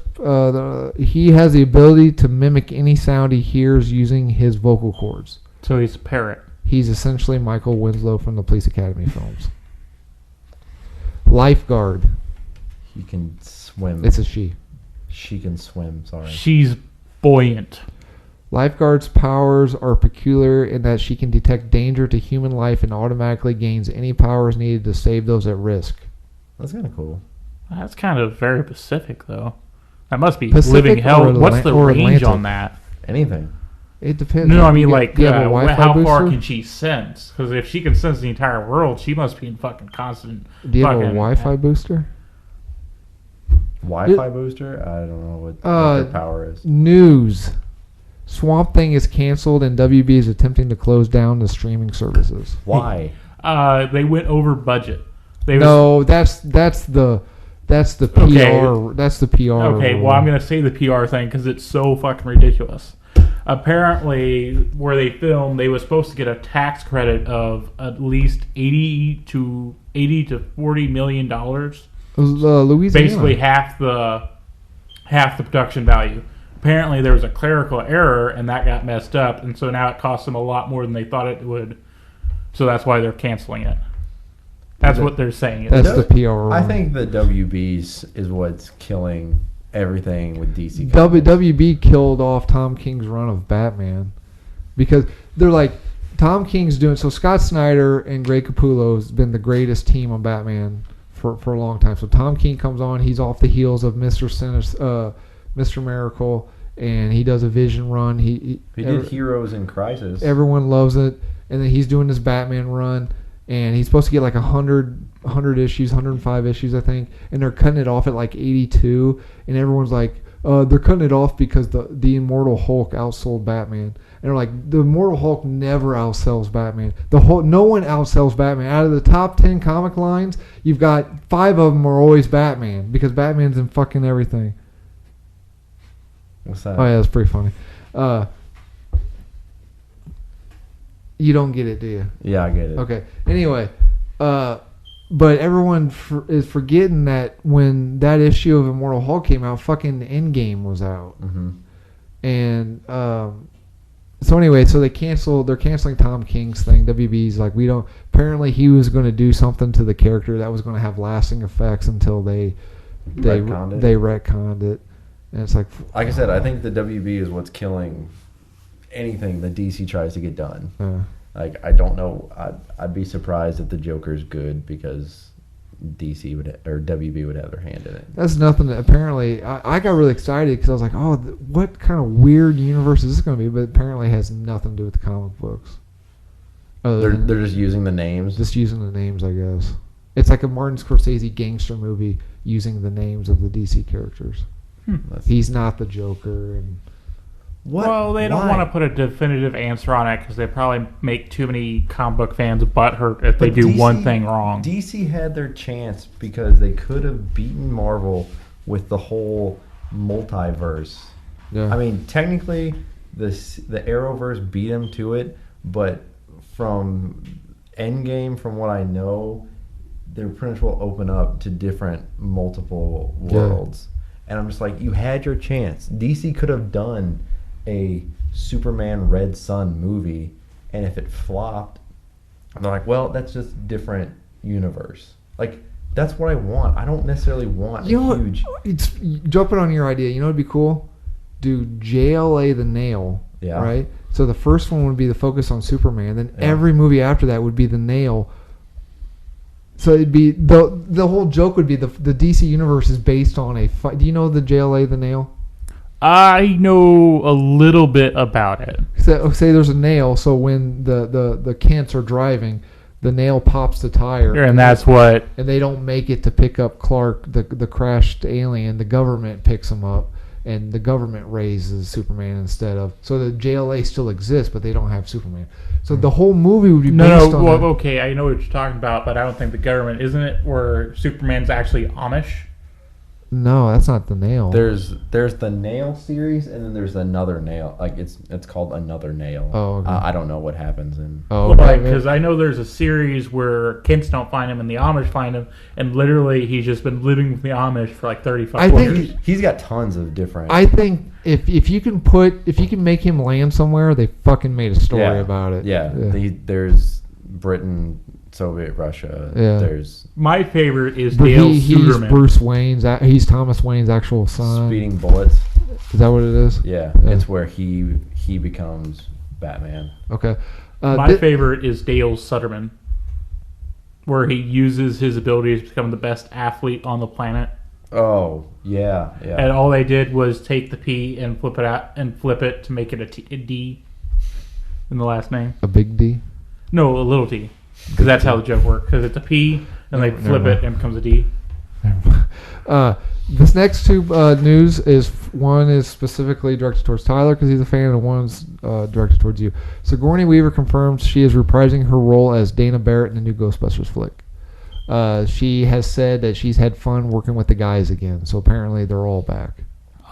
he has the ability to mimic any sound he hears using his vocal cords. So he's a parrot. He's essentially Michael Winslow from the Police Academy films. Lifeguard. He can swim. It's a she. She can swim, sorry. She's buoyant. Lifeguard's powers are peculiar in that she can detect danger to human life and automatically gains any powers needed to save those at risk. That's kind of cool. That's kind of very Pacific, though. That must be Pacific living hell. What's the range Atlantic? on that? Anything. It depends. No, I mean, like, do you have a Wi-Fi how far booster? can she sense? Because if she can sense the entire world, she must be in fucking constant. Do you have a Wi-Fi booster? Wi-Fi booster? I don't know what their power is. News. Swamp Thing is canceled and WB is attempting to close down the streaming services. Why? They went over budget. That's the PR. Okay. That's the PR. Okay, well, I'm going to say the PR thing because it's so fucking ridiculous. Apparently, where they filmed, they were supposed to get a tax credit of at least $80 to $40 million. Louisiana. Basically half the production value. Apparently, there was a clerical error, and that got messed up, and so now it costs them a lot more than they thought it would. So that's why they're canceling it. That's what they're saying. That's the PR. I think the WBs is what's killing everything with DC. WB killed off Tom King's run of Batman because they're like, Tom King's doing so. Scott Snyder and Greg Capullo has been the greatest team on Batman for a long time. So Tom King comes on, he's off the heels of Mr. Miracle, and he does a Vision run. He did Heroes in Crisis. Everyone loves it, and then he's doing this Batman run, and he's supposed to get like 100 issues, 105 issues, I think, and they're cutting it off at like 82, and everyone's like, they're cutting it off because the Immortal Hulk outsold Batman. And they're like, the Immortal Hulk never outsells Batman. No one outsells Batman. Out of the top 10 comic lines, you've got 5 of them are always Batman because Batman's in fucking everything. What's that? Oh yeah, that's pretty funny. You don't get it, do you? Yeah, I get it. Okay. Anyway, But everyone is forgetting that when that issue of Immortal Hulk came out, fucking Endgame was out. Mm-hmm. And so anyway, so they're canceling Tom King's thing. WB's like, we don't. Apparently, he was going to do something to the character that was going to have lasting effects until they retconned it. And it's like I said, I think the WB is what's killing anything that DC tries to get done. Like, I don't know. I'd be surprised if the Joker's good because DC or WB would have their hand in it. That's nothing. Apparently, I got really excited because I was like, oh, what kind of weird universe is this going to be? But apparently, it has nothing to do with the comic books. They're just using the names. Just using the names, I guess. It's like a Martin Scorsese gangster movie using the names of the DC characters. He's not the Joker. And what? Well, they don't want to put a definitive answer on it because they probably make too many comic book fans butthurt if they do one thing wrong. DC had their chance because they could have beaten Marvel with the whole multiverse. Yeah. I mean, technically, the Arrowverse beat them to it, but from Endgame, from what I know, they're pretty much will open up to different multiple worlds. And I'm just like, you had your chance. DC could have done a Superman Red Sun movie, and if it flopped, they're like, well, that's just different universe. Like, that's what I want. I don't necessarily want huge... It's jumping on your idea. You know what would be cool? Do JLA the Nail, right? So the first one would be the focus on Superman. Then every movie after that would be the Nail. So it'd be the whole joke would be the DC universe is based on a fight. Do you know the JLA the Nail? I know a little bit about it. Say there's a nail, so when the Kents are driving, the nail pops the tire. And that's what... And they don't make it to pick up Clark, the crashed alien. The government picks him up, and the government raises Superman instead of... So the JLA still exists, but they don't have Superman. So the whole movie would be based on... Well, okay, I know what you're talking about, but I don't think the government... Isn't it where Superman's actually Amish? No, that's not the Nail. There's the Nail series, and then there's another Nail. Like it's called Another Nail. Oh, okay. I don't know what happens in. Oh, well, right, because I know there's a series where Kents don't find him and the Amish find him, and literally he's just been living with the Amish for like 35 years. He's got tons of different. I think if you can make him land somewhere, they fucking made a story about it. Yeah. There's Britain, Soviet Russia. Yeah. There's my favorite is Dale He's Bruce Wayne's. He's Thomas Wayne's actual son. Speeding Bullets. Is that what it is? Yeah. It's where he becomes Batman. Okay. My favorite is Dale Sutterman, where he uses his abilities to become the best athlete on the planet. Oh yeah. And all they did was take the P and flip it out and flip it to make it a D in the last name. A big D? No, a little D. Because that's how the joke works. Because it's a P, and they flip it, and it becomes a D. This next two news is one is specifically directed towards Tyler because he's a fan, and one's directed towards you. Sigourney Weaver confirms she is reprising her role as Dana Barrett in the new Ghostbusters flick. She has said that she's had fun working with the guys again, so apparently they're all back.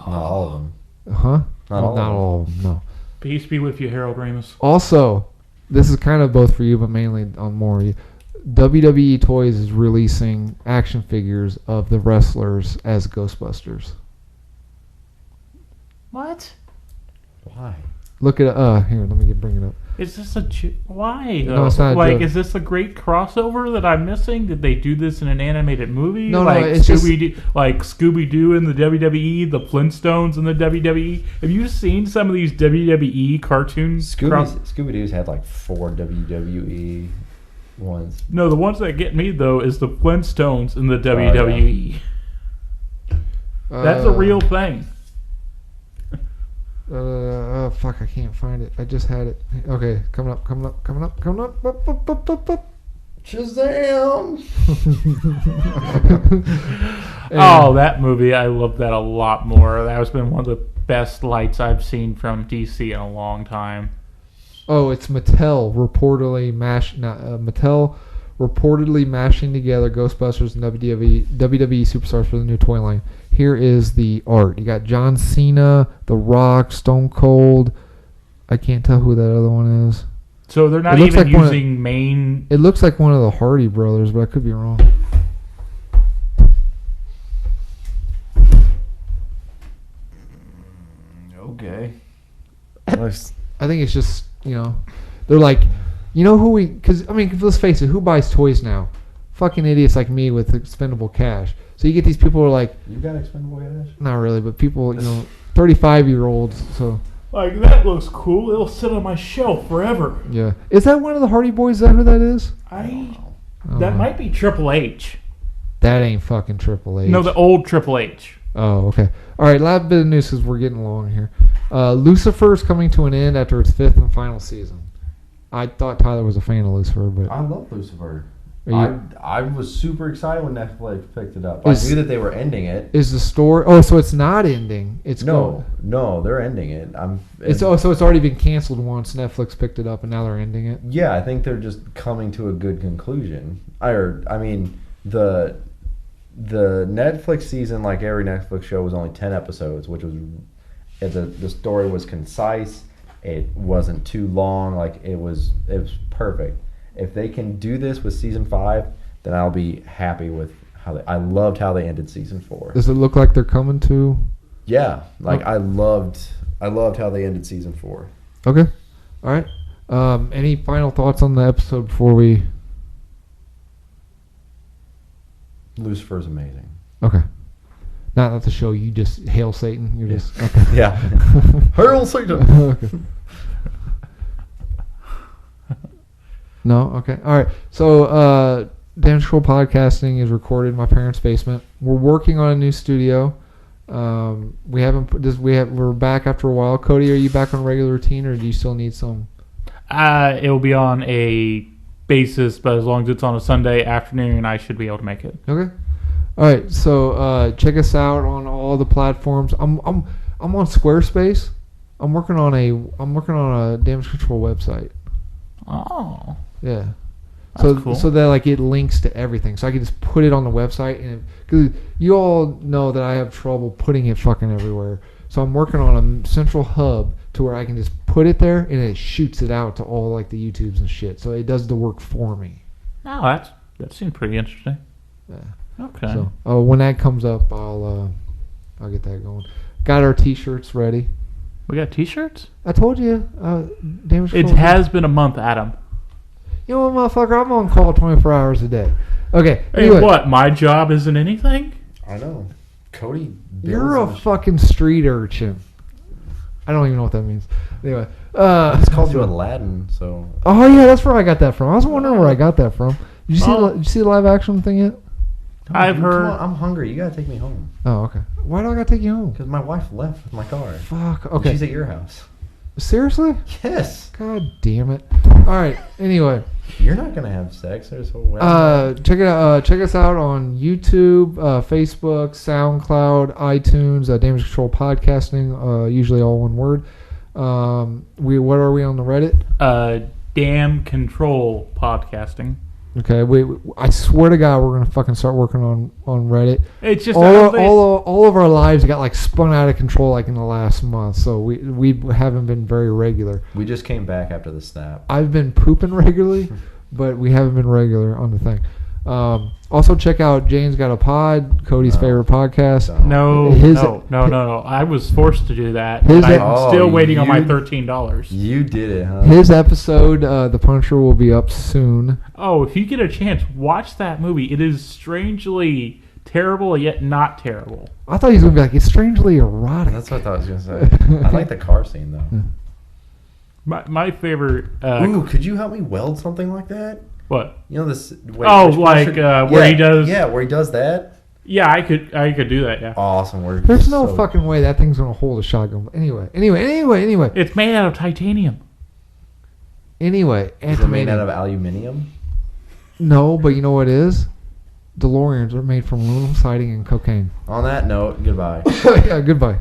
Not all of them. Huh? Not all of them. No. Peace be with you, Harold Ramis. Also, this is kind of both for you, but mainly on more you. WWE Toys is releasing action figures of the wrestlers as Ghostbusters. What? Why? Look at here. Let me bring it up. Is this why? No, it's not. Like, is this a great crossover that I'm missing? Did they do this in an animated movie? No, like it's Scooby Doo in the WWE, the Flintstones in the WWE. Have you seen some of these WWE cartoons? Scooby Doo's had like 4 WWE ones. No, the ones that get me though is the Flintstones in the WWE. That's a real thing. Fuck, I can't find it. I just had it. Okay, coming up. Shazam! Oh, that movie, I love that a lot more. That has been one of the best lights I've seen from DC in a long time. Oh, it's Mattel reportedly mashing together Ghostbusters and WWE superstars for the new toy line. Here is the art. You got John Cena, The Rock, Stone Cold. I can't tell who that other one is. So they're not It looks even like using main. It looks like one of the Hardy brothers, but I could be wrong. Okay. I think it's just, they're like, because, let's face it, who buys toys now? Fucking idiots like me with expendable cash. So you get these people who are like, You got expendable cash? not really, but people, 35-year-olds, so, Like, that looks cool. It'll sit on my shelf forever. yeah. Is that one of the Hardy Boys? Is that who that is? That might be Triple H. That ain't fucking Triple H. No, the old Triple H. Oh, okay. All right, last bit of news because we're getting along here. Lucifer is coming to an end after its 5th and final season. I thought Tyler was a fan of Lucifer, but I love Lucifer. Are I was super excited when Netflix picked it up. I knew that they were ending it. is the story? Oh, so it's not ending. It's No, they're ending it. so it's already been canceled once Netflix picked it up, and now they're ending it. Yeah, I think they're just coming to a good conclusion. The Netflix season, like every Netflix show, was only 10 episodes, which was the story was concise. It wasn't too long. Like it was perfect. If they can do this with season 5, then I'll be happy with how I loved how they ended season 4. Does it look like they're coming to? Yeah, I loved how they ended season 4. Okay, all right. Any final thoughts on the episode before we? Lucifer's amazing. Okay. Not the show. You just hail Satan. You're just okay. Yeah. Hail Satan. Okay. No. Okay. All right. So, Damage Control Podcasting is recorded in my parents' basement. We're working on a new studio. We haven't put this. We're back after a while. Cody, are you back on a regular routine, or do you still need some? It will be on a basis, but as long as it's on a Sunday afternoon, I should be able to make it. Okay. All right. So check us out on all the platforms. I'm on Squarespace. I'm working on a damage control website. Oh, Yeah. that's cool. So that it links to everything. So I can just put it on the website, and because you all know that I have trouble putting it fucking everywhere. So I'm working on a central hub to where I can just put it there, and it shoots it out to all the YouTubes and shit. So it does the work for me. Oh, that seems pretty interesting. Yeah. Okay. So when that comes up, I'll get that going. Got our T-shirts ready. We got T-shirts? I told you. Damage It control. has been a month, Adam. You know what, motherfucker? I'm on call 24 hours a day. Okay. Hey, Anyway, what? My job isn't anything? I know. Cody. you're a builds fucking street urchin. I don't even know what that means. Anyway. It's called you Aladdin, so. Oh yeah, that's where I got that from. I was wondering where I got that from. Did you see the live action thing yet? I've heard. Come on, I'm hungry. You gotta take me home. Oh, okay. Why do I gotta take you home? Because my wife left with my car. Fuck. Okay. She's at your house. Seriously? Yes. God damn it. All right. Anyway, You're not gonna have sex. There's a way. check it out. Check us out on YouTube, Facebook, SoundCloud, iTunes. Damage Control Podcasting. Usually all one word. What are we on the Reddit? Damn Control Podcasting. Okay. I swear to God, we're gonna fucking start working on Reddit. It's just all of our lives got spun out of control in the last month, so we haven't been very regular. We just came back after the snap. I've been pooping regularly, but we haven't been regular on the thing. Also check out Jane's Got a Pod, Cody's favorite podcast. No. I was forced to do that. I'm still waiting on my $13. You did it, huh? His episode, The Punisher, will be up soon. Oh, if you get a chance, watch that movie. It is strangely terrible, yet not terrible. I thought he was gonna be like, it's strangely erotic. That's what I thought I was gonna say. I like the car scene though. My favorite. Ooh, could you help me weld something like that? What? You know this. Where he does. Yeah, where he does that. Yeah, I could do that. Yeah. Awesome. There's no fucking way that thing's gonna hold a shotgun. Anyway. It's made out of titanium. Anyway, Is it made out of aluminium? No, but you know what it is? DeLoreans are made from aluminum siding and cocaine. On that note, goodbye. Yeah, goodbye.